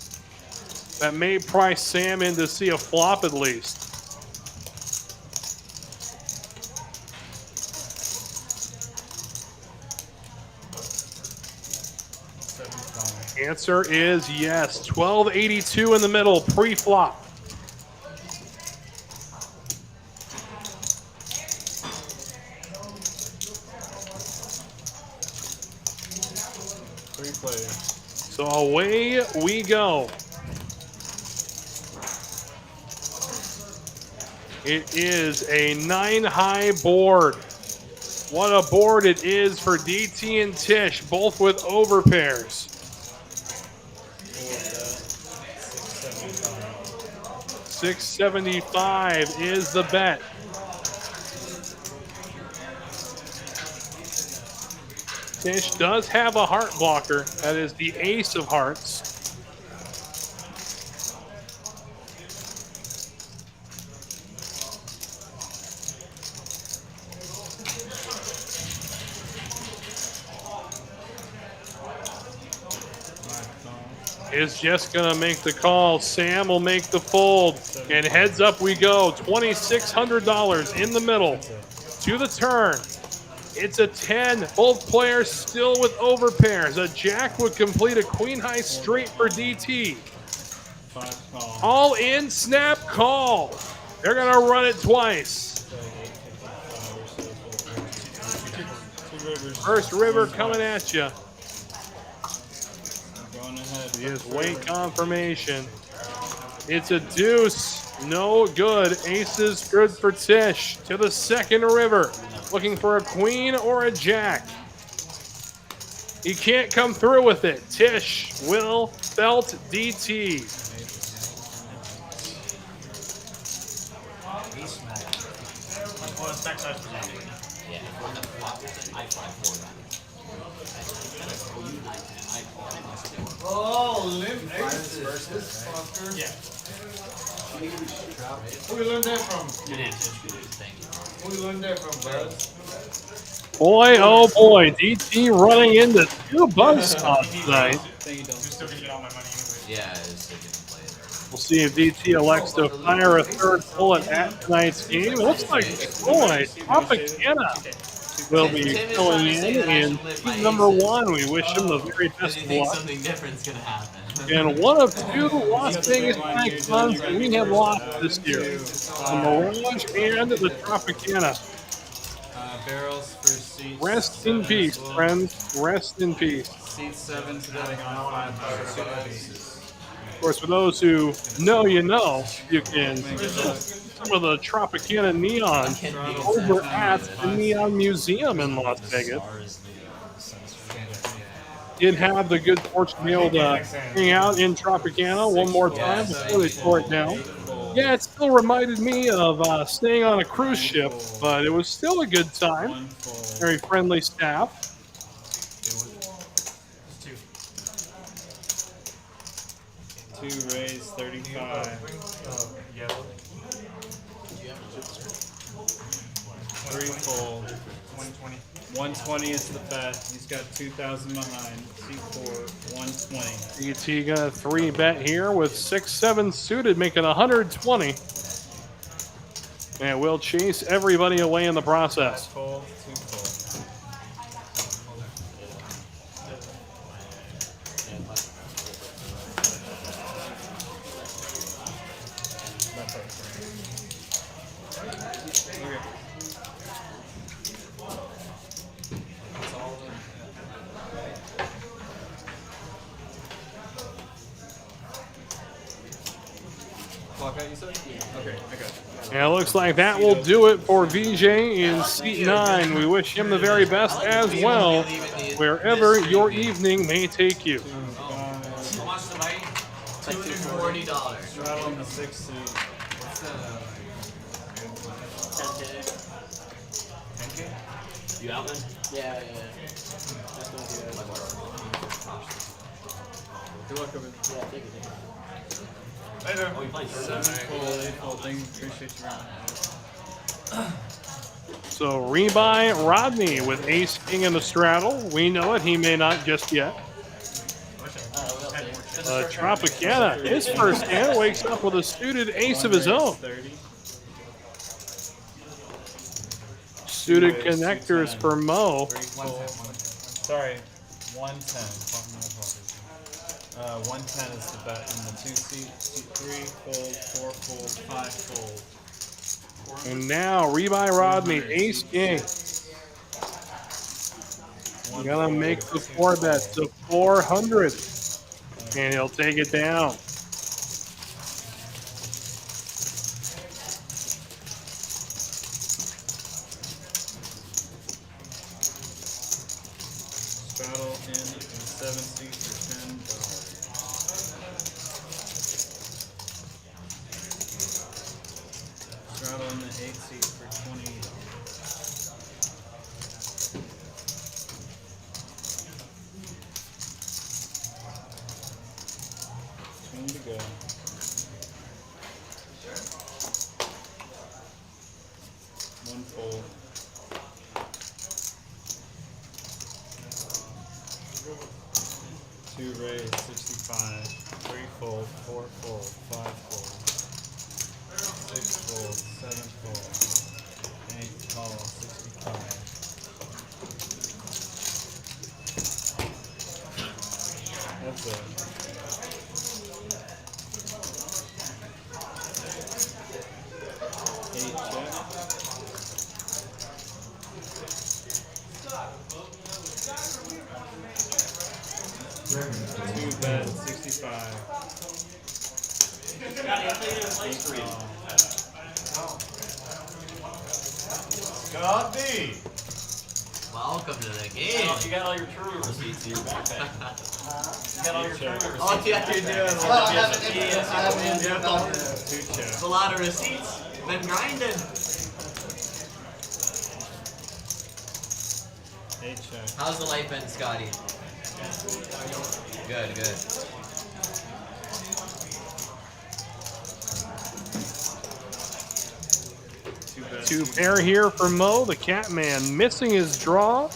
That may price Sam in to see a flop at least. Answer is yes. 1282 in the middle, pre-flop. So away we go. It is a 9-high board. What a board it is for DT and Tish, both with overpairs. 675 is the bet. Tish does have a heart blocker. That is the ace of hearts. Is just going to make the call. Sam will make the fold. And heads up we go. $2,600 in the middle. To the turn. It's a 10. Both players still with overpairs. A jack would complete a queen-high straight for DT. All in, snap, call. They're going to run it twice. First river coming at you. Is weight confirmation. It's a deuce. No good. Aces good for Tish. To the second river. Looking for a queen or a jack. He can't come through with it. Tish will belt DT. Oh, limp aces. This fucker. Yeah. Who you learned that from? Who you learned that from, bud? Boy, oh boy, DT running into 2 buzz spots tonight. We'll see if DT elects to fire a third bullet at tonight's game. It looks like, boy, Tropicana will be filling in team number 1. We wish him the very best of luck. Something different's gonna happen. And one of 2 Las Vegas Bank funds that we have lost this year. The Mirage and the Tropicana. Barrels for seats. Rest in peace, friends. Rest in peace. Seat 7 today on 5. Of course, for those who know, you know, you can some of the Tropicana neon over at the Neon Museum in Las Vegas. Did have the good fortune to be able to hang out in Tropicana one more time before they tore it down. Yeah, it still reminded me of staying on a cruise ship, but it was still a good time. Very friendly staff. 2 raise, 35. Yellow. 3 fold. 120. 120 is the bet. He's got 2,000 behind. C4, 120. ET got a 3-bet here with 6-7 suited, making 120. And we'll chase everybody away in the process. Fold, 2 fold. And it looks like that will do it for VJ in seat 9. We wish him the very best as well, wherever your evening may take you. Who wants to buy $240? Straddle on the 6th seat. What's the 10K? You out, man? Yeah. Good luck over there. Yeah, take it. Later. Oh, you playing 7 fold, 8 fold. Thank you. Appreciate you around. So rebuy Rodney with ace king in the straddle. We know it. He may not just yet. Tropicana, his first hand, wakes up with a suited ace of his own. 30. Suited connectors for Mo. 3 fold. Sorry, 110. 110 is the bet in the 2 seat. Seat 3 fold, 4 fold, 5 fold. And now rebuy Rodney, ace king. Gonna make the 4-bet to 400. And he'll take it down. Straddle in the 7 seat for $10. Straddle in the 8 seat for $20. Turn to go. One fold. Two raise, 65. 3 fold, 4 fold, 5 fold. 6 fold, 7 fold. 8 call, 65. That's it. 8 check. Two bet, 65. Scotty! welcome to the game. You got all your tournament receipts in your backpack. You got all your tournament receipts. Oh, yeah, you're doing It's a lot of receipts. Been grinding. 8 check. How's the life been, Scotty? Good, good. Two pair here for Mo, the Catman, missing his draw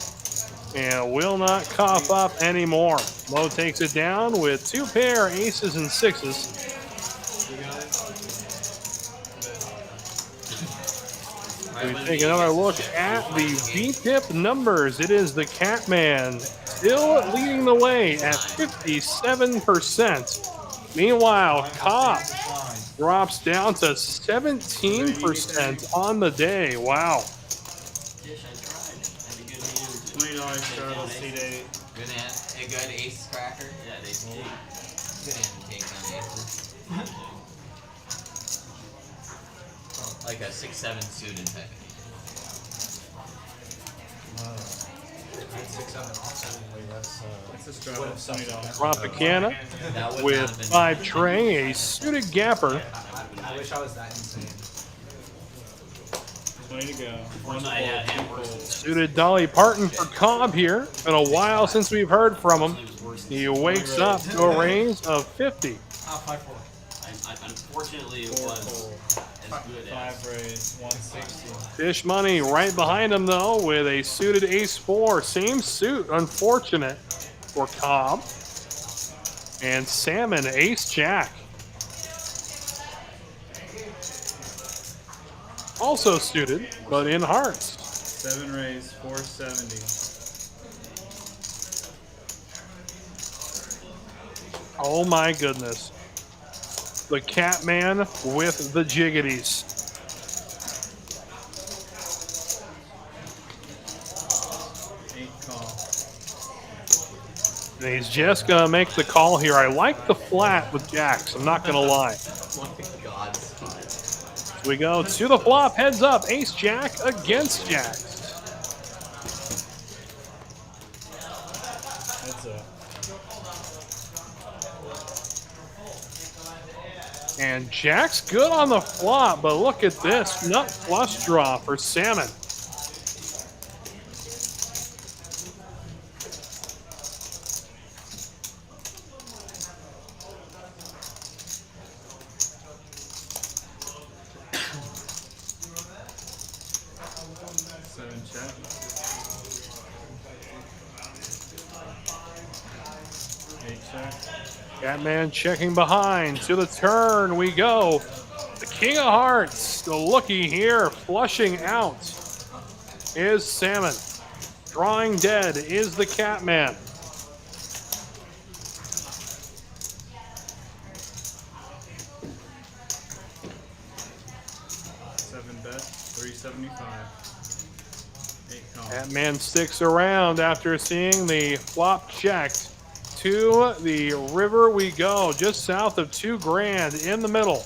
and will not cough up anymore. Mo takes it down with 2 pair, aces and 6s. We take another look at the V-tip numbers. It is the Catman still leading the way at 57%. Meanwhile, Cop drops down to 17% on the day. Wow. $20 straddle, seat 8. Good hand. A good ace cracker. Yeah, they take. Good hand to take on aces. Like a 6-7 suited type. That's a straddle, $20. Tropicana That would with not have been 5 tray, a suited gapper. I wish I was that insane. 20 to go. Fortunately, I had hand worse. Suited Dolly Parton for Cobb here. Been a while since we've heard from him. He wakes up to a raise of 50. 5-4. Unfortunately, it was as good as. 5 raise, 160. Fish money right behind him, though, with a suited ace-4. Same suit, unfortunate for Cobb. And Salmon, ace-jack. Also suited, but in hearts. 7 raise, 470. Oh my goodness. The Catman with the jiggities. And he's just going to make the call here. I like the flat with jacks, I'm not going to lie. We go to the flop, heads up, ace jack against jacks. That's a And jack's good on the flop, but look at this nut flush draw for Salmon. Catman checking behind. To the turn we go. The King of Hearts, the looky here, flushing out is Salmon. Drawing dead is the Catman. bet, 375. 8 call. Catman sticks around after seeing the flop checked. To the river we go, just south of $2,000 in the middle.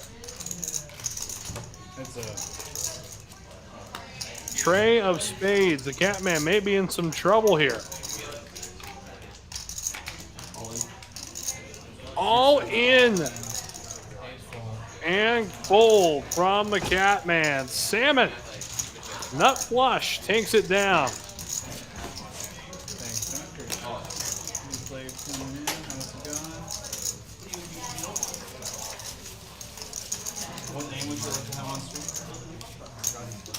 That's a Tray of spades. The Catman may be in some trouble here. All in. And fold from the Catman. Salmon, nut flush, takes it down. What name would you like to have on stream?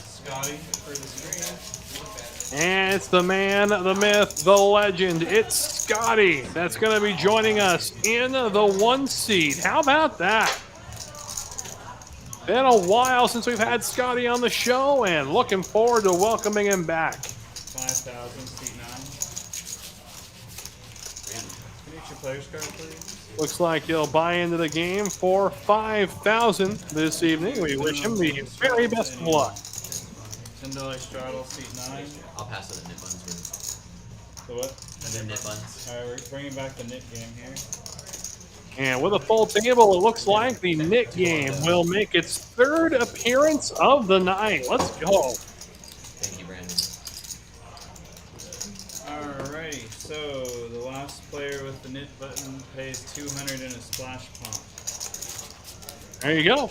Scotty for the stream. And it's the man, the myth, the legend. It's Scotty that's going to be joining us in the 1 seed. How about that? Been a while since we've had Scotty on the show, and looking forward to welcoming him back. 5,000, seat 9. Can you get your player's card, please? Looks like he'll buy into the game for 5,000 this evening. We wish him the very best of luck. $10 straddle, seat 9. I'll pass it the knit buns. The what? The knit buns. Alright, we're bringing back the knit game here. And with a full table, it looks like the knit game will make its 3rd appearance of the night. Let's go. Thank you, Brandon. Alrighty, so the last player with the knit button pays 200 in a splash pot. There you go.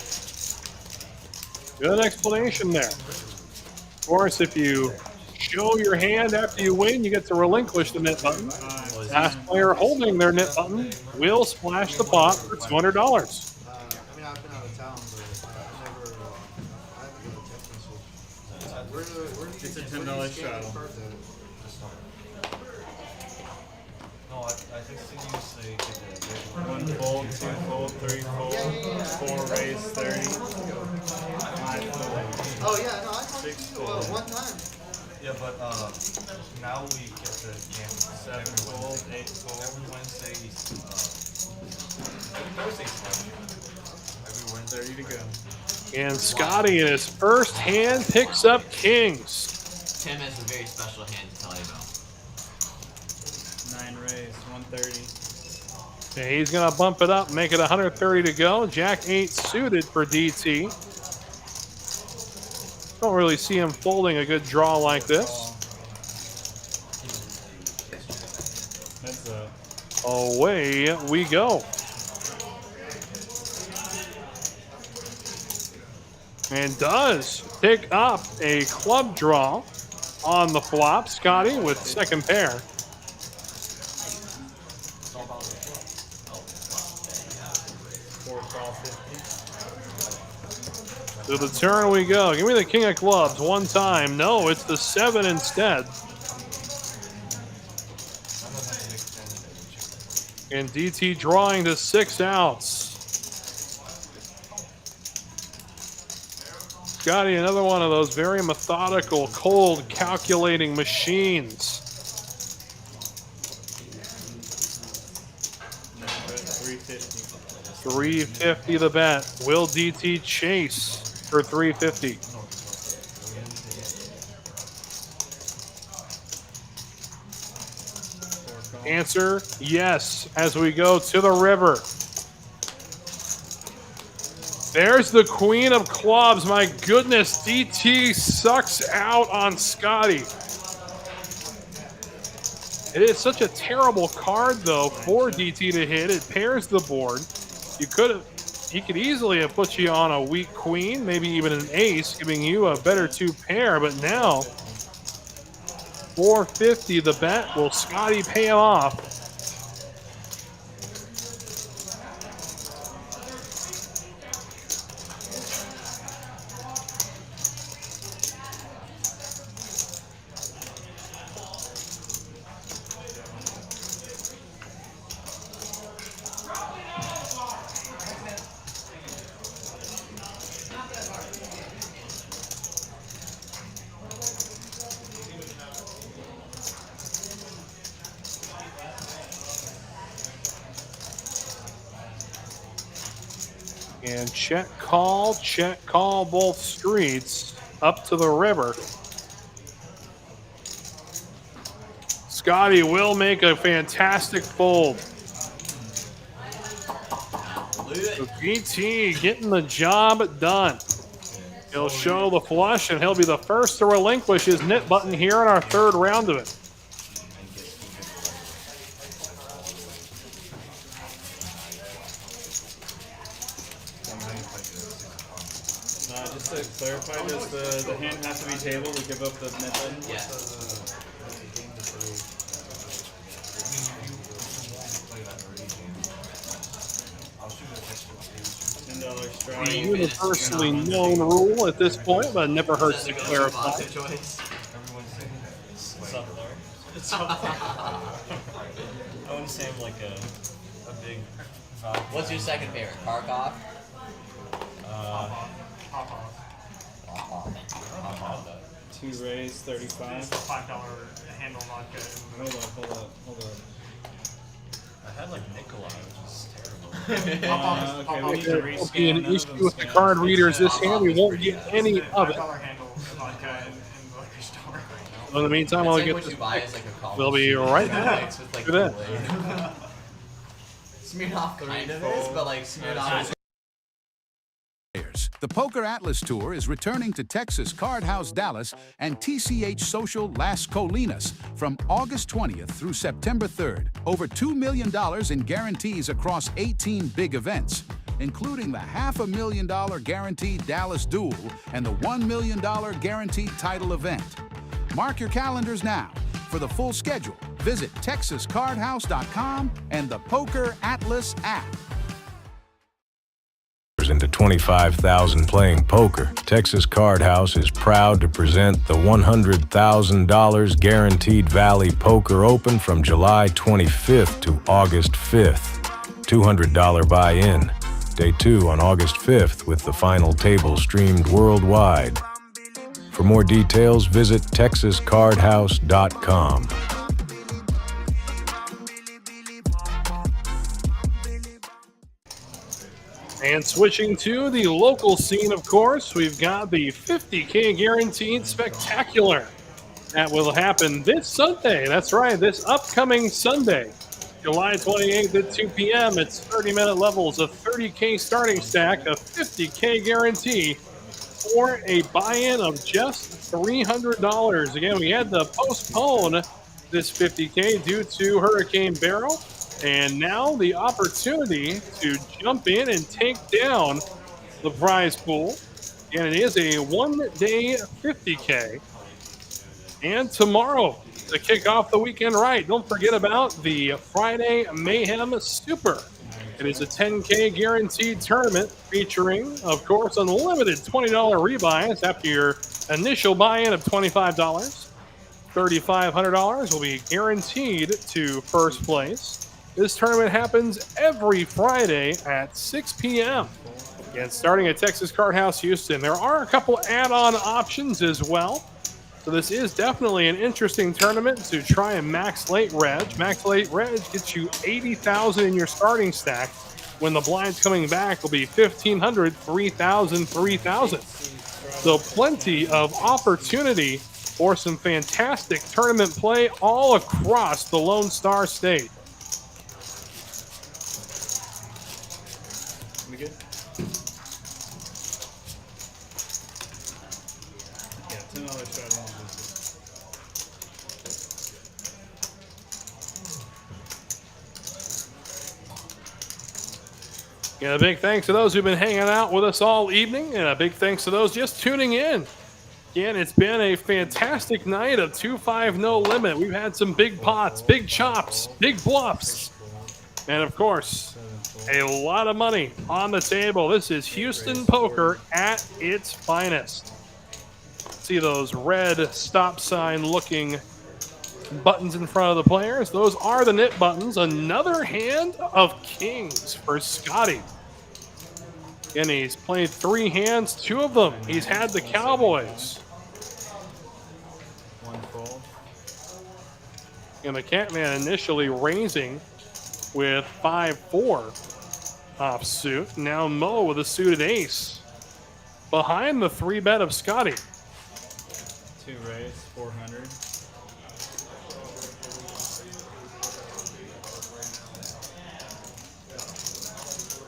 Good explanation there. Of course, if you show your hand after you win, you get to relinquish the knit button. Last player holding their knit button will splash the pot for $200. I mean, I've been out of town, but I haven't got a text message. It's a $10 straddle. No, I think you say 1 fold, 2 fold, 3 fold, 4 raise, 30. 5 fold. Oh yeah, no, I talked 6 to you fold. one time. Yeah, but now we get the game 7 fold, 8 fold. every Wednesday. Every Thursday. Every Wednesday. 30 to go. And Scotty in his first hand picks up kings. Tim has a very special hand to tell you about. 9 raise, 130. And he's going to bump it up, make it 130 to go. Jack 8 suited for DT. Don't really see him folding a good draw like this. That's a Away we go. And does pick up a club draw on the flop. Scotty with second pair. To the turn we go. Give me the king of clubs one time. No, it's the 7 instead. And DT drawing the 6 outs. Scotty, another one of those very methodical, cold, calculating machines. 350 the bet. Will DT chase for 350? Answer, yes, as we go to the river. There's the queen of clubs. My goodness, DT sucks out on Scotty. It is such a terrible card, though, for DT to hit. It pairs the board. He could easily have put you on a weak queen, maybe even an ace, giving you a better 2 pair. But now, 450 the bet. Will Scotty pay him off? And check call both streets up to the river. Scotty will make a fantastic fold. So DT getting the job done. He'll show the flush, and he'll be the first to relinquish his knit button here in our 3rd round of it. Just to clarify, does the hand have to be tabled to give up the net button? Yes. $10 strike. A universally known rule at this point, but it never hurts to clarify. It's up there. I wouldn't say I'm like a big vibe. What's your second favorite? Kharkov? Two raise, 35. $5 handle vodka. Hold up. I had like Nikolai, which is terrible. Okay, we need to There will be an issue with the card readers this hand. We won't get any of it. $5 handle vodka in the liquor store. In the meantime, I'll get this. We'll be right back. Do that. Smirnoff kind of is, but like Smirnoff. The Poker Atlas Tour is returning to Texas Card House Dallas and TCH Social Las Colinas from August 20th through September 3rd. Over $2 million in guarantees across 18 big events, including the $500,000 guaranteed Dallas Duel and the $1 million guaranteed title event. Mark your calendars now. For the full schedule, visit TexasCardHouse.com and the Poker Atlas app. Into 25,000 playing poker, Texas Card House is proud to present the $100,000 Guaranteed Valley Poker Open from July 25th to August 5th. $200 buy-in. Day 2 on August 5th with the final table streamed worldwide. For more details, visit TexasCardHouse.com. And switching to the local scene, of course, we've got the $50K Guaranteed Spectacular. That will happen this Sunday. That's right, this upcoming Sunday, July 28th at 2 p.m. It's 30-minute levels, a $30K starting stack, a $50K guarantee for a buy-in of just $300. Again, we had to postpone this $50K due to Hurricane Beryl. And now the opportunity to jump in and take down the prize pool. And it is a one-day 50K. And tomorrow, to kick off the weekend right, don't forget about the Friday Mayhem Super. It is a 10K guaranteed tournament featuring, of course, unlimited $20 rebuys after your initial buy-in of $25. $3,500 will be guaranteed to first place. This tournament happens every Friday at 6 p.m. And starting at Texas Card House Houston, there are a couple add-on options as well. So this is definitely an interesting tournament to try and max late reg. Max late reg gets you 80,000 in your starting stack. When the blinds coming back will be 1,500, 3,000, 3,000. So plenty of opportunity for some fantastic tournament play all across the Lone Star State. We good? Yeah, $10 shot in. And a big thanks to those who've been hanging out with us all evening, and a big thanks to those just tuning in. Again, it's been a fantastic night of 2-5 no limit. We've had some big pots, big chops, big bluffs, and of course, a lot of money on the table. This is Houston poker at its finest. See those red stop sign looking buttons in front of the players? Those are the nit buttons. Another hand of kings for Scotty. And he's played 3 hands, 2 of them he's had the Cowboys. One fold. And the Catman initially raising with 5-4 offsuit. Now Mo with a suited ace behind the 3-bet of Scotty. 2 raise, 400.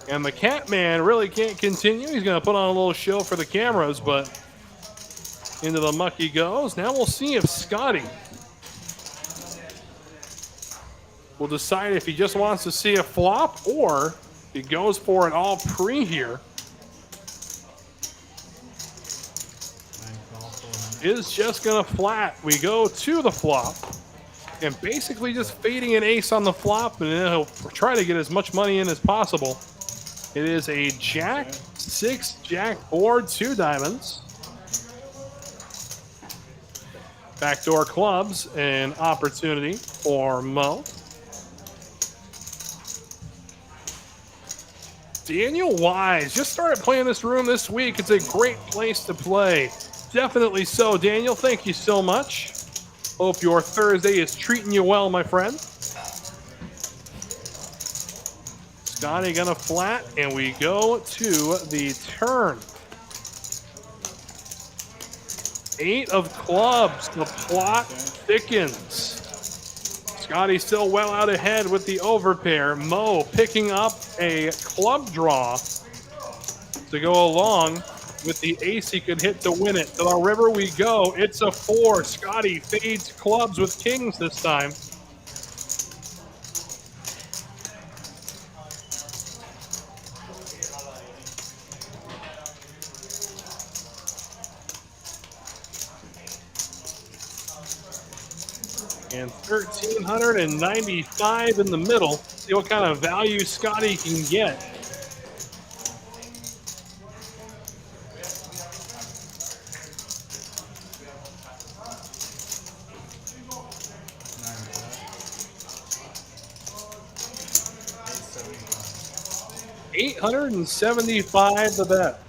And the Catman really can't continue. He's going to put on a little show for the cameras, but into the muck he goes. Now we'll see if Scotty will decide if he just wants to see a flop or he goes for it all pre here. Is just going to flat. We go to the flop and basically just fading an ace on the flop, and then he'll try to get as much money in as possible. It is a jack, 6, jack board, 2 diamonds. Backdoor clubs, an opportunity for Mo. Daniel Wise just started playing this room this week. It's a great place to play. Definitely so, Daniel. Thank you so much. Hope your Thursday is treating you well, my friend. Scotty gonna flat, and we go to the turn. 8 of clubs. The plot thickens. Scotty still well out ahead with the overpair. Mo picking up a club draw to go along with the ace he could hit to win it. To the river we go. It's a 4. Scotty fades clubs with kings this time. And 1,395 in the middle. See what kind of value Scotty can get. $875 the bet.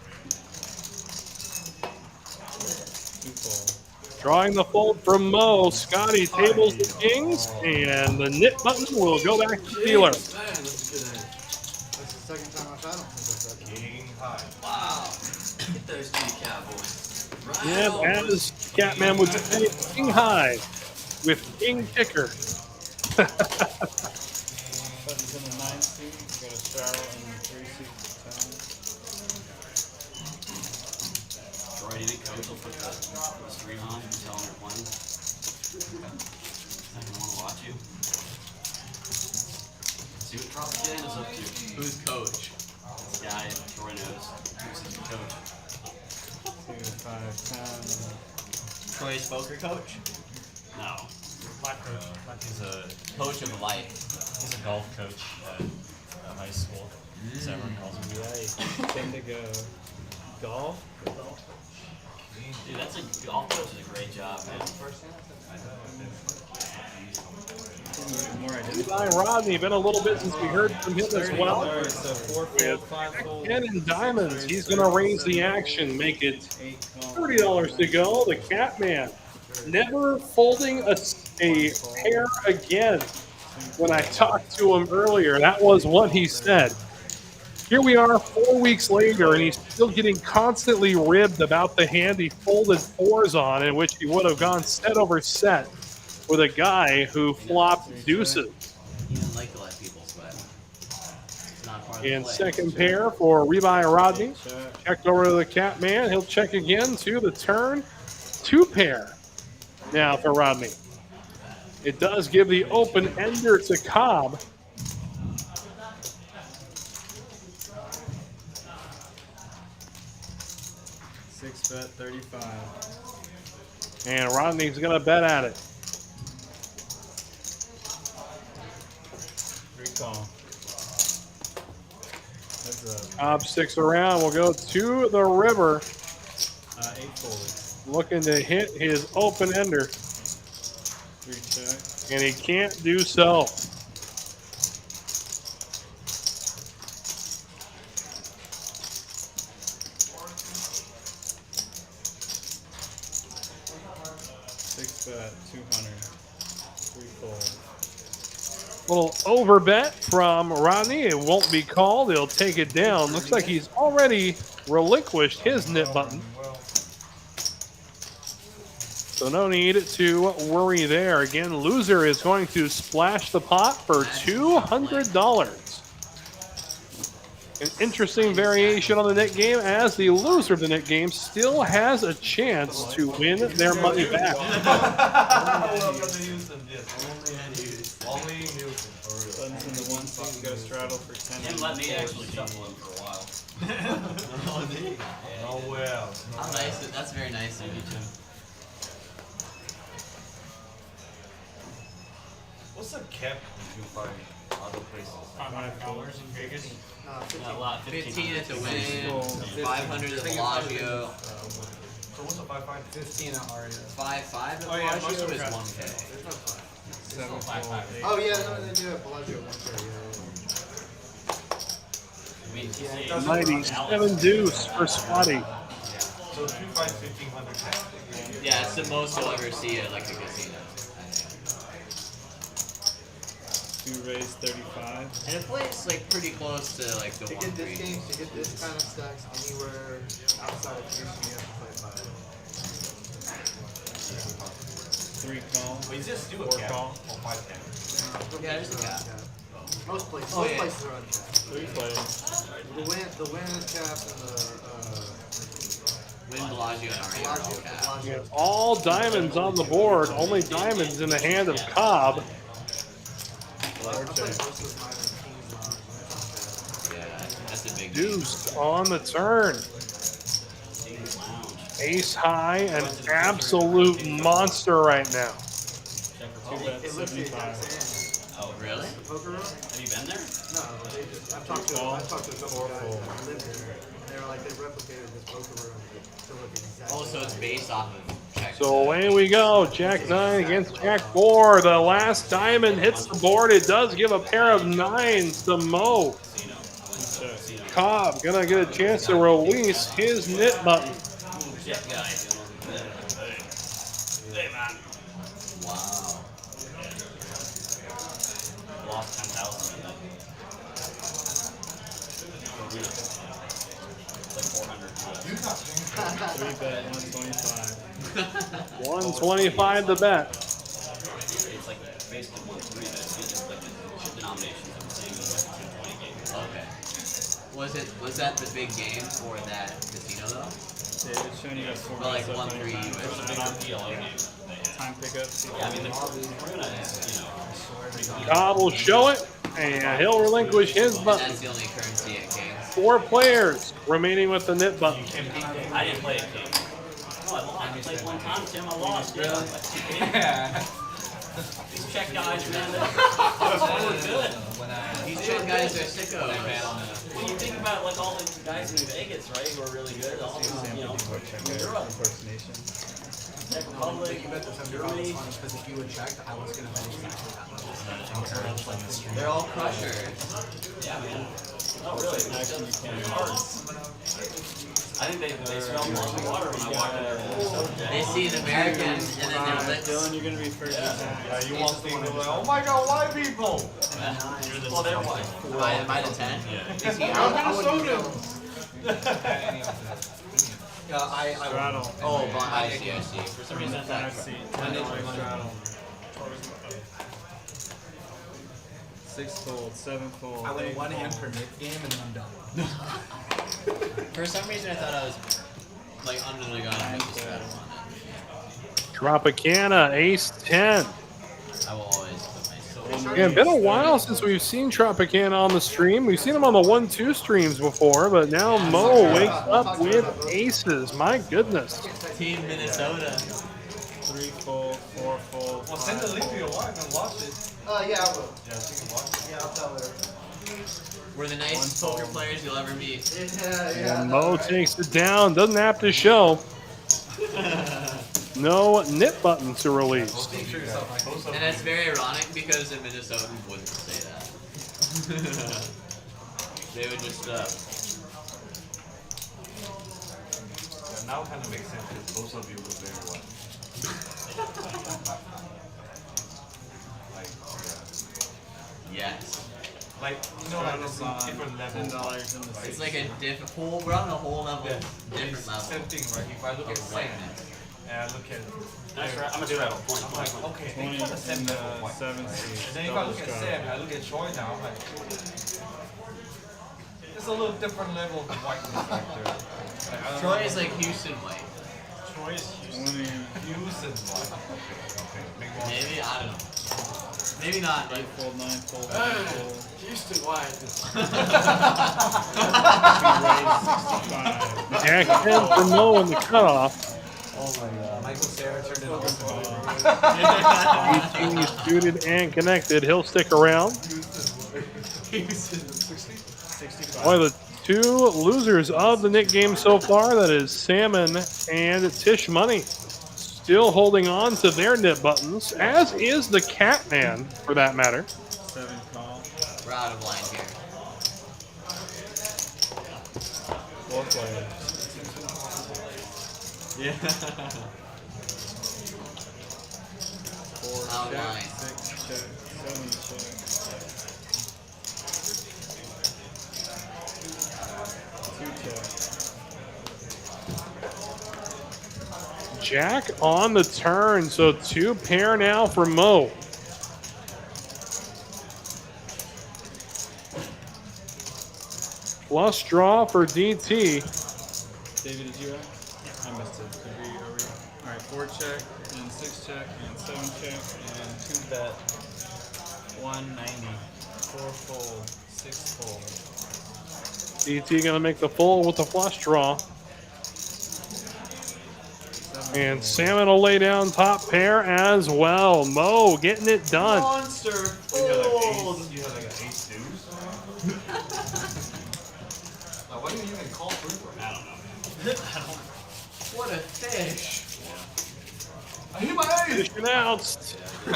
Drawing the fold from Mo. Scotty tables the kings, and the nit button will go back to dealer. That's the second time I've had him. King high. Wow. Get those 2 Cowboys. Right Yeah, on. as Catman would say, king high with king kicker. Buttons in the 9 seat. Got a straddle in the 3 seat. Troy, do you think Coach will put the stream on and tell them you're playing? I don't want to watch you. See what Tropicana is up to. Who's Coach? This guy Troy knows. Who's his coach? 2, 5, 10. Troy's poker coach? No. Life coach. He's a coach of life. He's a golf coach. high school. So everyone calls me. Yikes. Indigo. Golf? Dude, that's a golf coach is a great job, man. Levi Rodney, been a little bit since we heard from him as well. So 4 fold, 5 fold. Ken and diamonds, he's going to raise the action, make it $30 to go. The Catman, never folding a pair again. When I talked to him earlier, that was what he said. Here we are 4 weeks later, and he's still getting constantly ribbed about the hand he folded fours on, in which he would have gone set over set with a guy who flopped deuces. He didn't like to let people sweat. It's not part of the And play. second pair for Levi Rodney. Checked over to the Catman. He'll check again to the turn. 2 pair now for Rodney. It does give the open ender to Cobb. Six bet 35. And Rodney's going to bet at it. 3 call. That's a Cobb sticks around. We'll go to the river. 8 fold. Looking to hit his open ender. 3 check. And he can't do so. Bet 200. 3 fold. Little over bet from Rodney. It won't be called. He'll take it down. Looks like he's already relinquished his nip button. So no need to worry there. Again, loser is going to splash the pot for $200. An interesting variation on the net game, as the loser of the net game still has a chance to win their money back. Only Houston, for real. Buttons in the 1 spot to go straddle for 10. Him let me actually shuffle him for a while. Nowhere else. How nice. That's very nice of you, Tim. What's the cap you find other places? $500 in Vegas. Not a lot. 15 at the win, 500 at Bellagio, So what's the 5-5? 15 at Aria. 5-5 at Oh, yeah, most Bellagio of is them 1K. 7 fold. 8. Oh yeah, no, they do at Bellagio 1K. I mean, 97 deuce for Spotty. So 2 5 1500 cap. Yeah, it's the most you'll ever see at like a casino. 2 raise 35. And it plays like pretty close to like the To 1 get this 3. game, to get this kind of stacks anywhere outside of Houston, you have to play 5. 3 call. Wait, just do a 4 cap call. or 5 Yeah, there's a cap. Most places, Oh, most yeah. places are uncapped. 3 plays. The win is capped and Win Bellagio and Aria are all capped. Yeah, all diamonds on the board. Only diamonds in the hand of Cobb. I'll play most of mine in King's Lounge. Yeah, that's a big Deuce on the turn. Ace high, an absolute monster right now. 2 bet It looks the exact 75. same. Oh, really? The poker room? Have you been there? No, they just, I've talked to a couple guys that live there, and they were like, they replicated this poker room to look exactly. Oh, so it's based off of check. So away we go. Jack 9 against Jack 4. The last diamond hits the board. It does give a pair of 9s to Mo. Cobb gonna get a chance to release his knit button. Jet guy. Hey, man. Wow. Lost 10,000 in that. It's like 400. 3 bet 125. 125 to bet. It's like basically 1-3. It's like the chip denominations of the same as like the 220 game. Okay. Was that the big game for that casino though? Yeah, it's showing you that 4 Well, like bet 1-3 75. US. PLO game. Time pickup. Yeah, I mean, we're gonna, Cobb will show it, and he'll relinquish his button. That's the only currency at Kings. 4 players remaining with the knit button. I didn't play a game. No, I played one time, Tim. I lost. Yeah. These check guys, man, they're good. These check guys are sickos. When you think about like all the guys in Vegas, right, who are really good, all you know, Europe, Czech Republic, Germany. Because if you had checked, I was gonna bet exactly that much. They're all crushers. Yeah, man. Oh, really? I think they smell more of the water when I walk in there. They see an American and then they're lips. Dylan, you're gonna be first. Yeah, you want to go like, oh my god, white people! Well, they're white. Am I the 10? Yeah. Is he I'm out? Minnesota! Straddle. Oh, but I see. For some reason, Five seat. $10 straddle. 6 fold, 7 fold. I win 8 one hand fold. per mid game and then I'm done. For some reason, I thought I was like under the gun with the straddle on Tropicana, ace 10. it. I will always put myself. Yeah, it's been a while since we've seen Tropicana on the stream. We've seen him on the 1-2 streams before, but now Mo wakes up with aces. My goodness. Team Minnesota. 3 fold, 4 fold. Well, send the link to your wife and watch it. Yeah, I will. Yeah, she can watch it. Yeah, I'll tell her. We're the nicest poker players you'll ever meet. Yeah. And Mo takes it down. Doesn't have to show. No nip button to release. Speak for yourself, Michael. And that's very ironic because a Minnesotan wouldn't say that. They would just, Yeah, now it kind of makes sense because both of you were very white. Like, yes. like, you know, like this different level. $10 in the It's like a different whole, we're on a whole level, different level. Same thing, right? If I look at of Sam whiteness. and I look at I'm gonna straddle. I'm like, okay, they 20, got the same level of white. 7 And seat. then if I Double look at straddle. Sam and I look at Troy now, I'm like, it's a little different level of whiteness right there. Like, I don't Troy know. is like Houston white. Troy is 20, Houston white. Okay. Make one. Maybe, I don't know. Maybe not, but 8 fold, 9 fold, 10 fold. Houston white. Jack 10 for Mo in the cutoff. Michael Sarah turned it on. He's suited and connected. He'll stick around. 65. One of the two losers of the Nick game so far, that is Salmon and Tish Money. Still holding on to their nip buttons, as is the Catman, for that matter. 7 call. We're out of line here. 4 players. Yeah. 4 Out check, line. 6 check, 7 check. 2 check. Jack on the turn, so 2 pair now for Mo. Plus draw for DT. David, did you act? I missed it. Alright, 4 check, and 6 check, and 7 check, and 2 bet. 190. 4 fold, 6 fold. DT gonna make the full with the flush draw. 7 And fold. Salmon will lay down top pair as well. Mo getting it done. Monster You have fold. like ace deuce? Like, what do you even call free for? I don't know. What a fish. I hit my ace! Fish announced. I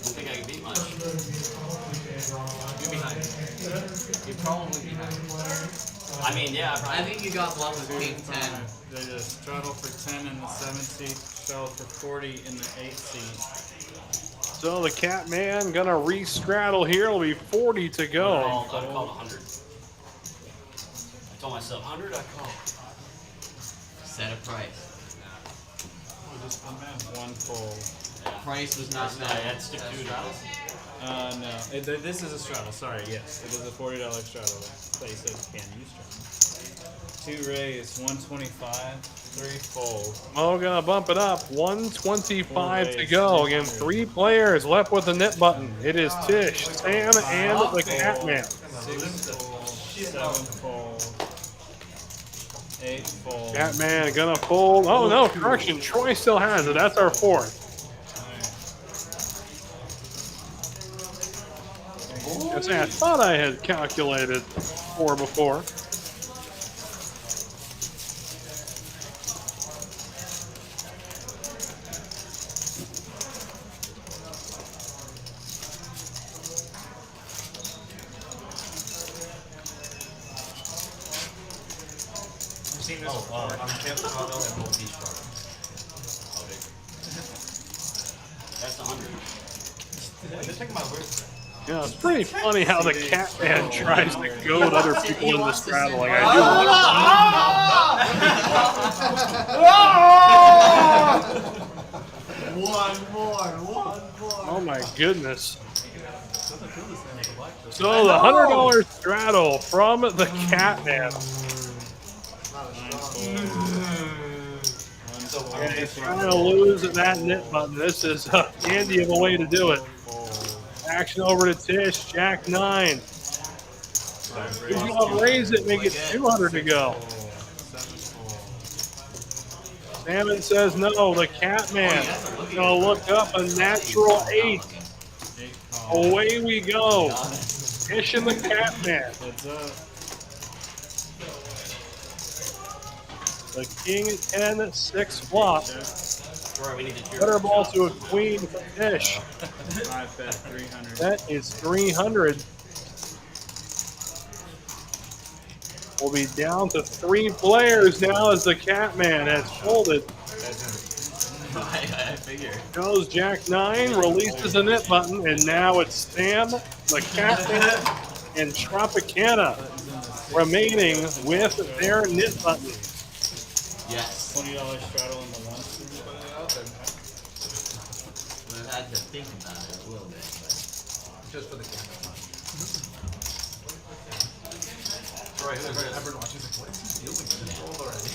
don't think I can beat much. You're behind. You're probably behind. I mean, yeah, I probably. think you got bluff with king 10. They just straddle for 10 in the 7th seat, straddle for 40 in the 8th seat. So the Catman gonna re-straddle here. It'll be 40 to go. I'd have called 100. I told myself 100, I call. Set a price. 1 fold. Price was not I had to stick to straddles. No. This is a straddle. Sorry, yes. It is a $40 straddle. Play says can you straddle. 2 raise, 125, 3 fold. Mo gonna bump it up. 125 to go. Again, 3 players left with the nip button. It is Tish, Sam, and the Catman. 6 fold, 7 fold. 8 fold. Catman gonna fold. Oh no, correction. Troy still has it. That's our fourth. I thought I had calculated 4 before. That's 100. Yeah, it's pretty funny how the Catman tries to goad other people into straddling. I do. One more. Oh my goodness. So the $100 straddle from the Catman. And he's trying to lose that knit button. This is a handy of a way to do it. Action over to Tish, Jack 9. He's going to raise it, make it 200 to go. Salmon says no, the Catman going to look up a natural 8. Away we go. Tish and the Catman. The King 10, 6 flop. Better ball to a queen for Tish. 5 bet 300. That is 300. We'll be down to 3 players now as the Catman has folded. I figure. Goes Jack 9, releases the knit button, and now it's Sam, the Catman, and Tropicana remaining with their knit button. Yes. $20 straddle in the 1. I had to think about it a little bit, but Just for the camera. Right, everyone watches like, what is he doing? He's old already.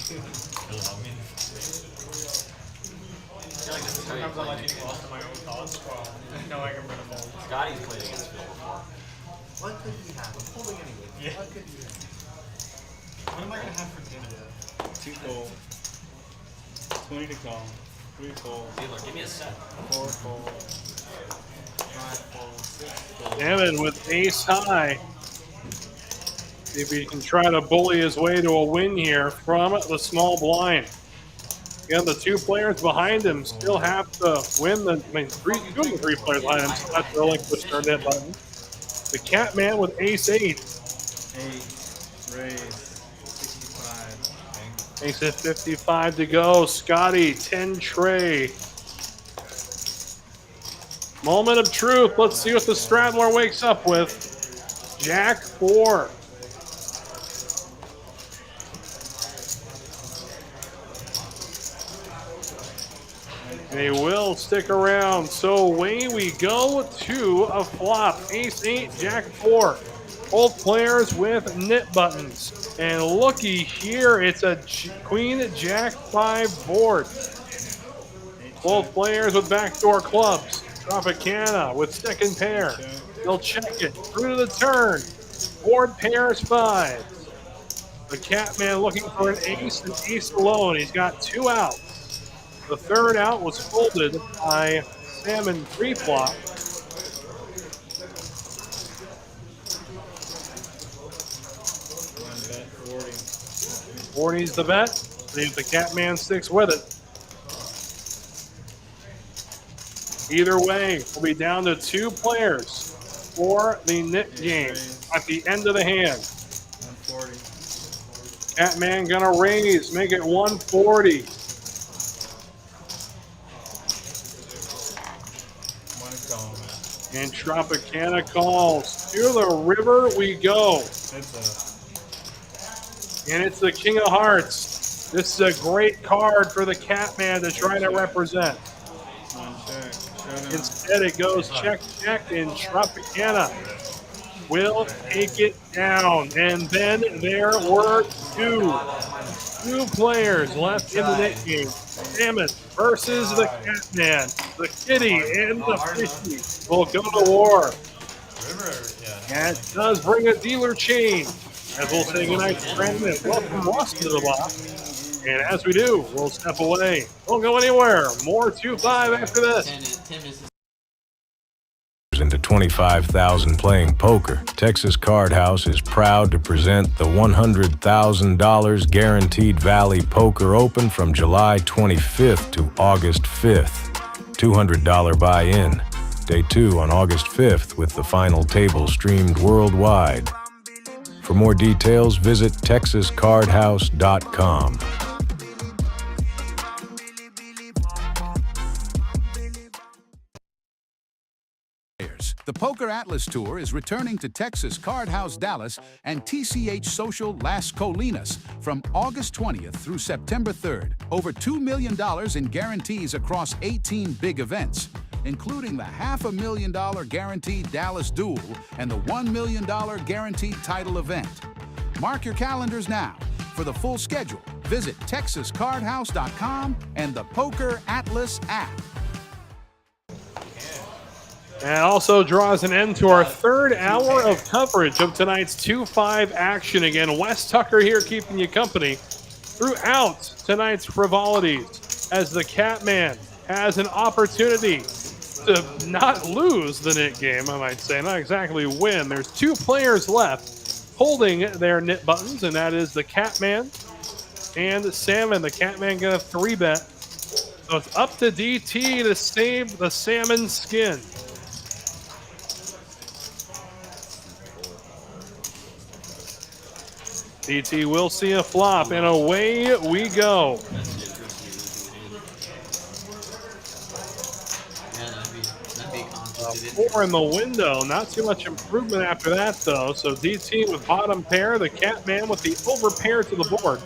Sometimes I like getting lost in my own thoughts while knowing I'm gonna fold. Scotty's played against Phil before. What could he have? I'm folding anyway. Yeah. What could he have? What am I gonna have for dinner? 2 fold. 20 to call. 3 fold. Taylor, give me a set. 4 fold. 5 fold. 6 fold. Salmon with ace high. See if he can try to bully his way to a win here from the small blind. Again, the 2 players behind him still have to win the, 2 of the 3 players behind him still have to relinquish their net button. The Catman with ace 8. 8. Raise. 65. Ace at 55 to go. Scotty, 10 tray. Moment of truth. Let's see what the straddler wakes up with. Jack 4. They will stick around. So away we go to a flop. Ace 8, Jack 4. Both players with knit buttons. And looky here, it's a Queen Jack 5 board. Both players with backdoor clubs. Tropicana with second pair. They'll check it through to the turn. Board pairs 5. The Catman looking for an ace and ace alone. He's got 2 outs. The third out was folded by Salmon pre-flop. One bet 40. 40's the bet. See if the Catman sticks with it. Either way, we'll be down to 2 players for the knit game at the end of the hand. 140. Catman gonna raise, make it 140. And Tropicana calls. To the river we go. And it's the King of Hearts. This is a great card for the Catman to try to represent. Instead it goes check, check, and Tropicana will take it down. And then there were 2 players left in the net game. Salmon versus the Catman. The kitty and the fishy will go to war. And it does bring a dealer change. As we'll say goodnight to Brandon and welcome Ross to the box. And as we do, we'll step away. Don't go anywhere. More 2-5 after this. Into 25,000 playing poker, Texas Card House is proud to present the $100,000 Guaranteed Valley Poker Open from July 25th to August 5th. $200 buy-in. Day 2 on August 5th with the final table streamed worldwide. For more details, visit texascardhouse.com. The Poker Atlas Tour is returning to Texas Card House Dallas and TCH Social Las Colinas from August 20th through September 3rd. Over $2 million in guarantees across 18 big events, including the $500,000 guaranteed Dallas Duel and the $1 million guaranteed title event. Mark your calendars now. For the full schedule, visit texascardhouse.com and the Poker Atlas app. And also draws an end to our third hour of coverage of tonight's 2-5 action. Again, Wes Tucker here keeping you company throughout tonight's frivolities as the Catman has an opportunity to not lose the knit game, I might say, not exactly win. There's 2 players left holding their knit buttons, and that is the Catman and the Salmon. The Catman got a 3-bet, so it's up to DT to save the Salmon skin. DT will see a flop, and away we go. Four in the window. Not too much improvement after that, though. So DT with bottom pair, the Catman with the over pair to the board.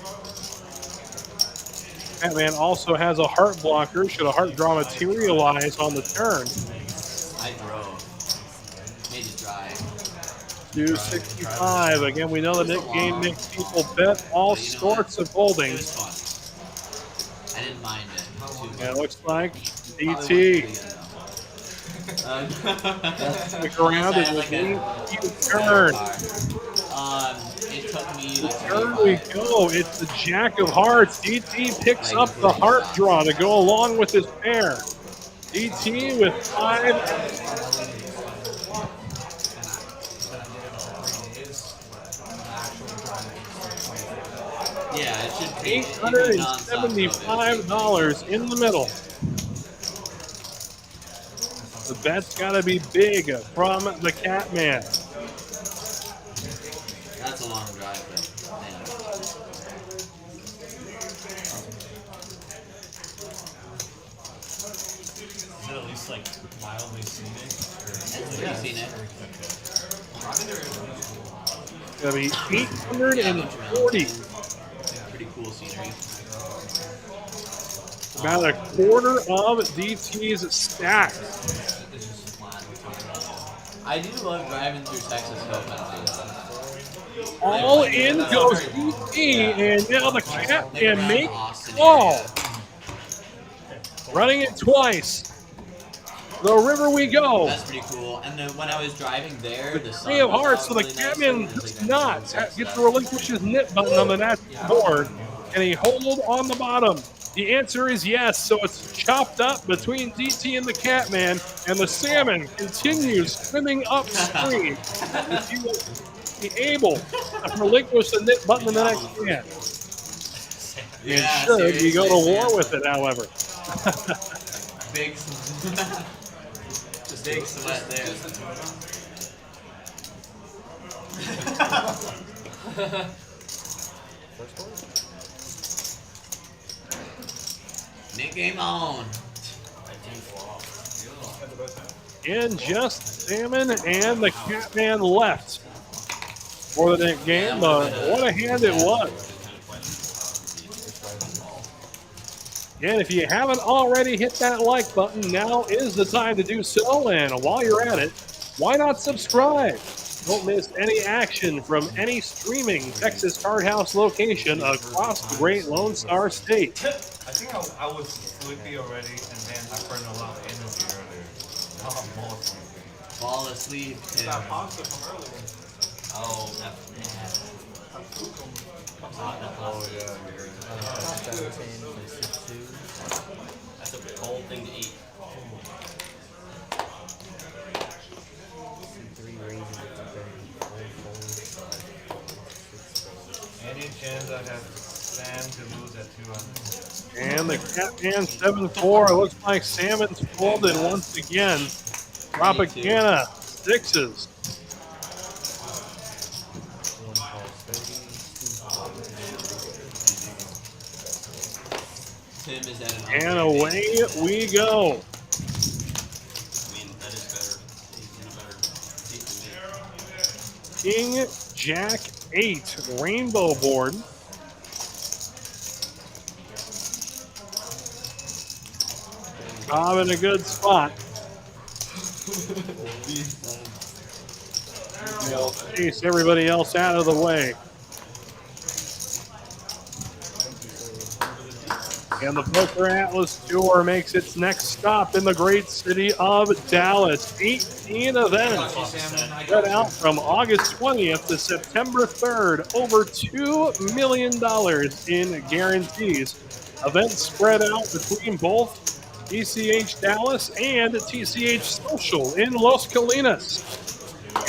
Catman also has a heart blocker should a heart draw materialize on the turn. I drove. Made it dry. 265. Again, we know the Nick game makes people bet all sorts of holdings. I didn't mind it. Yeah, it looks like DT. Stick around and we'll turn. It took me like There we go. It's the Jack of Hearts. DT picks up the heart draw to go along with his pair. DT with 5. Yeah, it should be $875 in the middle. The bet's got to be big from the Catman. That's a long drive, but man. Is it at least like mildly scenic? It's pretty scenic. It's going to be 840. Pretty cool scenery. About a quarter of DT's stack. I do love driving through Texas though. All in goes DT, and now the Catman makes call. Running it twice. The river we go. That's pretty cool. And then when I was driving there, the 3 of hearts, so the Catman does not get to relinquish his knit button on the natural board, and he hold on the bottom. The answer is yes, so it's chopped up between DT and the Catman, and the Salmon continues swimming upstream. If you will be able to relinquish the knit button in the next hand. Yeah, should we go to war with it, however. Big big sweat there. Nick game on. And just Salmon and the Catman left for the Nick game, but what a hand it was. And if you haven't already hit that like button, now is the time to do so. And while you're at it, why not subscribe? Don't miss any action from any streaming Texas Card House location across the great Lone Star State. I think I was sleepy already, and then I burned a lot of energy earlier. Now I'm more sleepy. Fall asleep. That pasta from earlier. Oh, that's Oh, yeah. 17 for 2. That's a cold thing to eat. 3 raises it to 30. Any chance I have Sam to lose at 200? And the Catman 7-4. Looks like Salmon's folded once again. Tropicana 6s. Tim is at an And away we go. I mean, that is better. King, Jack 8, rainbow board. Bob in a good spot. We'll chase everybody else out of the way. And the Poker Atlas Tour makes its next stop in the great city of Dallas. 18 events spread out from August 20th to September 3rd. Over $2 million in guarantees. Events spread out between both TCH Dallas and TCH Social in Los Colinas.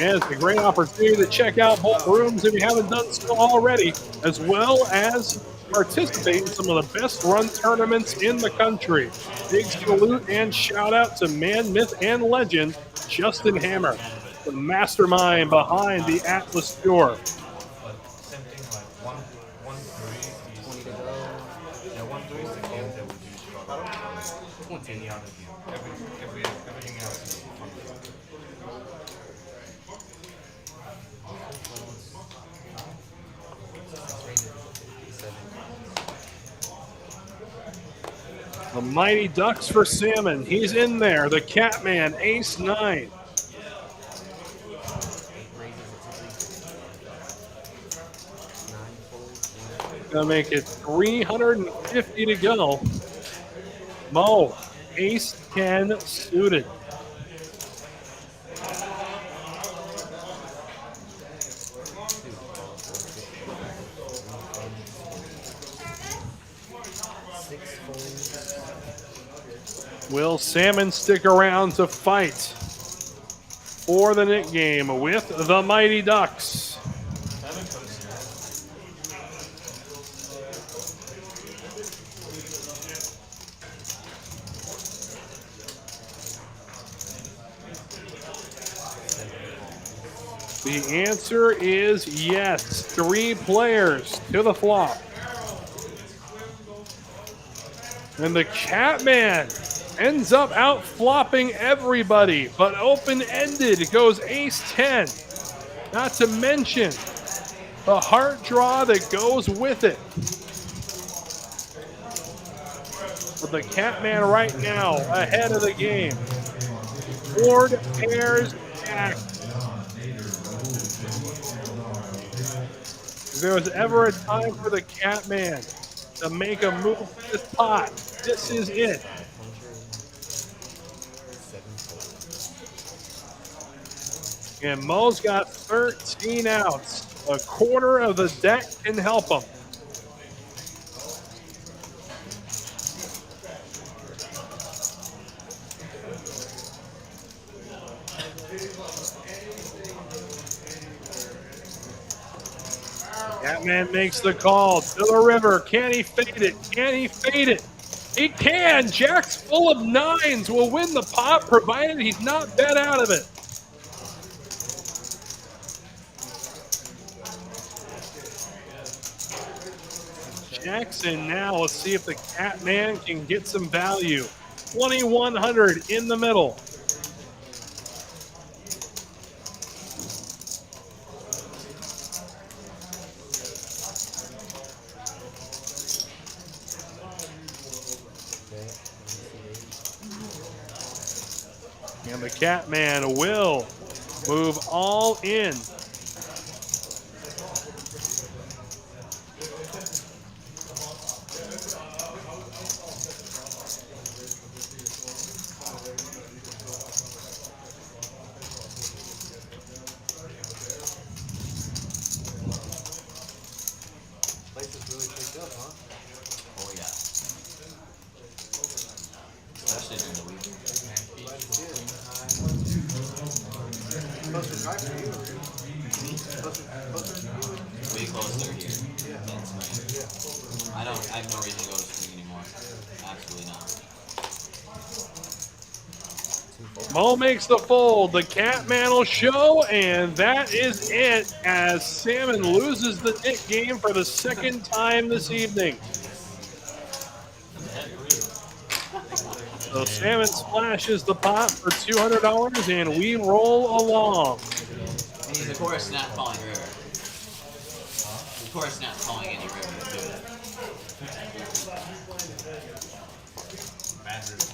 And it's a great opportunity to check out both rooms if you haven't done so already, as well as participate in some of the best run tournaments in the country. Big salute and shout out to man, myth, and legend, Justin Hammer, the mastermind behind the Atlas Tour. But same thing like 1-3 20 to go. Yeah, 1-3 is the game that would use struggle. Any other game. Everything else is fun. The Mighty Ducks for Salmon. He's in there. The Catman, ace 9. Gonna make it 350 to go. Mo, ace 10 suited. Will Salmon stick around to fight for the Nick game with the Mighty Ducks? The answer is yes. 3 players to the flop. And the Catman ends up out flopping everybody, but open-ended goes ace 10. Not to mention the heart draw that goes with it. But the Catman right now ahead of the game. Board pairs jack. If there was ever a time for the Catman to make a move for this pot, this is it. And Mo's got 13 outs. A quarter of the deck can help him. Catman makes the call to the river. Can he fade it? Can he fade it? He can. Jack's full of 9s will win the pot, provided he's not bet out of it. Jackson now, let's see if the Catman can get some value. 2,100 in the middle. And the Catman will move all in. I have no reason to go to swing anymore. Absolutely not. Mo makes the fold. The Catman will show, and that is it as Salmon loses the Nick game for the second time this evening. So Salmon splashes the pot for $200, and we roll along. And he's, of course, not calling river. Of course, not calling any river to do that. Bad river.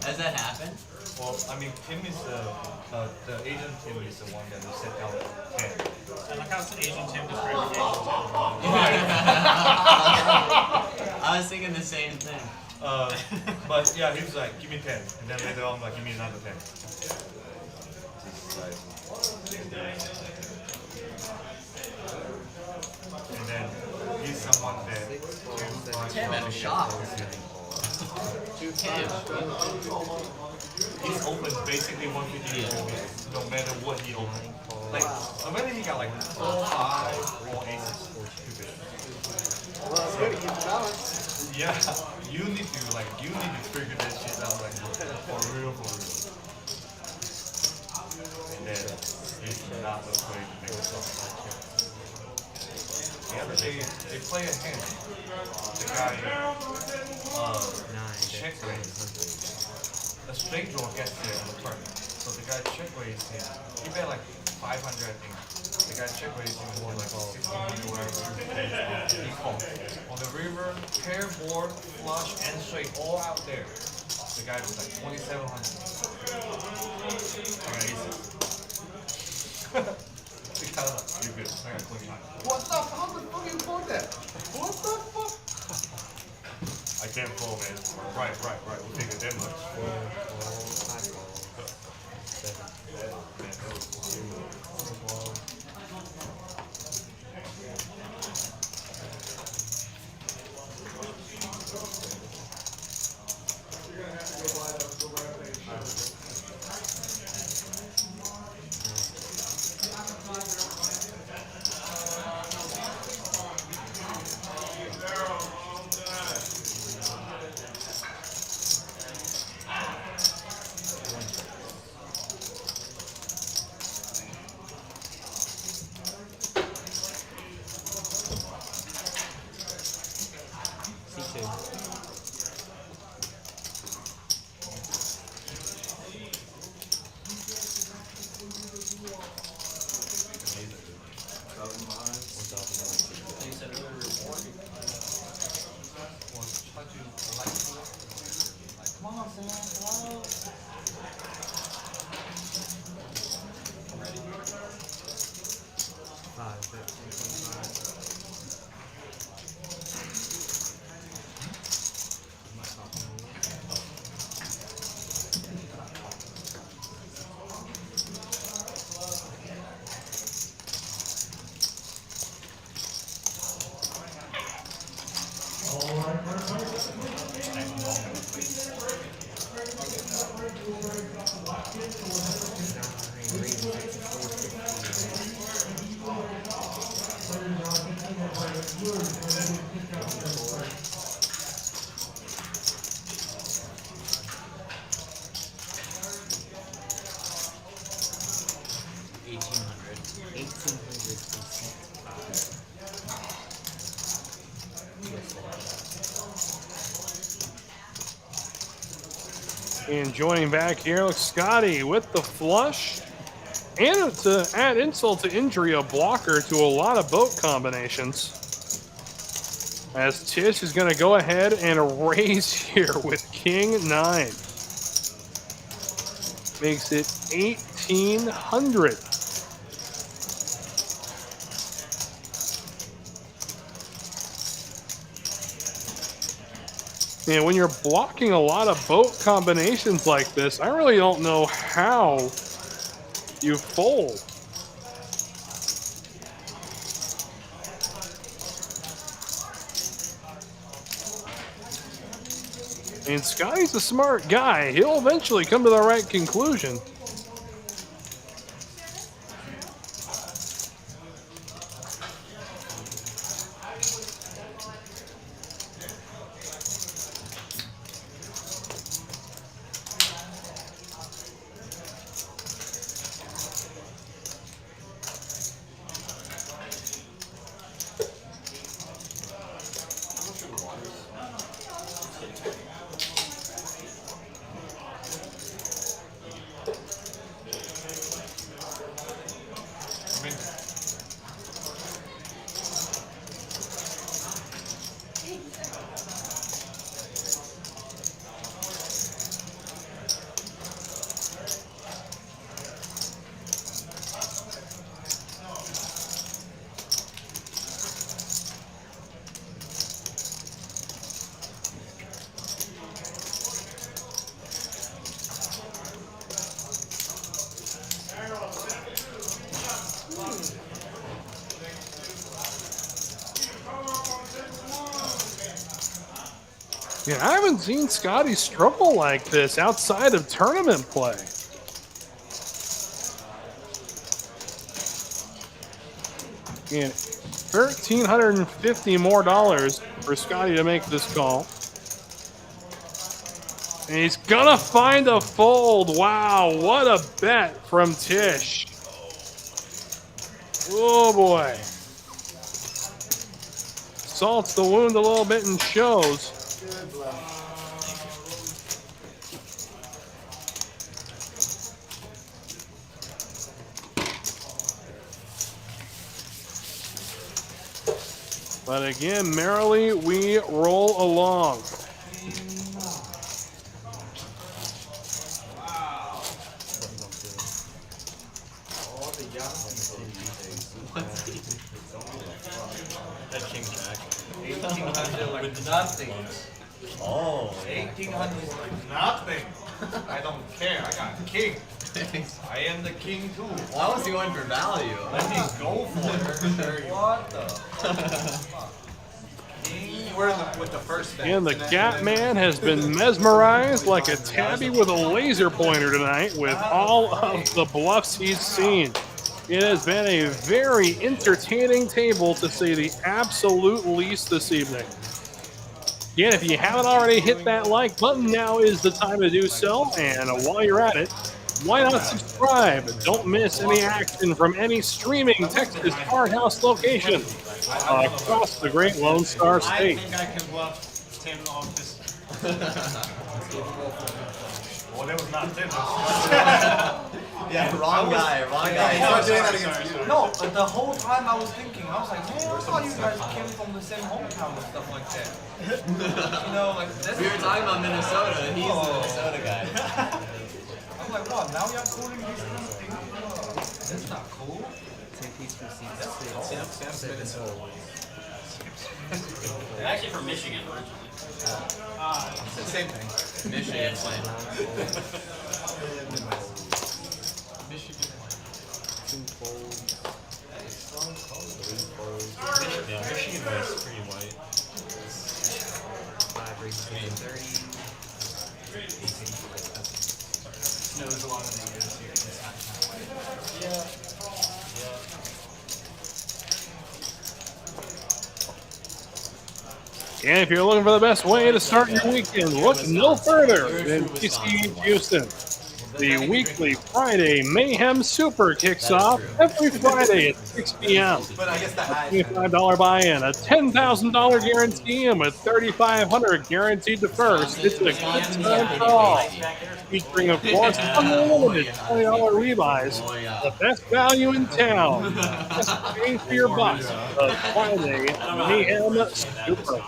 Has that happened? Well, I mean, Tim is the Asian Tim is the one that we set down 10. I like how it's Asian Tim describing Asian Tim. I was thinking the same thing. But yeah, he was like, give me 10. And then later on, like, give me another 10. And then he's someone that Tim had a shot. Tim. He's open basically 150 no matter what he opens. Like, whether he got like 4, 5, or aces. Well, that's good. Keep the balance. Yeah, you need to figure that shit out like for real. And then he's not afraid to make stuff. The other day they play a hand. The guy check raise. A straight draw gets there on the turn. So the guy check raised him. He bet like 500 I think. The guy check raised him for like 1600 whatever. He called. On the river, pair, board, flush, and straight all out there. The guy was like 2700. I got aces. The guy was like, you're good. I got clean shot. What the? How the fuck you call that? What the fuck? I can't pull, man. Right. We'll take it that much. And joining back here, looks Scotty with the flush. And to add insult to injury, a blocker to a lot of boat combinations. As Tish is going to go ahead and raise here with King 9. Makes it 1,800. And when you're blocking a lot of boat combinations like this, I really don't know how You fold. And Scotty's a smart guy. He'll eventually come to the right conclusion. Yeah, I haven't seen Scotty struggle like this outside of tournament play. And $1,350 more for Scotty to make this call. And he's gonna find a fold. Wow, what a bet from Tish. Oh boy. Salts the wound a little bit and shows. But again, merrily we roll along. That king jack. 1800 like nothing. Oh, 1800 like nothing. I don't care. I got king. I am the king too. Why was he going for value? Let me go for it. What the? We're with the first step. And the Cat Man has been mesmerized like a tabby with a laser pointer tonight with all of the bluffs he's seen. It has been a very entertaining table, to say the absolute least, this evening. Again, if you haven't already hit that like button, now is the time to do so. And while you're at it, why not subscribe? Don't miss any action from any streaming Texas Card House location across the great Lone Star State. I think I can bluff Tim off this. Well, that was not Tim. Yeah, wrong guy. No, but the whole time I was thinking, I was like, man, I thought you guys came from the same hometown and stuff like that. You know, like that's We were talking about Minnesota. He's the Minnesota guy. I'm like, what? Now you're calling these kind of things? That's not cool. Sam's Minnesota. They're actually from Michigan originally. It's the same thing. Michigan playing. Yeah, Michigan was pretty white. 5 races, 30. Snows a lot of the years here. It's not kind of white. Yeah. And if you're looking for the best way to start your weekend, look no further than TCH Houston. The weekly Friday Mayhem Super kicks off every Friday at 6 p.m. But I guess the high. $25 buy-in, a $10,000 guarantee, and with $3,500 guaranteed to first. It's a good time for all. Featuring, of course, unlimited $20 rebuys, the best value in town. Best bang for your buck. The Friday Mayhem Super.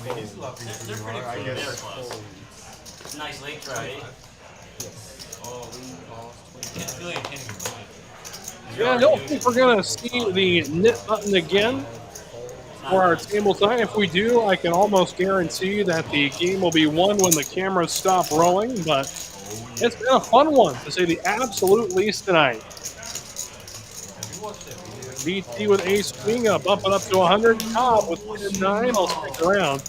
They're pretty cool. They're close. Nice late try. Yeah, I don't think we're going to see the knit button again for our table tonight. If we do, I can almost guarantee that the game will be won when the cameras stop rolling, but It's been a fun one, to say the absolute least tonight. BT with ace queen, gonna bump it up to 100. Cobb with 10-9, I'll stick around.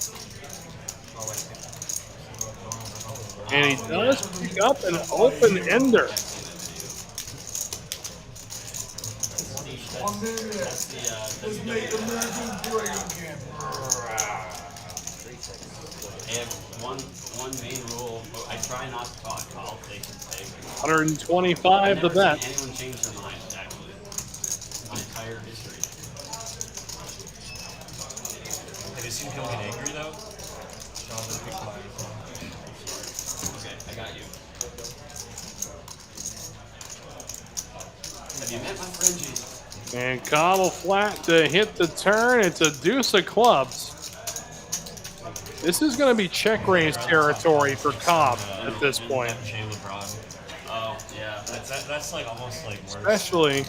And he does pick up an open ender. And one main rule, I try not to call take and take. 125 the bet. Anyone change their mind, actually. My entire history. Have you seen people get angry though? Okay, I got you. Have you met my Frenchies? And Cobble flat to hit the turn. It's a deuce of clubs. This is going to be check raise territory for Cobb at this point. Oh, yeah. That's like almost like worse. Especially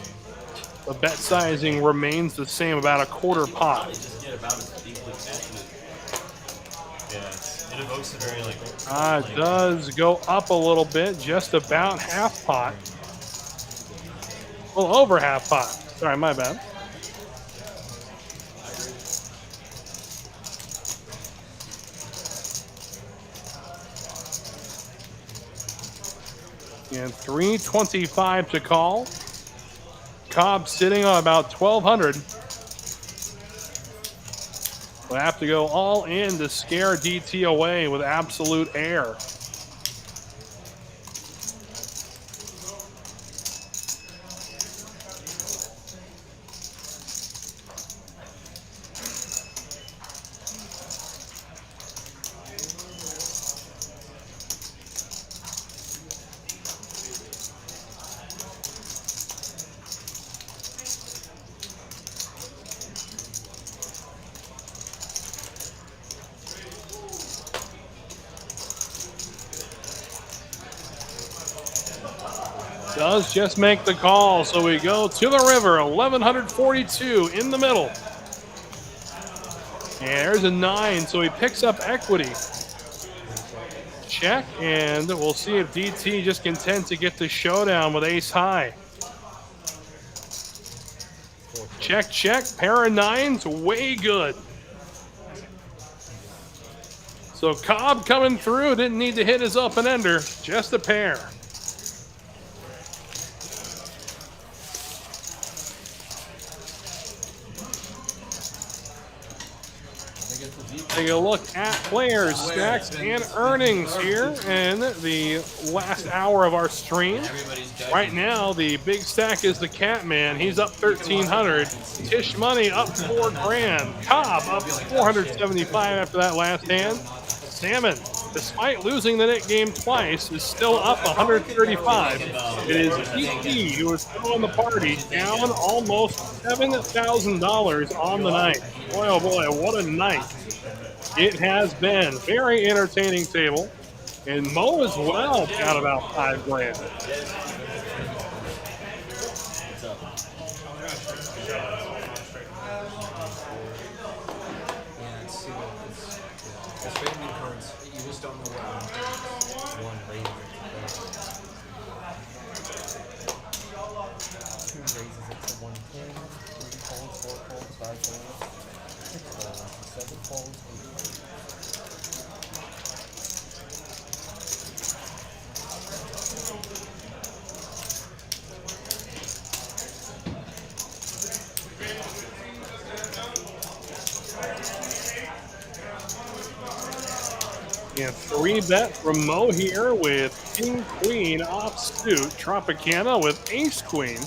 the bet sizing remains the same, about a quarter pot. Just get about as equally passionate. Yeah, it evokes a very like. It does go up a little bit, just about half pot. Well, over half pot. Sorry, my bad. And 325 to call. Cobb sitting on about 1,200. We'll have to go all in to scare DT away with absolute air. Does just make the call, so we go to the river, 1,142 in the middle. And there's a 9, so he picks up equity. Check, and we'll see if DT just content to get the showdown with ace high. Check, check, pair of 9s, way good. So Cobb coming through, didn't need to hit his open ender, just a pair. Take a look at players, stacks, and earnings here in the last hour of our stream. Right now, the big stack is the Catman. He's up 1,300. Tish Money up $4,000. Cobb up 475 after that last hand. Salmon, despite losing the net game twice, is still up 135. It is PT who is still in the party, down almost $7,000 on the night. Boy, oh boy, what a night it has been. Very entertaining table. And Mo as well down about $5,000. You just don't know what one raises it to. 2 raises it to 110, 3 folds, 4 folds, 5 folds, 6 folds, 7 folds, 8 folds. And 3 bet from Mo here with King Queen offsuit. Tropicana with Ace Queen.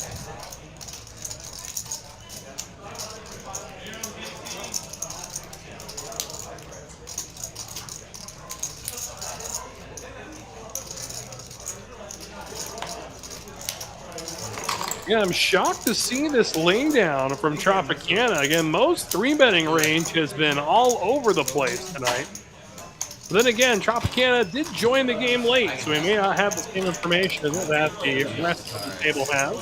Yeah, I'm shocked to see this laydown from Tropicana. Again, Mo's 3-betting range has been all over the place tonight. But then again, Tropicana did join the game late, so we may not have the same information that the rest of the table has.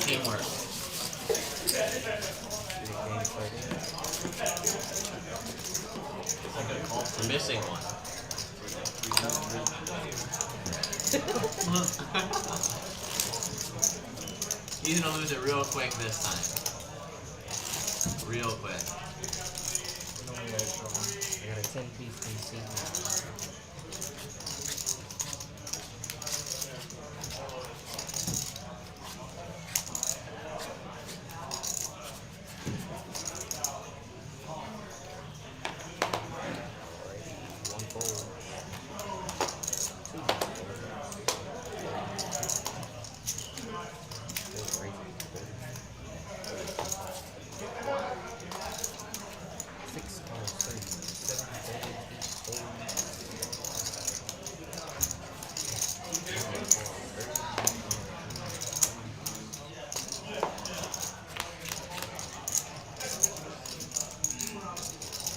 I'm missing one. He's gonna lose it real quick this time. Real quick. I got a 10-piece PC now.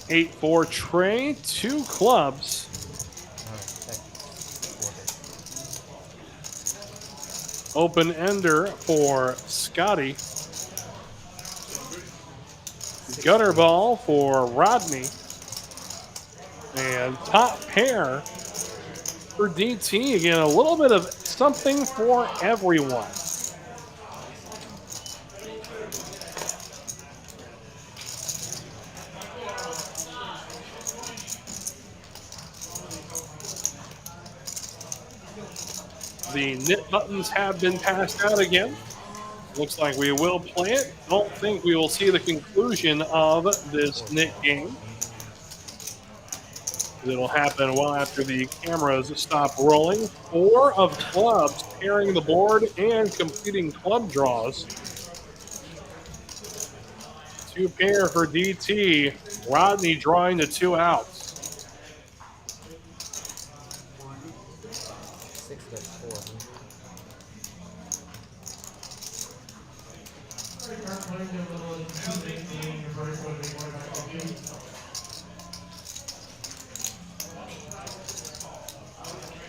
8-4 Trey, 2 clubs. Open ender for Scotty. Gutter ball for Rodney. And top pair for DT. Again, a little bit of something for everyone. The knit buttons have been passed out again. Looks like we will play it. Don't think we will see the conclusion of this knit game. It'll happen well after the cameras stop rolling. 4 of clubs pairing the board and completing club draws. 2 pair for DT. Rodney drawing the 2 outs. 6 bets 400.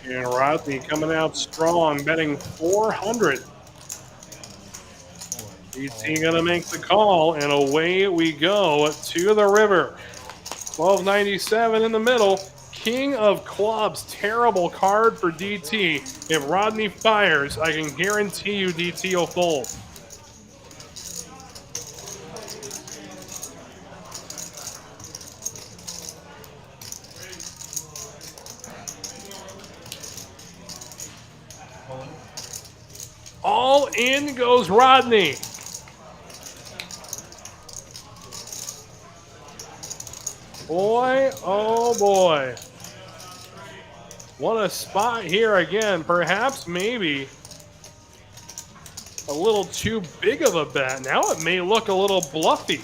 And Rodney coming out strong, betting 400. DT gonna make the call, and away we go to the river. 1297 in the middle. King of clubs, terrible card for DT. If Rodney fires, I can guarantee you DT will fold. All in goes Rodney. Boy, oh boy. What a spot here again. Perhaps maybe a little too big of a bet. Now it may look a little bluffy.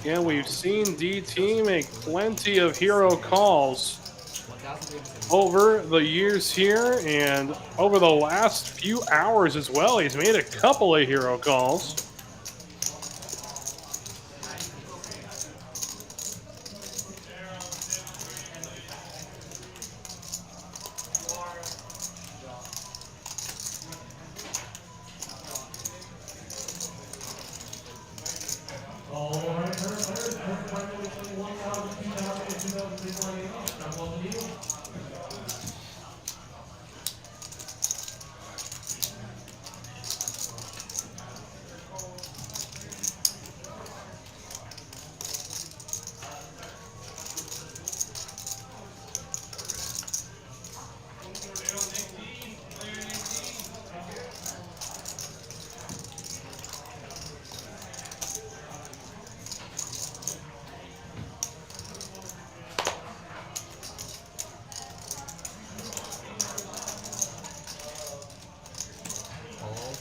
Again, we've seen DT make plenty of hero calls over the years here and over the last few hours as well. He's made a couple of hero calls.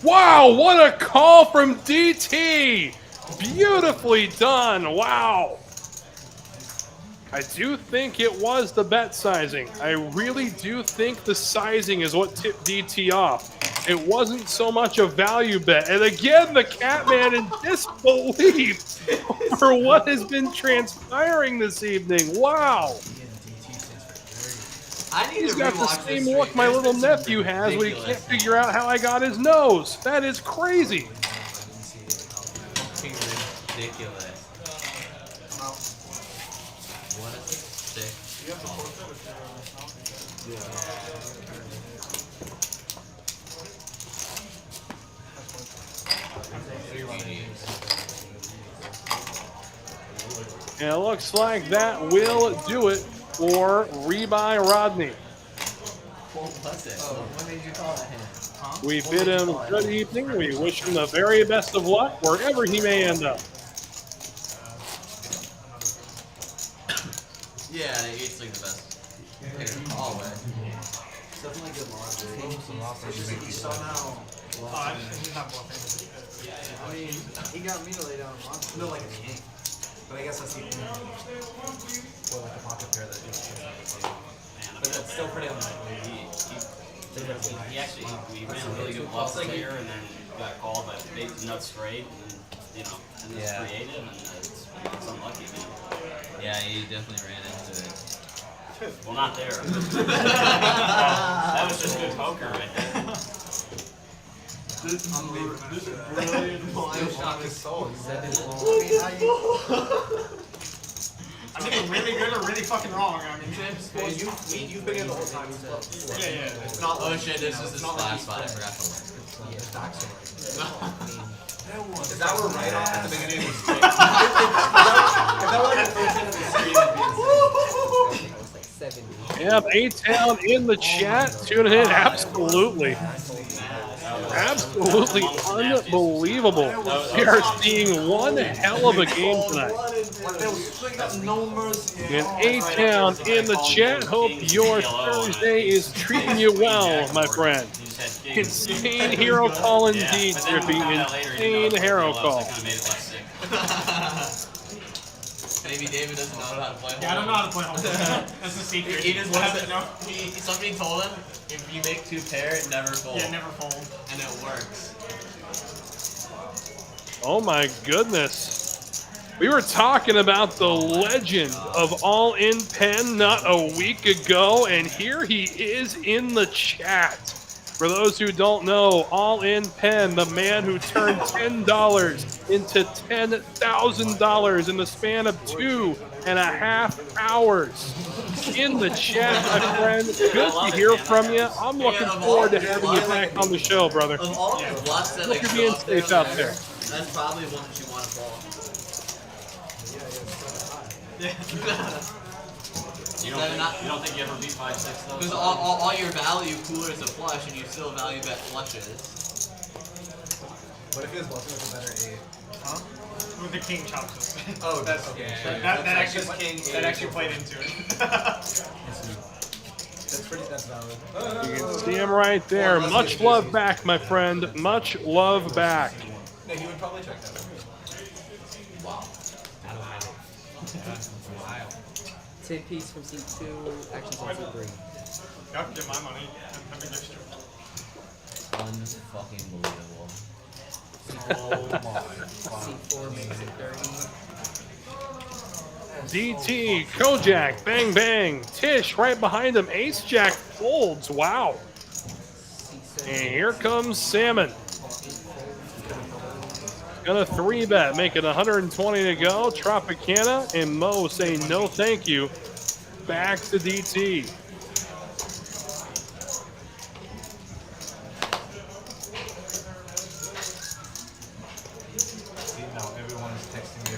Wow, what a call from DT! Beautifully done, wow. I do think it was the bet sizing. I really do think the sizing is what tipped DT off. It wasn't so much a value bet. And again, the Catman in disbelief for what has been transpiring this evening. Wow. I need He's to got the rewatch same this look stream. my This little is nephew has when he ridiculous. can't figure out how I got his nose. That is crazy. Fucking ridiculous. What a sick. And it looks like that will do it for Rebuy Rodney. What was it? What made you call that hand? We bid him good evening. We wish him the very best of luck wherever he may end up. Yeah, it's like the best. Always. Definitely good somehow. He's not bluffing. I mean, he got me to lay down a monster. No, like a king. But I guess that's the only or like a pocket pair that just but that's still pretty unlikely. He actually ran a really good bluff here and then got called by big nut straight and and it's creative and it's unlucky, man. Yeah, he definitely ran into it. Well, not there. That was just good poker right there. This is brilliant. Bioshock is so excited. I'm either really good or really fucking wrong. I mean, you've been in the whole time. yeah. It's not. Oh shit, this is the last spot. I forgot to look. Is that we're right on at the beginning of the stream? If that were like the first end of the stream, it'd be insane. It's like 70. Yep, A-Town in the chat, tuning in. Absolutely. Absolutely unbelievable. We are seeing one hell of a game tonight. And A-Town in the chat. Hope your Thursday is treating you well, my friend. Insane hero call indeed, Trippy. Insane hero call. Maybe David doesn't know how to play. Yeah, I don't know how to play home. That's the secret. He just wants to know. Somebody told him if you make two pair, it never folds. Yeah, never fold. And it works. Oh my goodness. We were talking about the legend of All In Pen not a week ago, and here he is in the chat. For those who don't know, All In Pen, the man who turned $10 into $10,000 in the span of 2.5 hours. In the chat, my friend. Good to hear from you. I'm looking forward to having you back on the show, brother. Of all the bluffs that Hope you're being safe out there. That's probably one that you want to fall. You don't think you ever beat 5-6 though? Because all your value cooler is a flush, and you still value bet flushes. What if he was bluffing with a better 8? Huh? With the king chops. Oh, that's okay. That actually played into it. That's valid. You can see him right there. Much love back, my friend. Much love back. No, he would probably check that. Wow. Wow. 10 piece from C2, actions on C3. I can get my money. I'm an extra. Unfucking believable. Oh my god. C4 makes it 30. DT, Kojak, bang bang. Tish right behind him. Ace Jack folds. Wow. And here comes Salmon. Gonna 3-bet, making 120 to go. Tropicana and Mo saying no thank you. Back to DT. See, now everyone's texting me.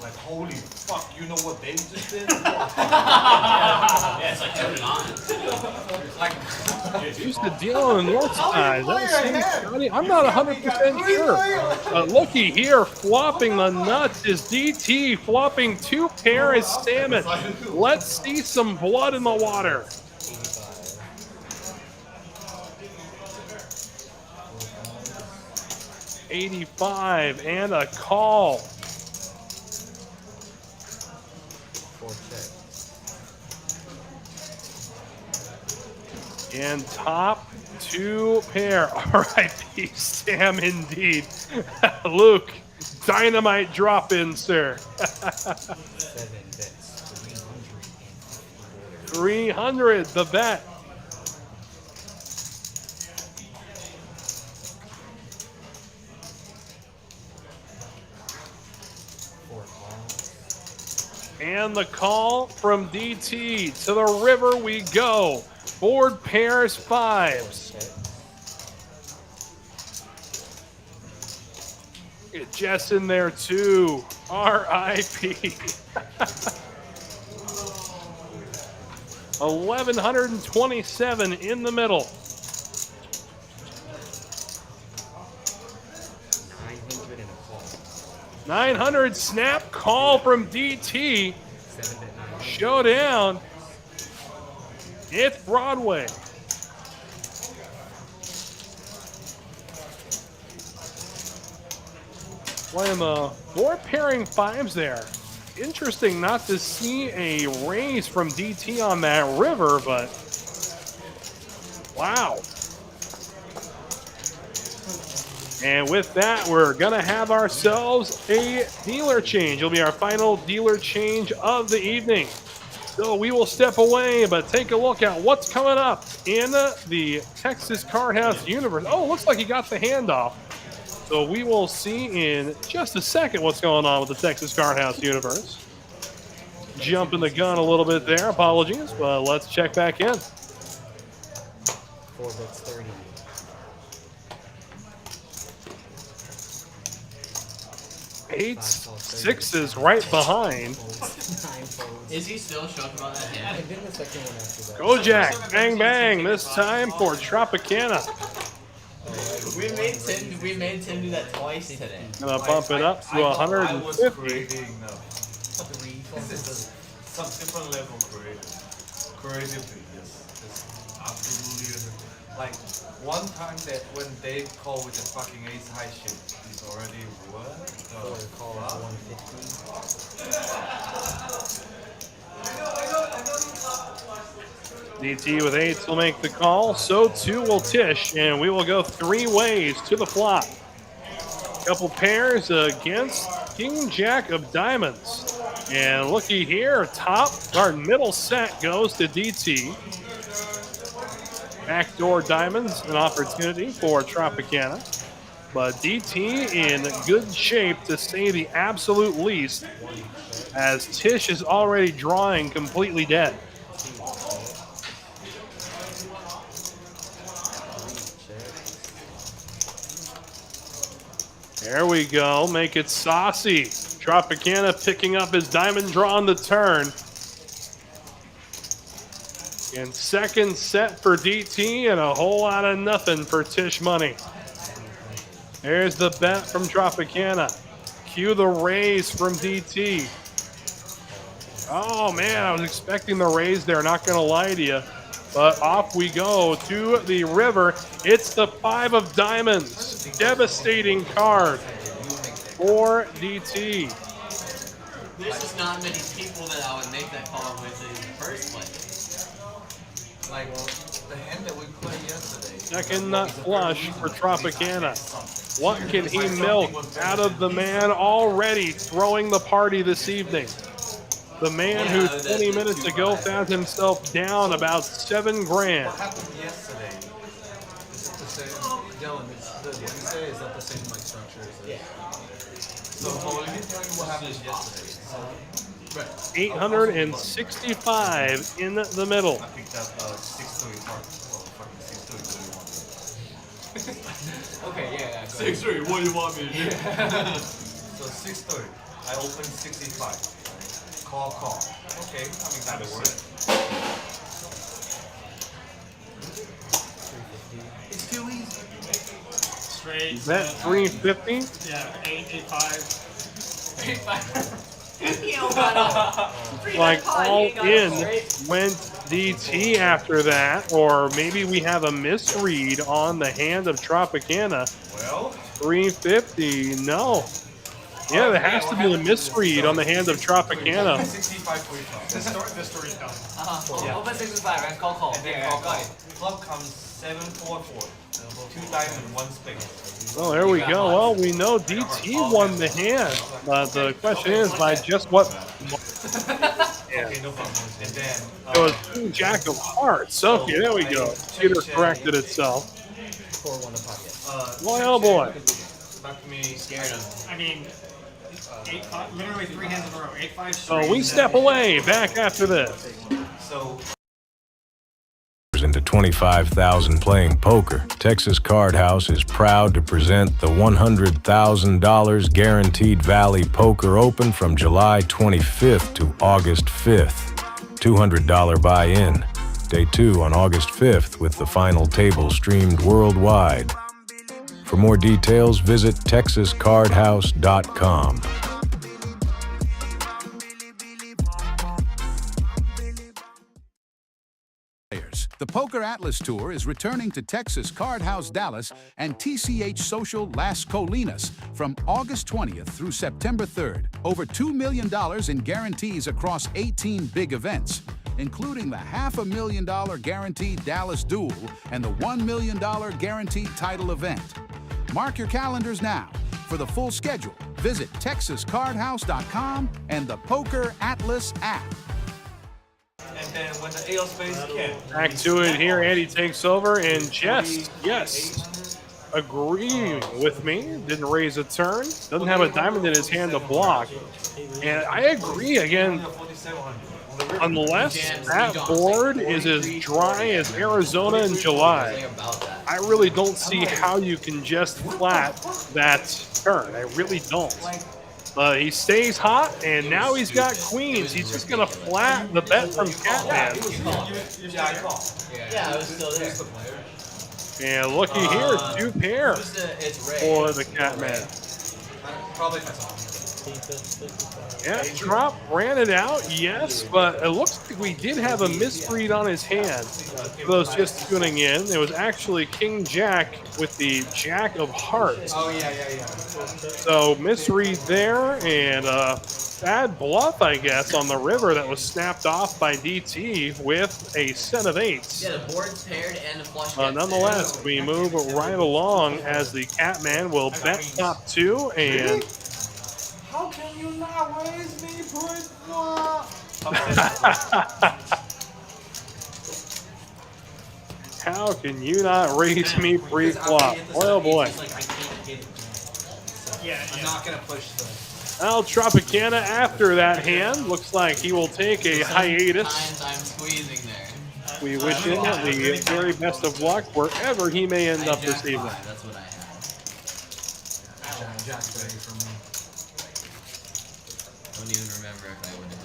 Like, holy fuck, you know what they just did? Yeah, it's like turn it on. Used to deal on the north side. I'm not 100% sure. But looky here, flopping the nuts is DT, flopping 2 pair is Salmon. Let's see some blood in the water. 85 and a call. And top 2 pair. R.I.P. Sam, indeed. Luke, dynamite drop in, sir. 300, the bet. And the call from DT. To the river we go. Board pairs fives. Get Jess in there too. R.I.P. 1,127 in the middle. 900 snap call from DT. Showdown. It's Broadway. Playing the four pairing fives there. Interesting not to see a raise from DT on that river, but wow. And with that, we're gonna have ourselves a dealer change. It'll be our final dealer change of the evening. So we will step away, but take a look at what's coming up in the Texas Card House universe. Oh, looks like he got the handoff. So we will see in just a second what's going on with the Texas Card House universe. Jumping the gun a little bit there, apologies, but let's check back in. 4 bets 30. 8s, 6s right behind. Is he still shook about that hand? And then the second one after that. Go Jack, bang bang, this time for Tropicana. We made Tim do that twice today. Gonna bump it up to 150. Some different level creatively, yes. Absolutely. Like, one time that when they call with the fucking ace high shit, he's already what? Call it 150. DT with 8s will make the call. So too will Tish, and we will go 3 ways to the flop. Couple pairs against King Jack of Diamonds. And looky here, our middle set goes to DT. Backdoor Diamonds, an opportunity for Tropicana. But DT in good shape to say the absolute least, as Tish is already drawing completely dead. There we go, make it saucy. Tropicana picking up his diamond draw on the turn. And second set for DT and a whole lot of nothing for Tish Money. There's the bet from Tropicana. Cue the raise from DT. Oh man, I was expecting the raise there, not gonna lie to you. But off we go to the river. It's the 5 of diamonds. Devastating card for DT. There's just not many people that I would make that call with in the first place. Like, the hand that we played yesterday. Second nut flush for Tropicana. What can he milk out of the man already throwing the party this evening? The man who 20 minutes ago found himself down about $7 grand. What happened yesterday? Is it the same? Dylan, what you say, is that the same like structure? Yeah. So, let me tell you what happened yesterday. 865 in the middle. I picked up 6-3 part. Well, fucking 6-3, what do you want? Okay, yeah. 6-3, what do you want me to do? So 6-3, I opened 65. Call. Okay, I mean, that works. It's too easy. Straight. Bet 350. Yeah, 8-5. 8-5. Like all in went DT after that, or maybe we have a misread on the hand of Tropicana. Well, 350, no. Yeah, there has to be a misread on the hand of Tropicana. 65 This story's done. Open 65, right? Call. And then call. Club comes 7-4-4. 2 diamonds, 1 spade. Well, there we go. Well, we know DT won the hand, but the question is by just what. hand. Okay, no problem. And then It was King Jack of Hearts. Okay, there we go. Computer corrected itself. Boy, oh boy. back to me. Scared him. I mean, literally 3 hands in a row. 8-5 So straight. we step away. Back after this. So Into 25,000 playing poker, Texas Card House is proud to present the $100,000 Guaranteed Valley Poker Open from July 25th to August 5th. $200 buy-in. Day 2 on August 5th with the final table streamed worldwide. For more details, visit texascardhouse.com. The Poker Atlas Tour is returning to Texas Card House Dallas and TCH Social Las Colinas from August 20th through September 3rd. Over $2 million in guarantees across 18 big events, including the $500,000 guaranteed Dallas Duel and the $1 million guaranteed title event. Mark your calendars now. For the full schedule, visit TexasCardHouse.com and the Poker Atlas app. and then when the AO space can. Back to it here. Andy takes over and just, yes, agreeing with me. Didn't raise a turn. Doesn't have a diamond in his hand to block. And I agree again. Unless that board is as dry as Arizona in July, I really don't see how you can just flat that turn. I really don't. He stays hot, and now he's got queens. He's just going to flat the bet from Catman. Yeah, I was still there. And looky here, 2 pair for the Catman. Probably Yeah, drop ran it out, yes, but it looks like we did have a misread on his hand. For those just tuning in, it was actually King Jack with the Jack of Hearts. Oh, yeah. So misread there, and bad bluff, I guess, on the river that was snapped off by DT with a set of 8s. Yeah, the board's paired and the flush. Nonetheless, we move right along as the Catman will bet top 2 and. How can you not raise me pre-flop? How can you not raise me pre-flop? Oh boy. Yeah, I'm not gonna push the. Al Tropicana after that hand. Looks like he will take a hiatus. I'm squeezing there. We wish him the very best of luck wherever he may end up this evening. That's what I have. Jack's ready for me. I don't even remember if I would have.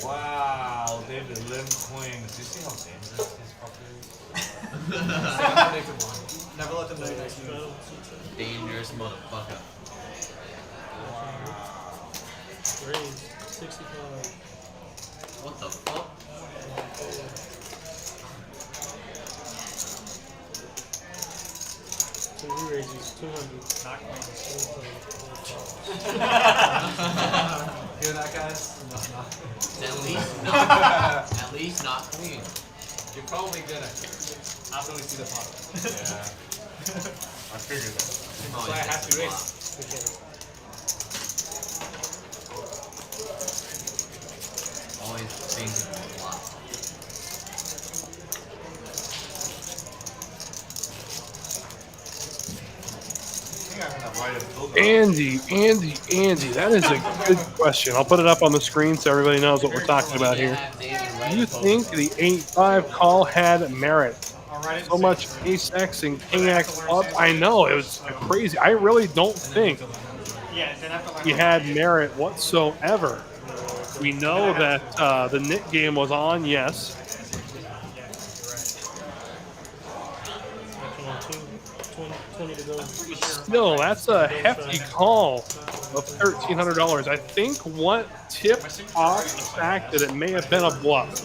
Wow, David Lim Queens. Do you see how dangerous this fucker is? Never let them know next move. Dangerous motherfucker. Raise 65. What the fuck? So he raises 200. Hear that, guys? At least not queen. You're probably gonna after we see the pop. Yeah. I figured that. That's why I have to raise. Always thinking a lot. Andy, that is a good question. I'll put it up on the screen so everybody knows what we're talking about here. Do you think the 8-5 call had merit? So much ace-x and king-x up. I know, it was crazy. I really don't think he had merit whatsoever. We know that the Nick game was on, yes. Still, that's a hefty call of $1,300. I think what tipped off the fact that it may have been a bluff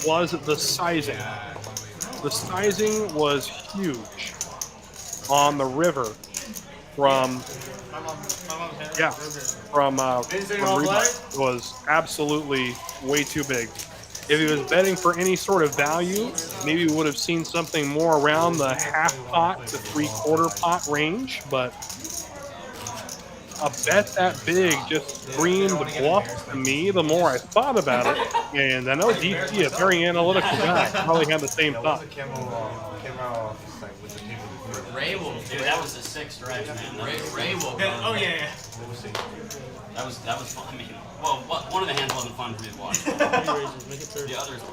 was the sizing. The sizing was huge on the river from Reebok. It was absolutely way too big. If he was betting for any sort of value, maybe we would have seen something more around the half pot to 3/4 pot range, but a bet that big just screamed bluff to me the more I thought about it. And I know DT, a very analytical guy, probably had the same thought. Ray will. Dude, that was a 6 stretch, man. Ray will. Oh yeah. That was fun. I mean, well, one of the hands wasn't fun for me to watch. The others were.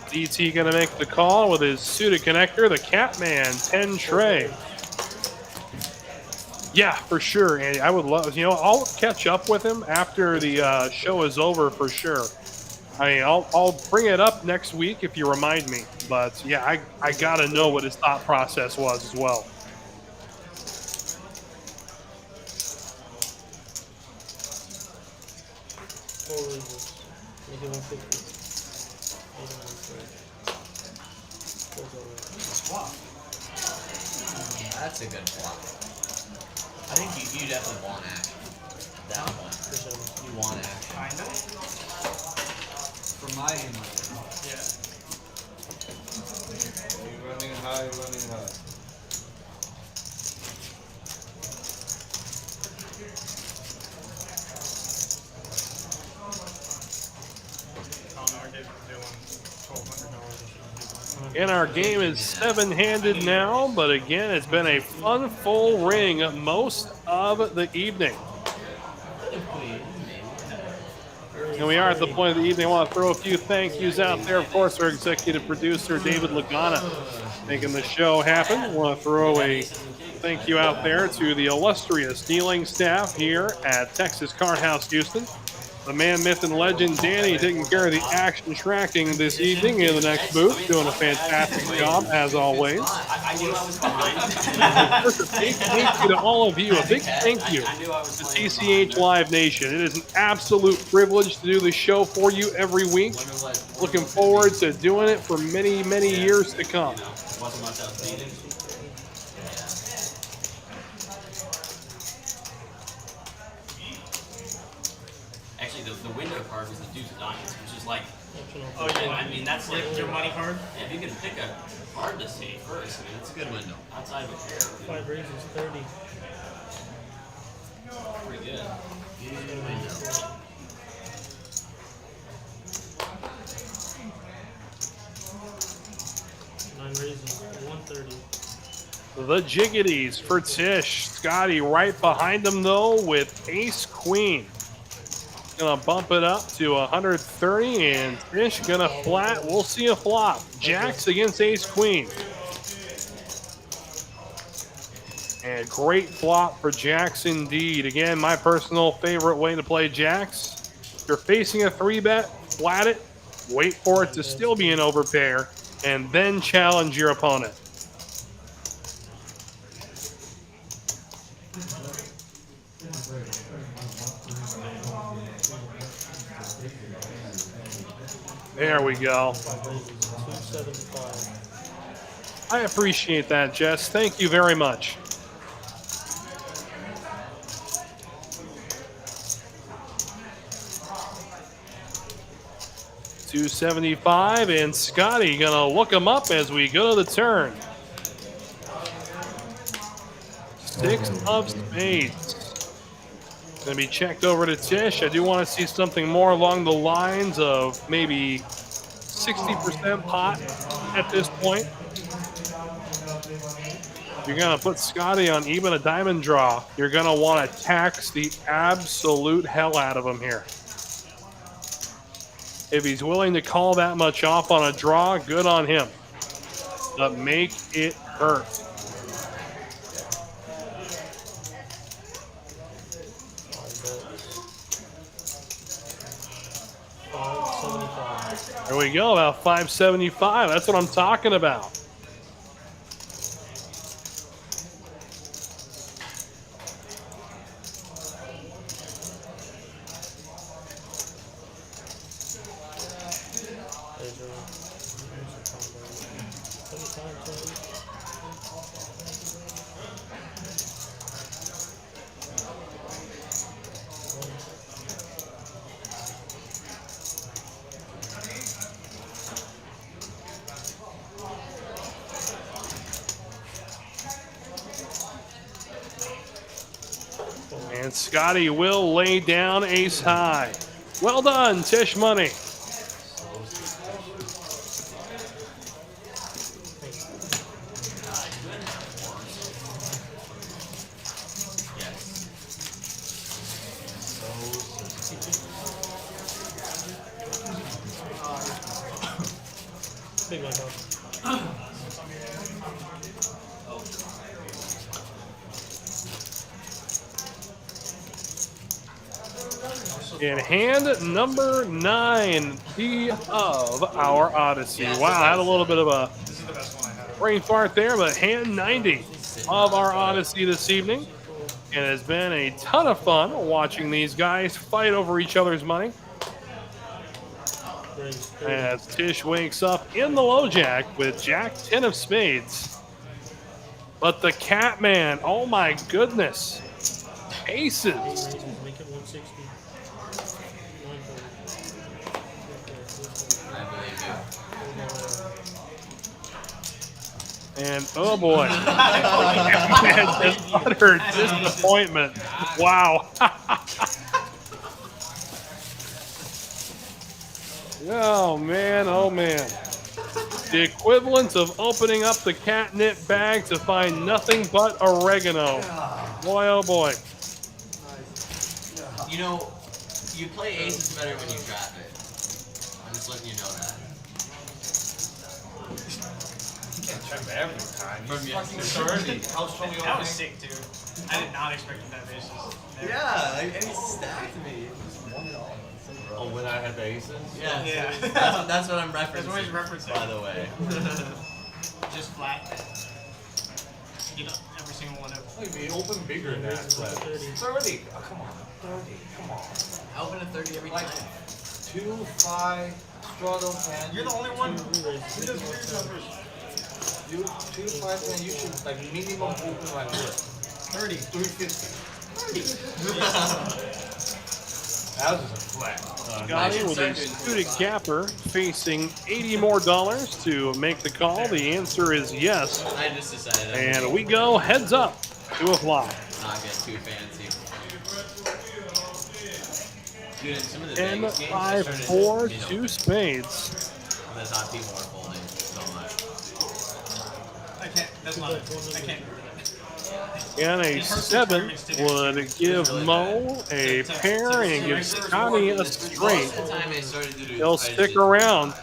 DT going to make the call with his suited connector, the Catman 10 tray. Yeah, for sure, Andy. I would love, I'll catch up with him after the show is over for sure. I mean, I'll bring it up next week if you remind me. But yeah, I got to know what his thought process was as well. That's a good flop. I think you definitely want action. That one. You want action. I know. For my hand. Yeah. You're running high, running high. And our game is 7-handed now, but again, it's been a fun full ring most of the evening. And we are at the point of the evening. I want to throw a few thank yous out there. Of course, our executive producer, David Lagana, making the show happen. I want to throw a thank you out there to the illustrious dealing staff here at Texas Card House Houston. The man, myth, and legend, Danny, taking care of the action tracking this evening in the next booth, doing a fantastic job, as always. I knew I was behind. A big thank you to all of you. A big thank you to TCH Live Nation. It is an absolute privilege to do this show for you every week. Looking forward to doing it for many, many years to come. Actually, the window card was the Deuce of Diamonds, which is like, Oh yeah. I mean, that's like Your money card. Yeah, if you can pick a card to see first, I mean, it's a good window. Outside of a pair. 5 raises, 30. Pretty good. Nine raises, 130. The Jiggities for Tish. Scotty right behind him, though, with Ace Queen. Gonna bump it up to 130, and Tish gonna flat. We'll see a flop. Jacks against Ace Queen. And great flop for Jacks indeed. Again, my personal favorite way to play Jacks. If you're facing a 3-bet, flat it, wait for it to still be an overpair, and then challenge your opponent. There we go. 275. I appreciate that, Jess. Thank you very much. $275, and Scotty gonna look him up as we go to the turn. 6 of spades. Gonna be checked over to Tish. I do want to see something more along the lines of maybe 60% pot at this point. You're gonna put Scotty on even a diamond draw. You're gonna want to tax the absolute hell out of him here. If he's willing to call that much off on a draw, good on him. But make it hurt. There we go, about 575. That's what I'm talking about. And Scotty will lay down ace high. Well done, Tish Money. In hand number 9, the of our Odyssey. Wow, I had a little bit of a brain fart there, but hand 90 of our Odyssey this evening. And it has been a ton of fun watching these guys fight over each other's money. As Tish wakes up in the low jack with Jack 10 of spades. But the Catman, oh my goodness. Aces. And oh boy, man, just utter disappointment. Wow. Oh man, oh man. The equivalent of opening up the catnip bag to find nothing but oregano. Boy, oh boy. You know, you play aces better when you drop it. I'm just letting you know that. You can't check that every time. From He's your fucking 30. How strong you That was sick, dude. I did not expect to have aces. Never. Yeah, like, and he stacked me. Oh, when I had the aces? Yeah. That's what I'm referencing. That's what he's referencing. By the way. Just flat. You know, every single one of them. Maybe open bigger than that. 30. Oh, come on. 30. Come on. I open a 30 every time. 2, 5, struggle 10. You're the only one. Who does weird numbers? You 2, 5, 10. You should like minimum open like what? 30. 350. That was just a flat. Scotty with a suited gapper facing $80 more to make the call. The answer is yes. I just decided. And we go heads up to a flop. Not get too fancy. Dude, in some of the 10, Vegas games, 5, 4, 2 spades. That's how people are folding so much. I can't. That's not. I can't. And a 7 would give Mo a pair and give Scotty a straight. He'll stick around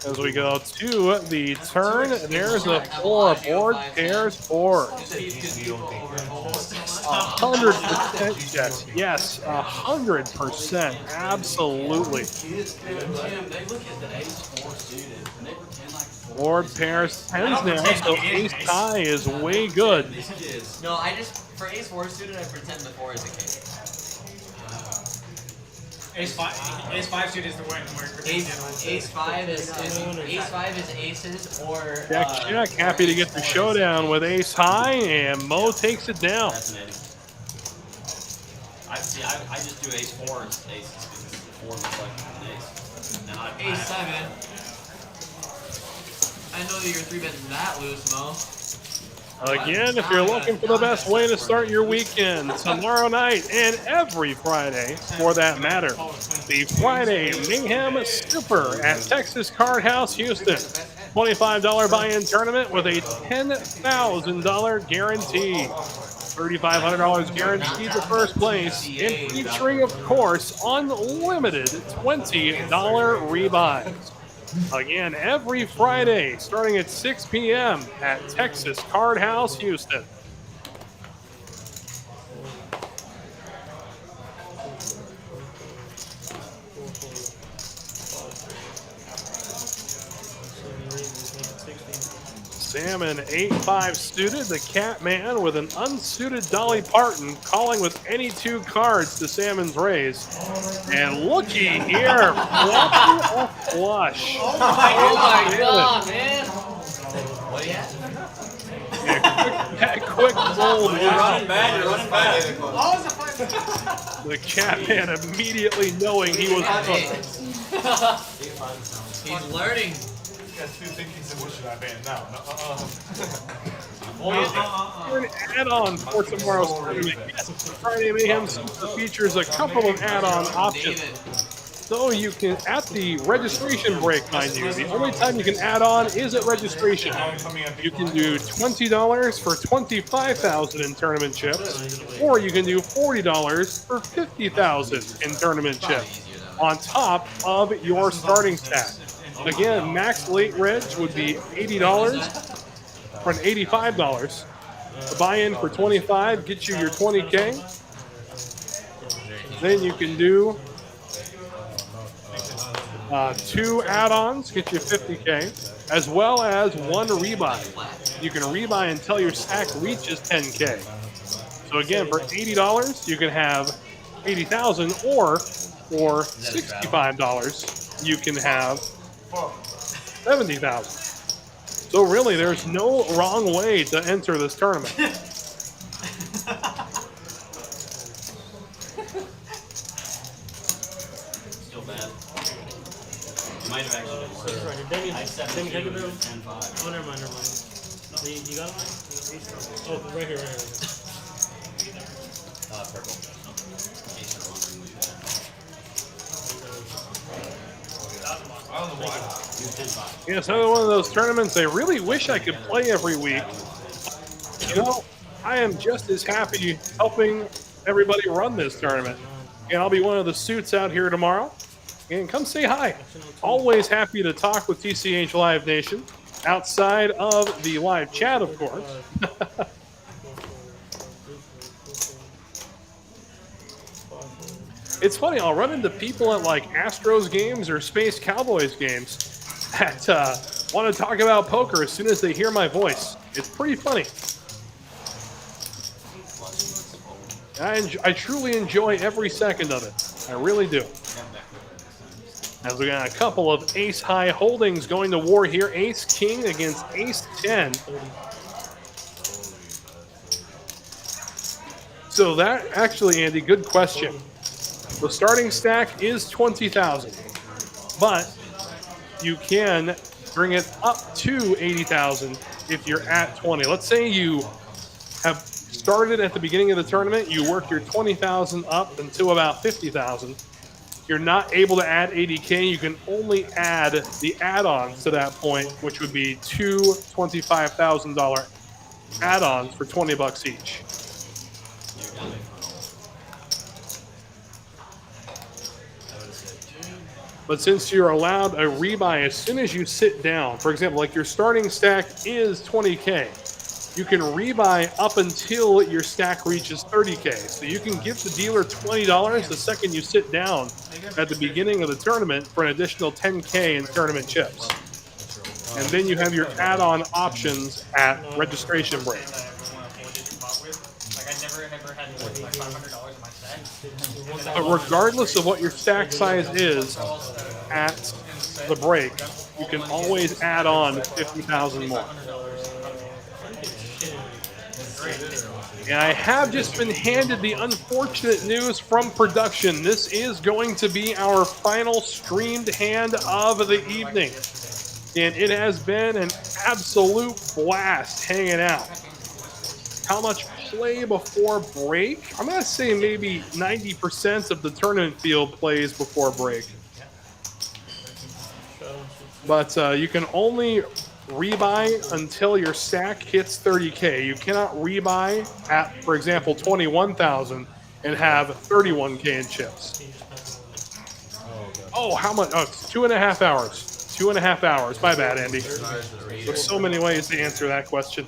as we go to the turn. There's a 4 aboard, pairs 4. 100% yes. Yes, 100%. Absolutely. Board pairs 10s now, so ace high is way good. No, I just, for ace 4 suited, I pretend the 4 is a king. Ace 5 suited is the one where Ace 5 is aces or Jack, happy to get the showdown with ace high, and Mo takes it down. Fascinating. I just do ace 4 and aces because 4 looks like an ace. Now ace 7. I know that you're 3-betting that loose, Mo. Again, if you're looking for the best way to start your weekend, tomorrow night and every Friday, for that matter, the Friday Mayhem Super at Texas Card House Houston. $25 buy-in tournament with a $10,000 guarantee. $3,500 guaranteed to first place, and featuring, of course, unlimited $20 rebuys. Again, every Friday, starting at 6 p.m. at Texas Card House Houston. Salmon 8-5 suited, the Catman with an unsuited Dolly Parton calling with any 2 cards to Salmon's raise. And looky here, flopping a flush. Oh my god, man. What do you have? That quick fold. You're running back. The Catman immediately knowing he was hooked. He's learning. Yeah, two thinking, so what should I ban now? An add-on for tomorrow's tournament. Yes, Friday Mayhem Super features a couple of add-on options. So you can, at the registration break, mind you, the only time you can add on is at registration. You can do $20 for 25,000 in tournament chips, or you can do $40 for 50,000 in tournament chips on top of your starting stack. Again, max late reg would be $80 for an $85. The buy-in for 25 gets you your 20K. Then you can do 2 add-ons, get you 50K, as well as 1 rebuy. You can rebuy until your stack reaches 10K. So again, for $80, you can have 80,000, or for $65, you can have 70,000. So really, there's no wrong way to enter this tournament. Still bad. Might have actually been worse. I had 7-2 and 10-5. Oh, never mind. You got mine? Oh, right here. Purple. I don't know why. Yeah, it's another one of those tournaments I really wish I could play every week. You know, I am just as happy helping everybody run this tournament. And I'll be one of the suits out here tomorrow. And come say hi. Always happy to talk with TCH Live Nation. Outside of the live chat, of course. It's funny, I'll run into people at like Astros games or Space Cowboys games that want to talk about poker as soon as they hear my voice. It's pretty funny. I truly enjoy every second of it. I really do. As we got a couple of ace-high holdings going to war here. Ace-king against ace-10. So that, actually, Andy, good question. The starting stack is 20,000, but you can bring it up to 80,000 if you're at 20. Let's say you have started at the beginning of the tournament, you work your 20,000 up until about 50,000. You're not able to add 80K, you can only add the add-ons to that point, which would be 2 $25,000 add-ons for 20 bucks each. But since you're allowed a rebuy as soon as you sit down, for example, like your starting stack is 20K, you can rebuy up until your stack reaches 30K. So you can give the dealer $20 the second you sit down at the beginning of the tournament for an additional 10K in tournament chips. And then you have your add-on options at registration break. But regardless of what your stack size is at the break, you can always add on 50,000 more. And I have just been handed the unfortunate news from production. This is going to be our final streamed hand of the evening. And it has been an absolute blast hanging out. How much play before break? I'm going to say maybe 90% of the tournament field plays before break. But you can only rebuy until your stack hits 30K. You cannot rebuy at, for example, 21,000 and have 31K in chips. Oh, how much? Oh, it's 2.5 hours. 2.5 hours. My bad, Andy. There's so many ways to answer that question.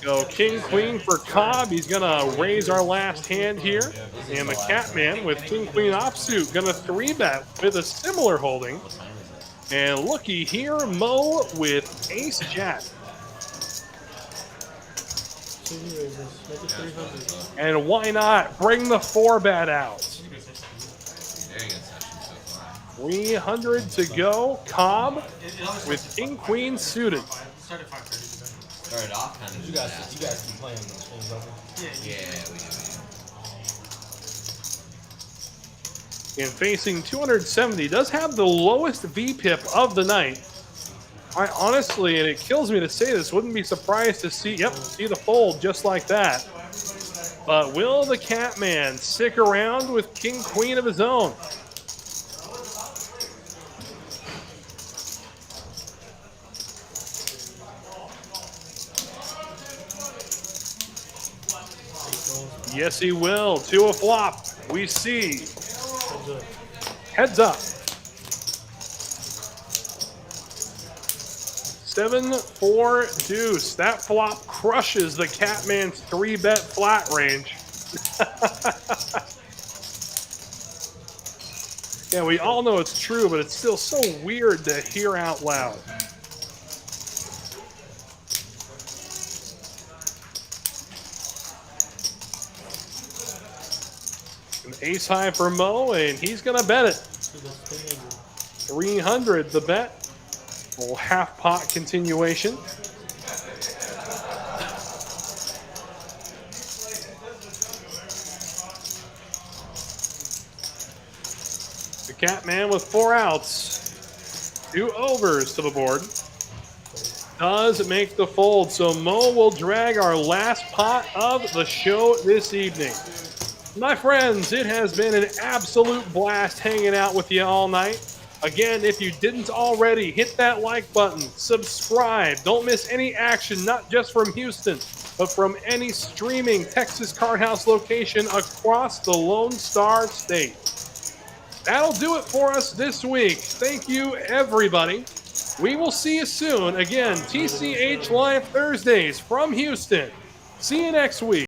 Go king, queen for Cobb. He's going to raise our last hand here. And the Catman with king, queen offsuit going to 3-bet with a similar holding. And looky here, Mo with ace jack. And why not bring the 4-bet out? 300 to go. Cobb with king, queen suited. Started off kind of. You guys keep playing those things over? Yeah, we do. And facing 270, does have the lowest VPIP of the night. I honestly, and it kills me to say this, wouldn't be surprised to see the fold just like that. But will the Catman stick around with King Queen of his own? Yes, he will. To a flop. We see. Heads up. 7-4 deuce. That flop crushes the Catman's 3-bet flat range. Yeah, we all know it's true, but it's still so weird to hear out loud. An ace high for Mo, and he's going to bet it. 300 the bet. Little half pot continuation. The Catman with 4 outs. 2 overs to the board. Does make the fold, so Mo will drag our last pot of the show this evening. My friends, it has been an absolute blast hanging out with you all night. Again, if you didn't already, hit that like button, subscribe. Don't miss any action, not just from Houston, but from any streaming Texas Card House location across the Lone Star State. That'll do it for us this week. Thank you, everybody. We will see you soon. Again, TCH Live Thursdays from Houston. See you next week.